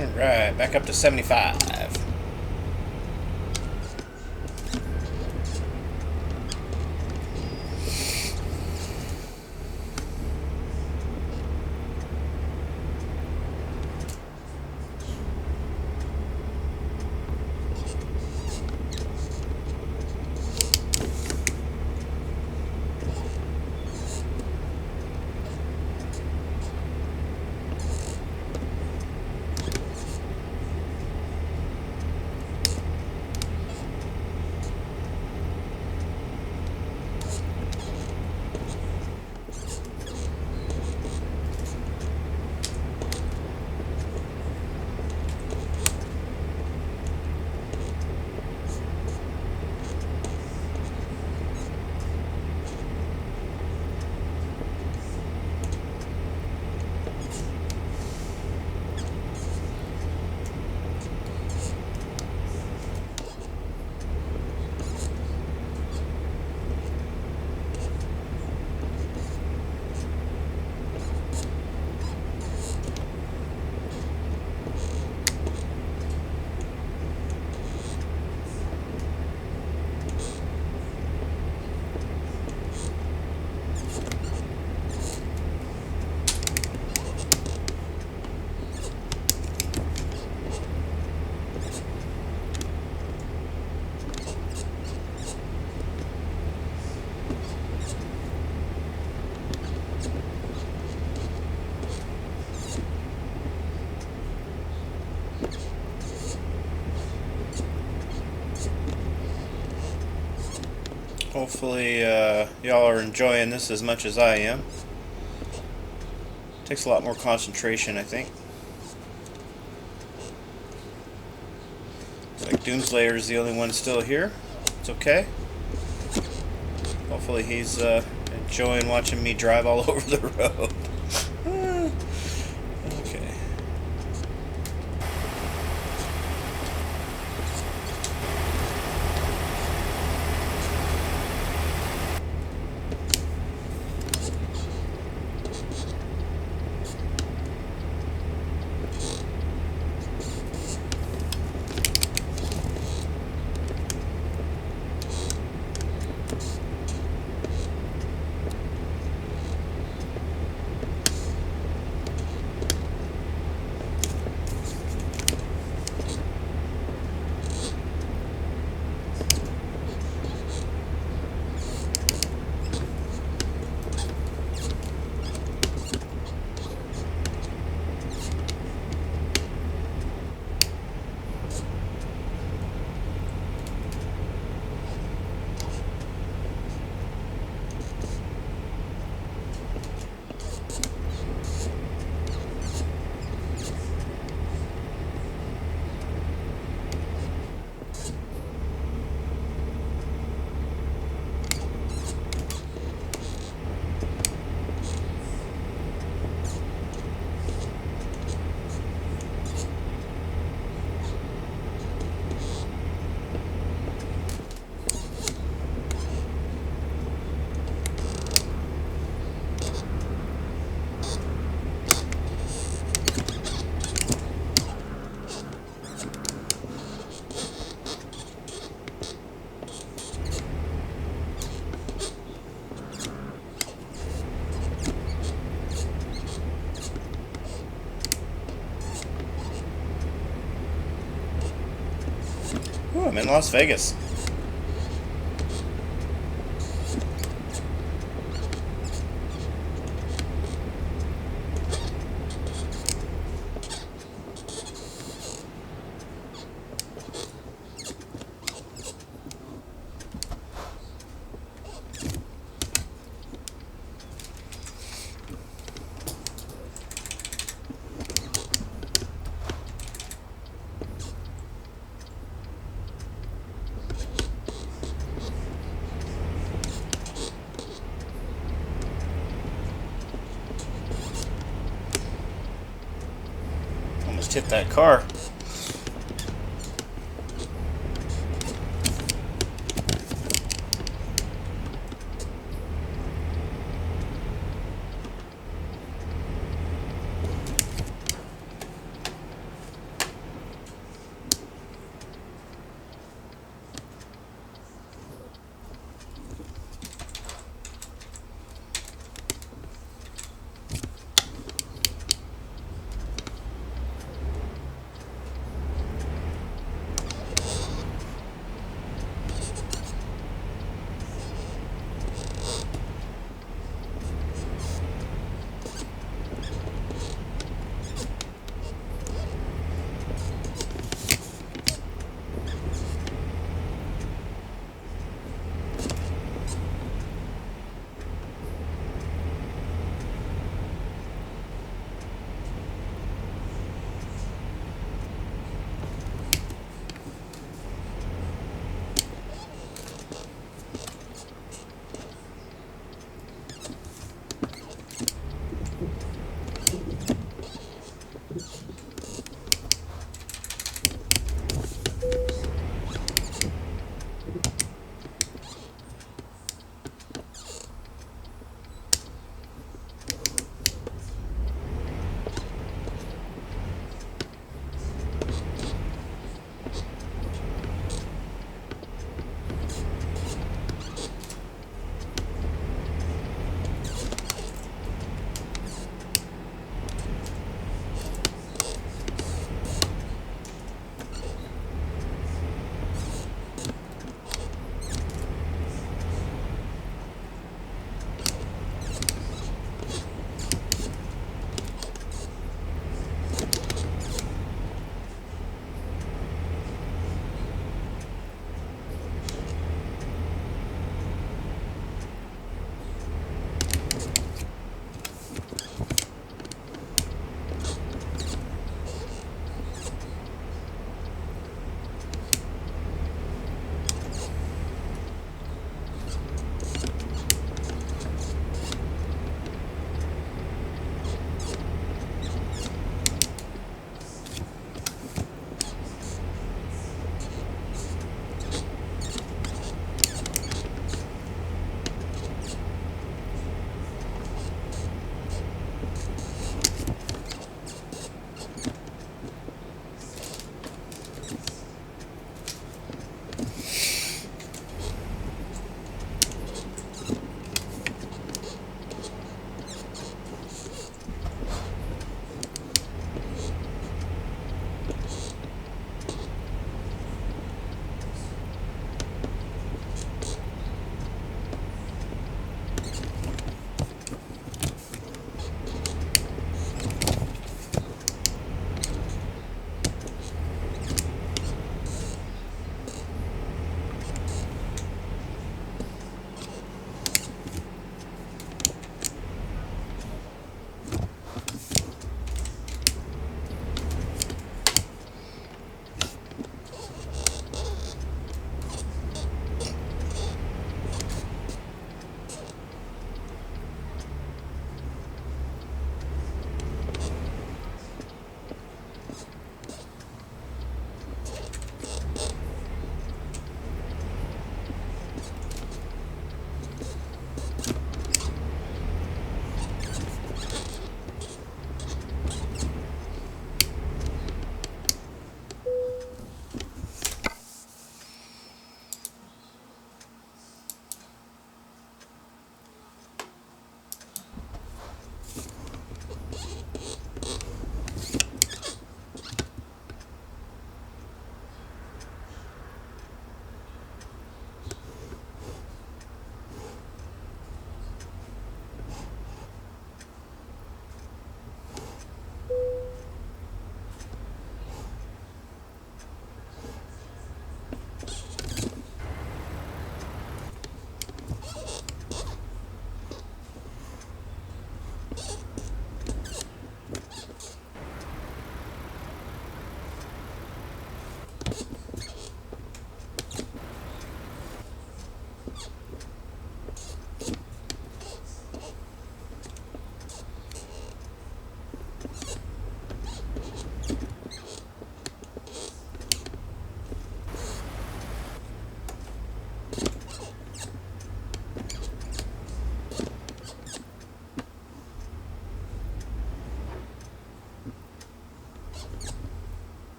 Speaker 1: Alright, back up to 75. Hopefully y'all are enjoying this as much as I am. Takes a lot more concentration, I think. Looks like Doomslayer is the only one still here. It's okay. Hopefully he's enjoying watching me drive all over the road. Okay. Ooh, I'm in Las Vegas. Almost hit that car.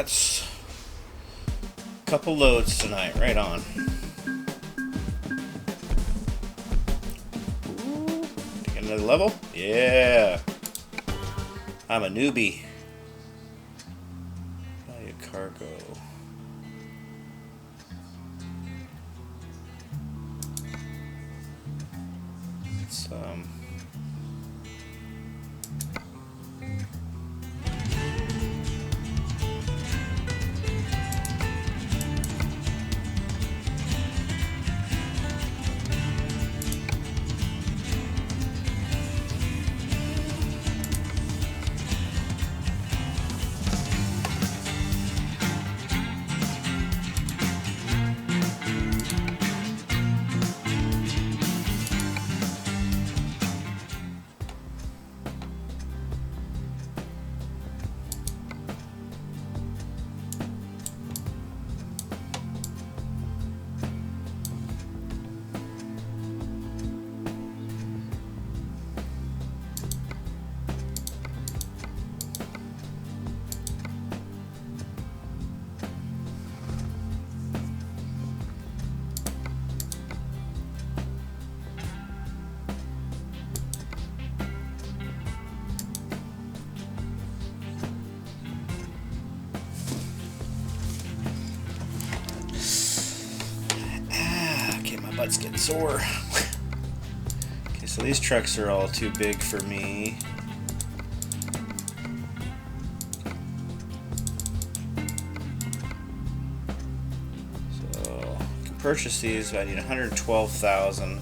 Speaker 1: parts. Couple loads tonight, right on. Ooh, take another level? Yeah. I'm a newbie. Value cargo. It's butt's getting sore. Okay, so these trucks are all too big for me. So I can purchase these, but I need 112,000.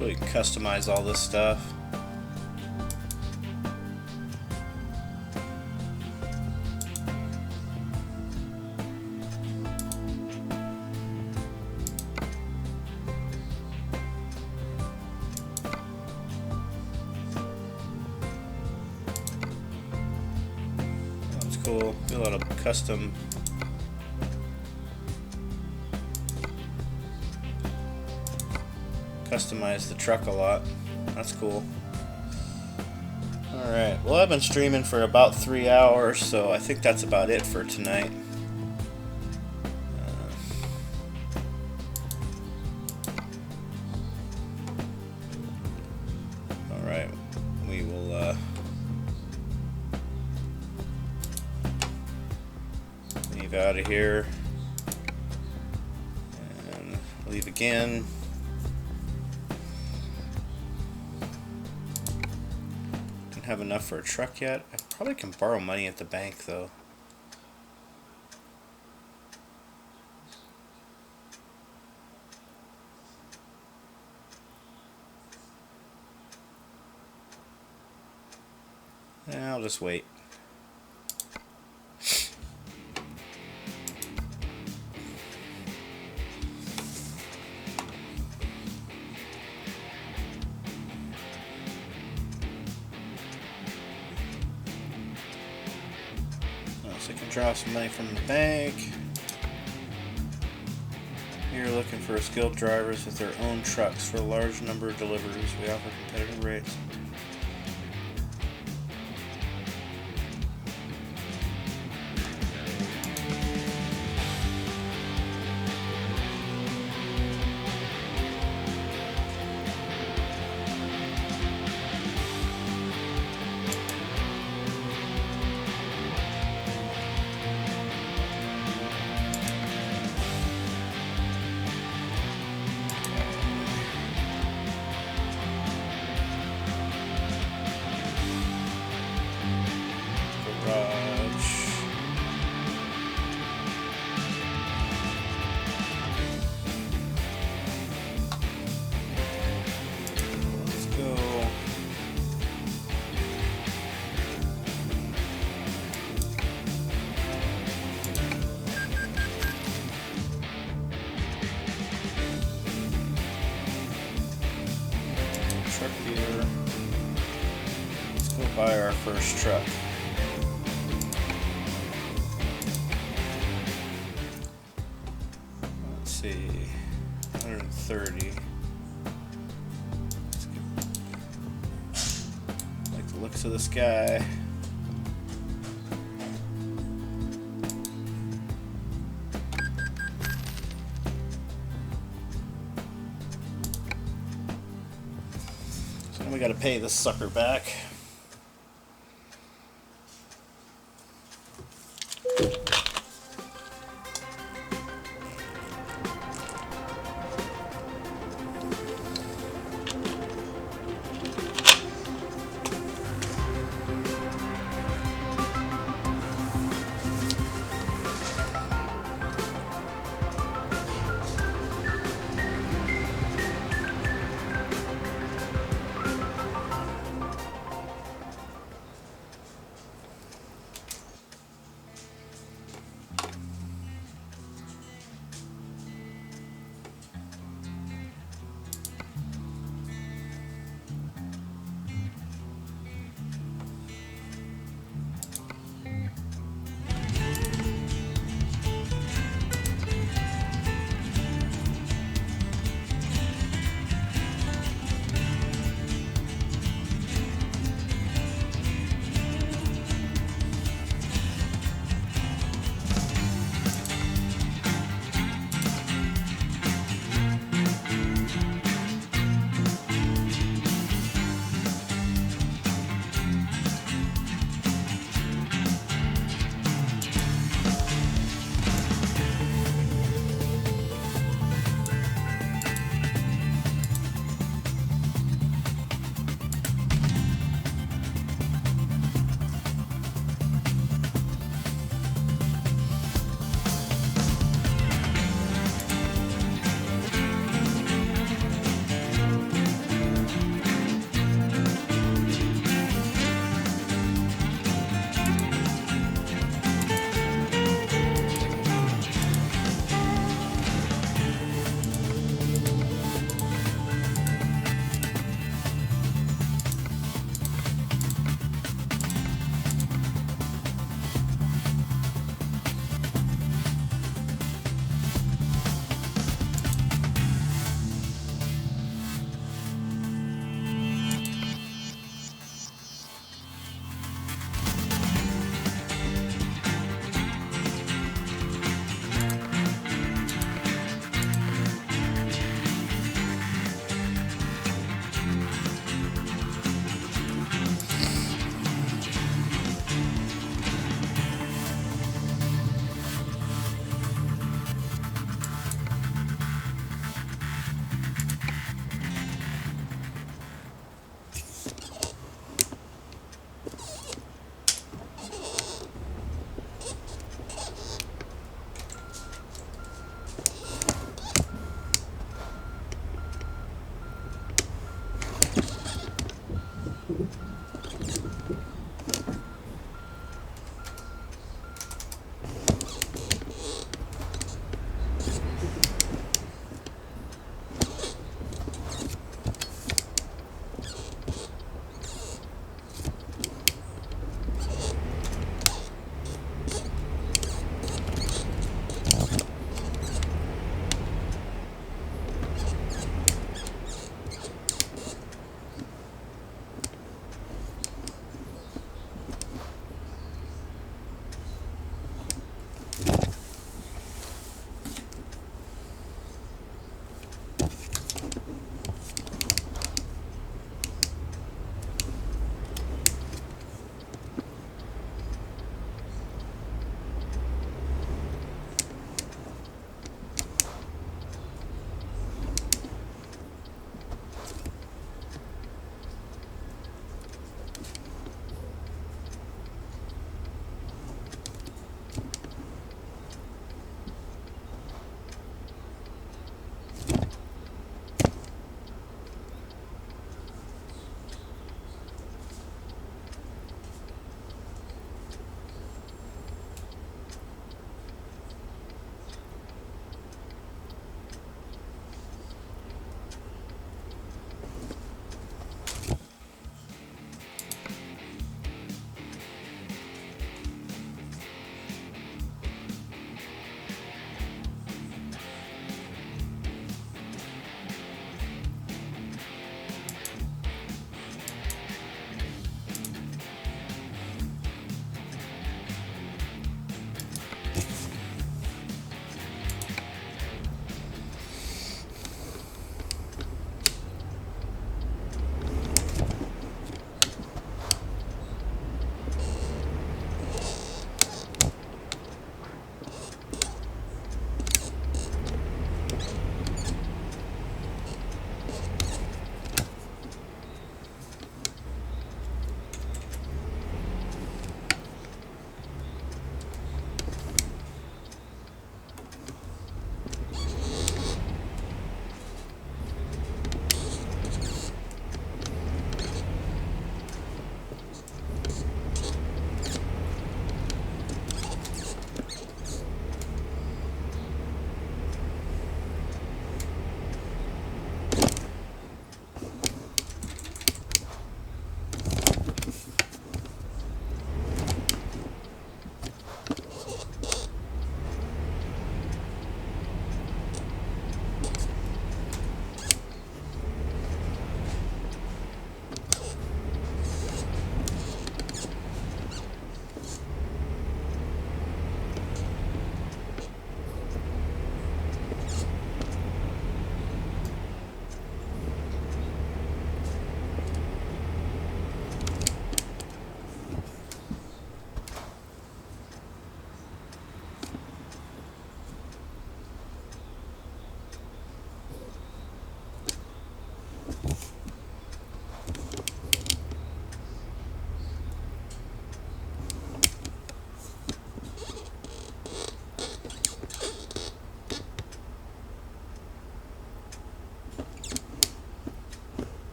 Speaker 1: You can customize all this stuff. That's cool. Do a lot of custom. Customize the truck a lot. That's cool. Alright, well I've been streaming for about 3 hours, so I think that's about it for tonight. Alright, we will leave out of here and leave again. Have enough for a truck yet. I probably can borrow money at the bank though. I'll just wait. So I can draw some money from the bank. You're looking for skilled drivers with their own trucks for a large number of deliveries. We offer competitive rates. first truck. Let's see, 130. Like the looks of this guy. So now we got to pay this sucker back.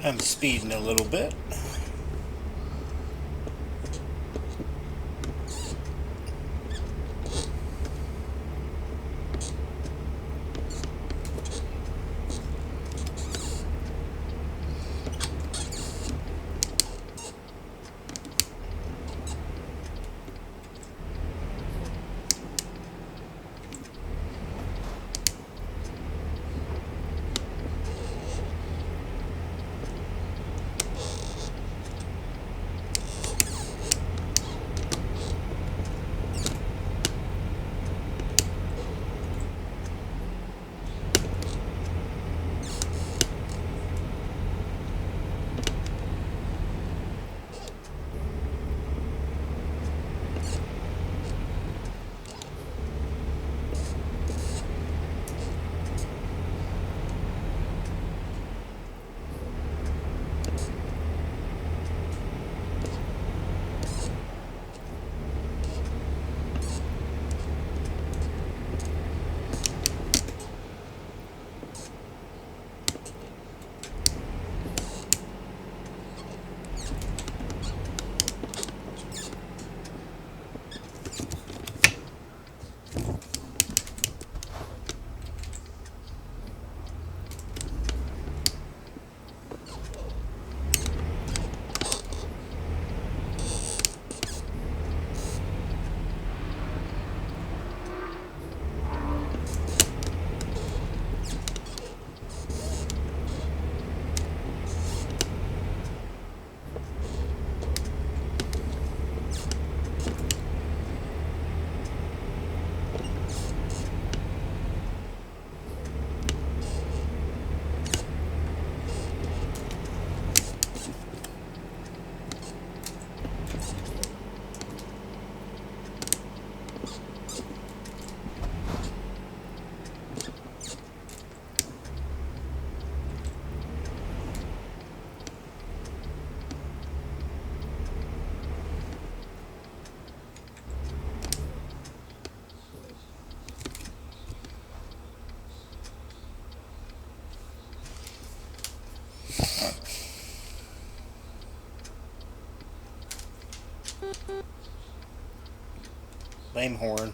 Speaker 1: I'm speeding a little bit. Lame horn.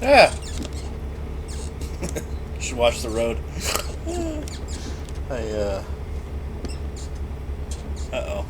Speaker 1: Yeah. Should watch the road. Uh-oh.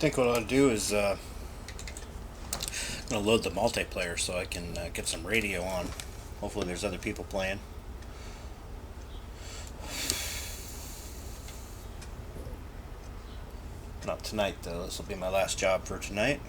Speaker 1: think what I'll do is I'm gonna load the multiplayer so I can get some radio on. Hopefully, there's other people playing. Not tonight though. This will be my last job for tonight.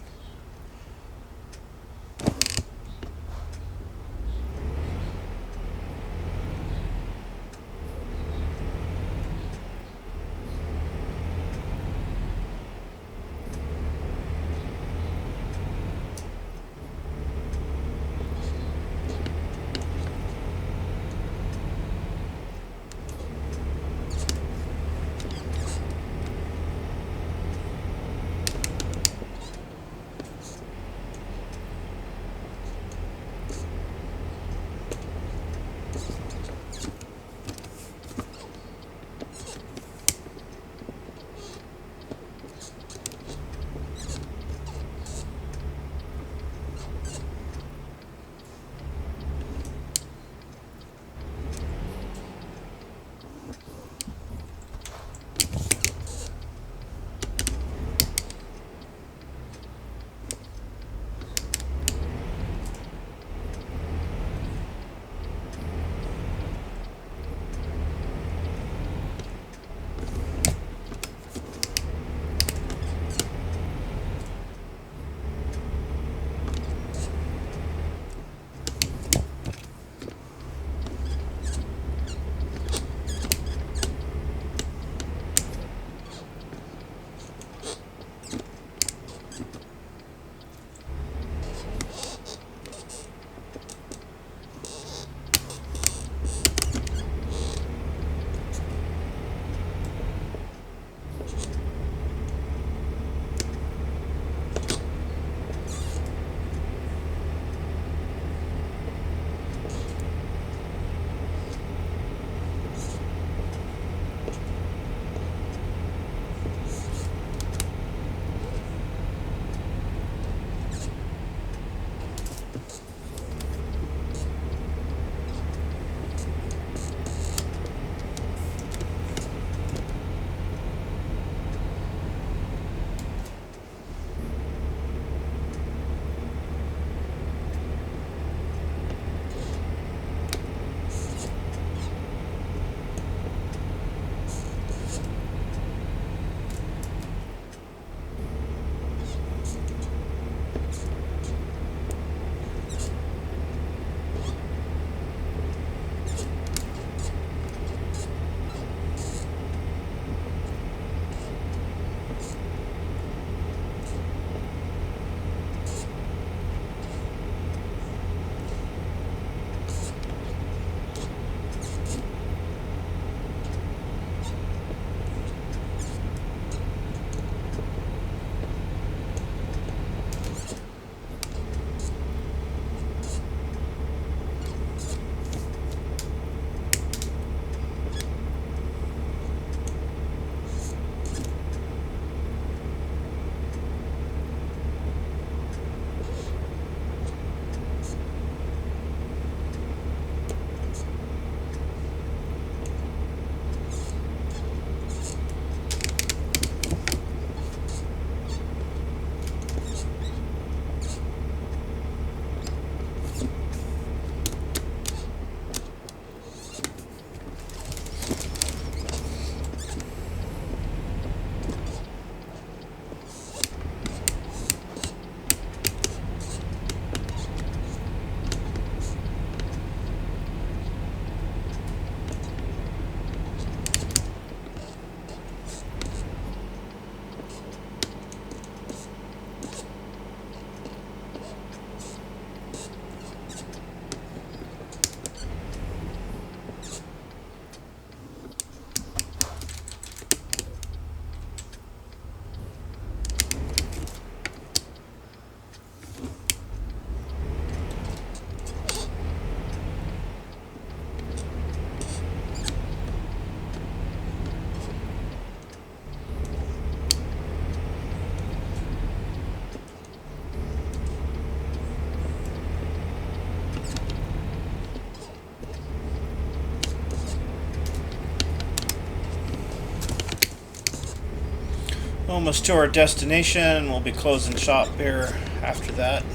Speaker 1: almost to our destination. We'll be closing shop here after that.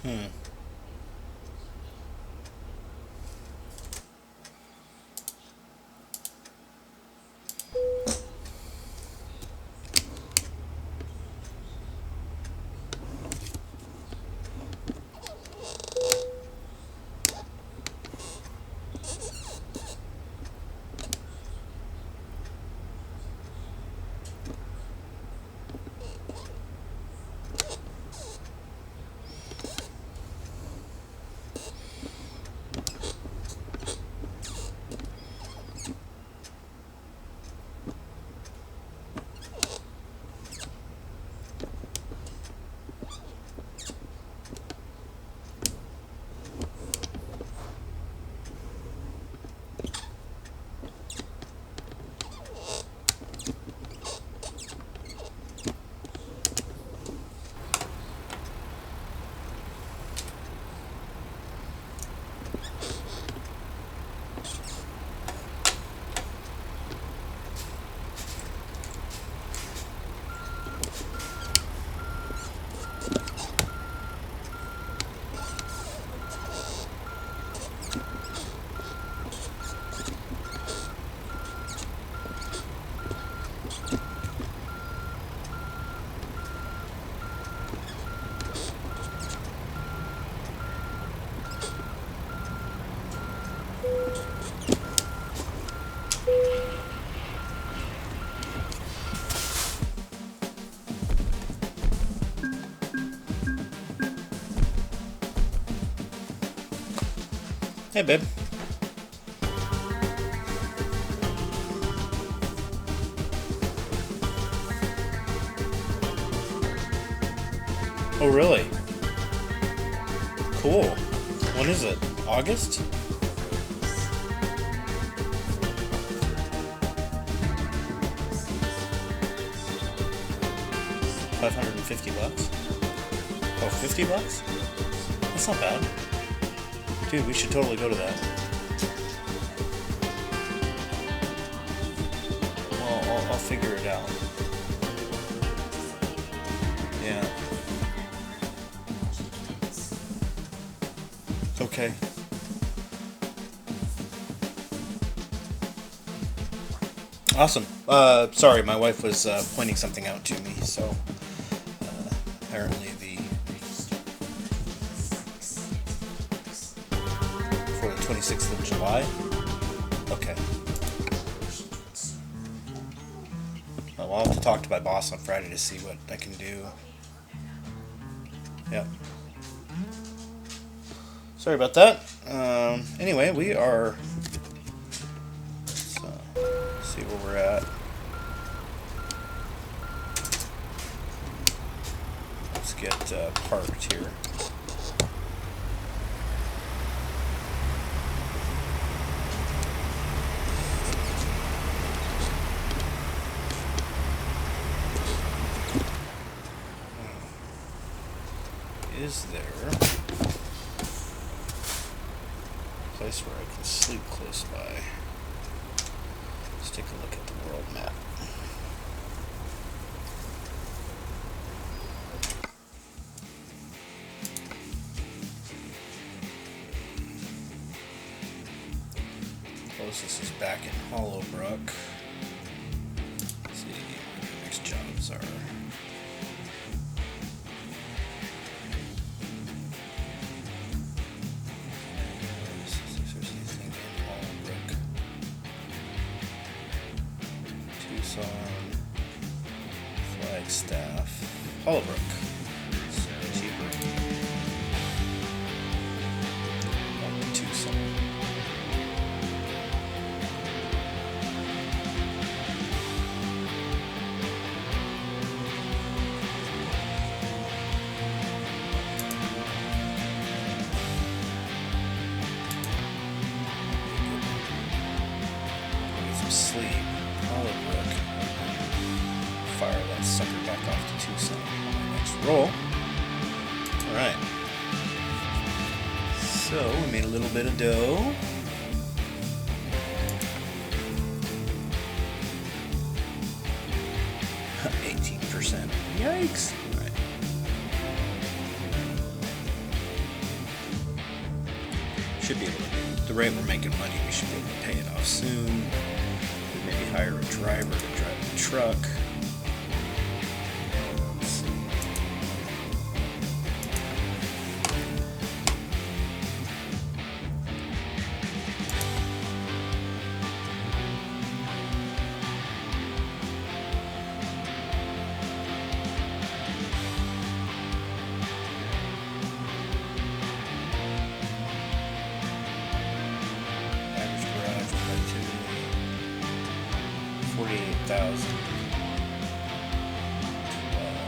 Speaker 1: Hmm. Hey, babe. Oh, really? Cool. When is it? August? $550? Oh, $50? That's not bad. Dude, we should totally go to that. Well, I'll figure it out. Yeah. Okay. Awesome. Sorry, my wife was pointing something out to me. So apparently for the 26th of July. Okay. Well, I'll have to talk to my boss on Friday to see what I can do. Yep. Sorry about that. Anyway, we are. Let's see where we're at. Let's get parked here. Is there a place where I can sleep close by? Let's take a look at the world map. Closest is back in Hollowbrook. Let's see where the next jobs are. Flagstaff, Hollowbrook. It's cheaper. Tucson. Get some sleep. Hollowbrook. Fire that sucker back off to Tucson on my next roll. Alright. So, we made a little bit of dough. %. Yikes! Alright. Should be able to, the rate we're making money, we should be able to pay it off soon. Maybe hire a driver to drive the truck. Average garage productivity 48,000. 12.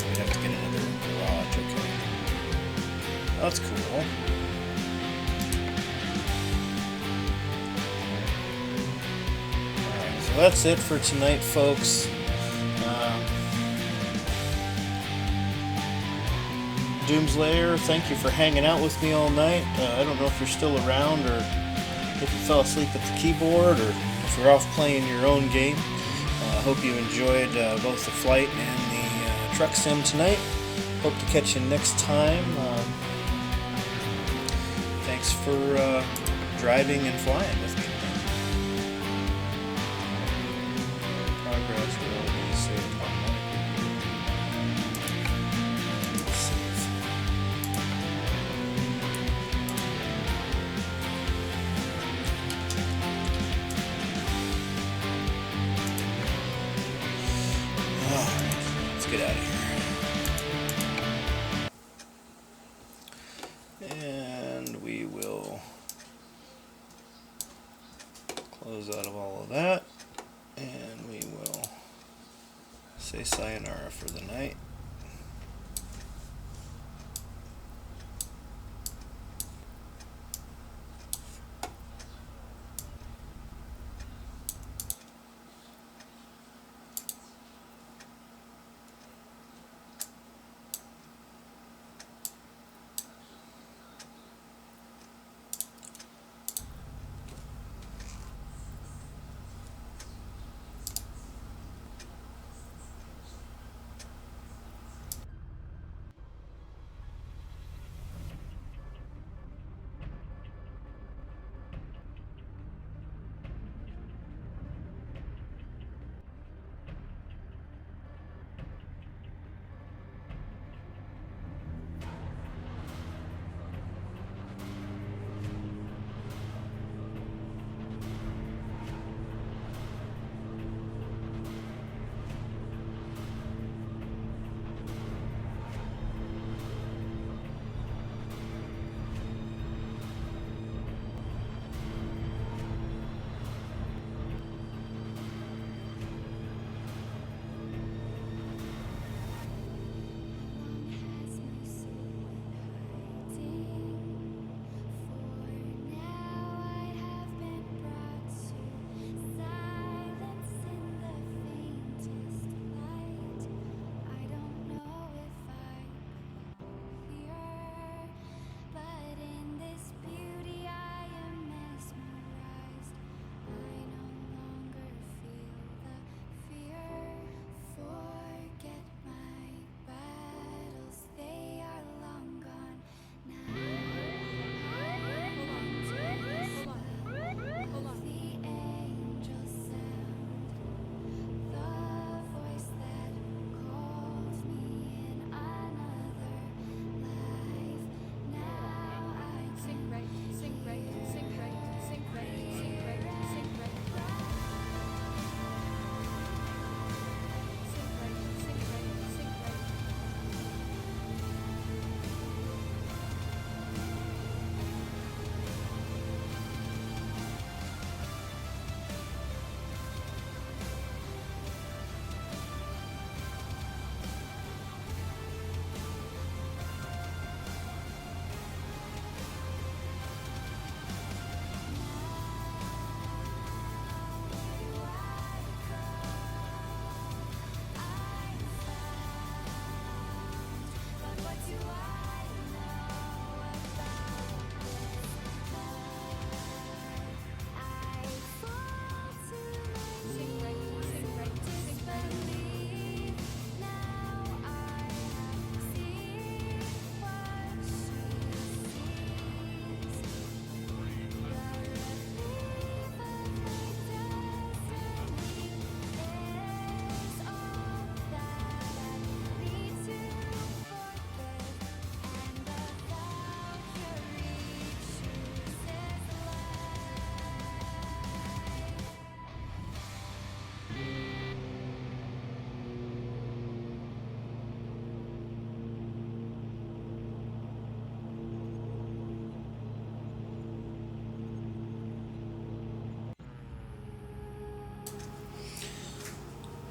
Speaker 1: We have to get another garage, okay. That's cool. Alright, so that's it for tonight, folks. Doomslayer, thank you for hanging out with me all night. I don't know if you're still around or if you fell asleep at the keyboard or if you're off playing your own game. I hope you enjoyed both the flight and the truck sim tonight. Hope to catch you next time. Thanks for driving and flying with me. Progress will be saved automatically. Save. Alright, let's get out of here. And we will close out of all of that. And we will say sayonara for the night.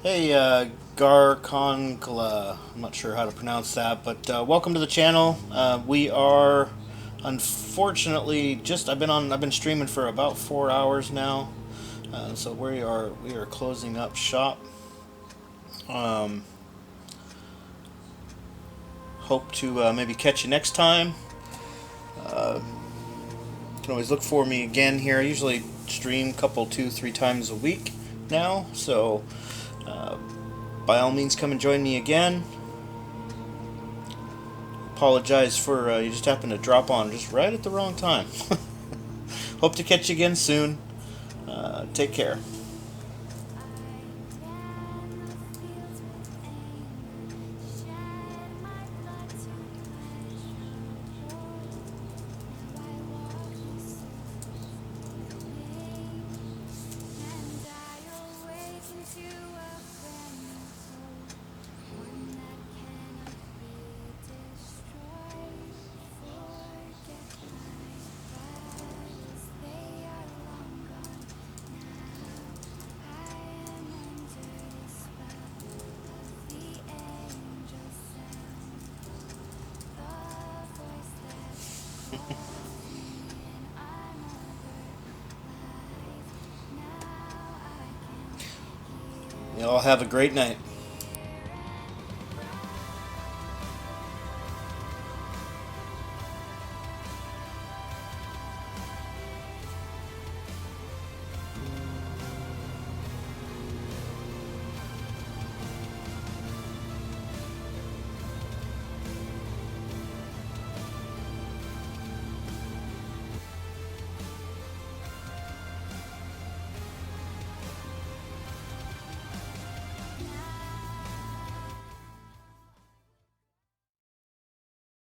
Speaker 1: Hey, Garconkla. I'm not sure how to pronounce that, but welcome to the channel. We are, unfortunately, I've been streaming for about 4 hours now, so we are closing up shop. Um, Hope to maybe catch you next time. You can always look for me again here. I usually stream a couple, 2, 3 times a week now, so uh, by all means, come and join me again. Apologize for you just happened to drop on just right at the wrong time. Hope to catch you again soon. Take care. You all have a great night.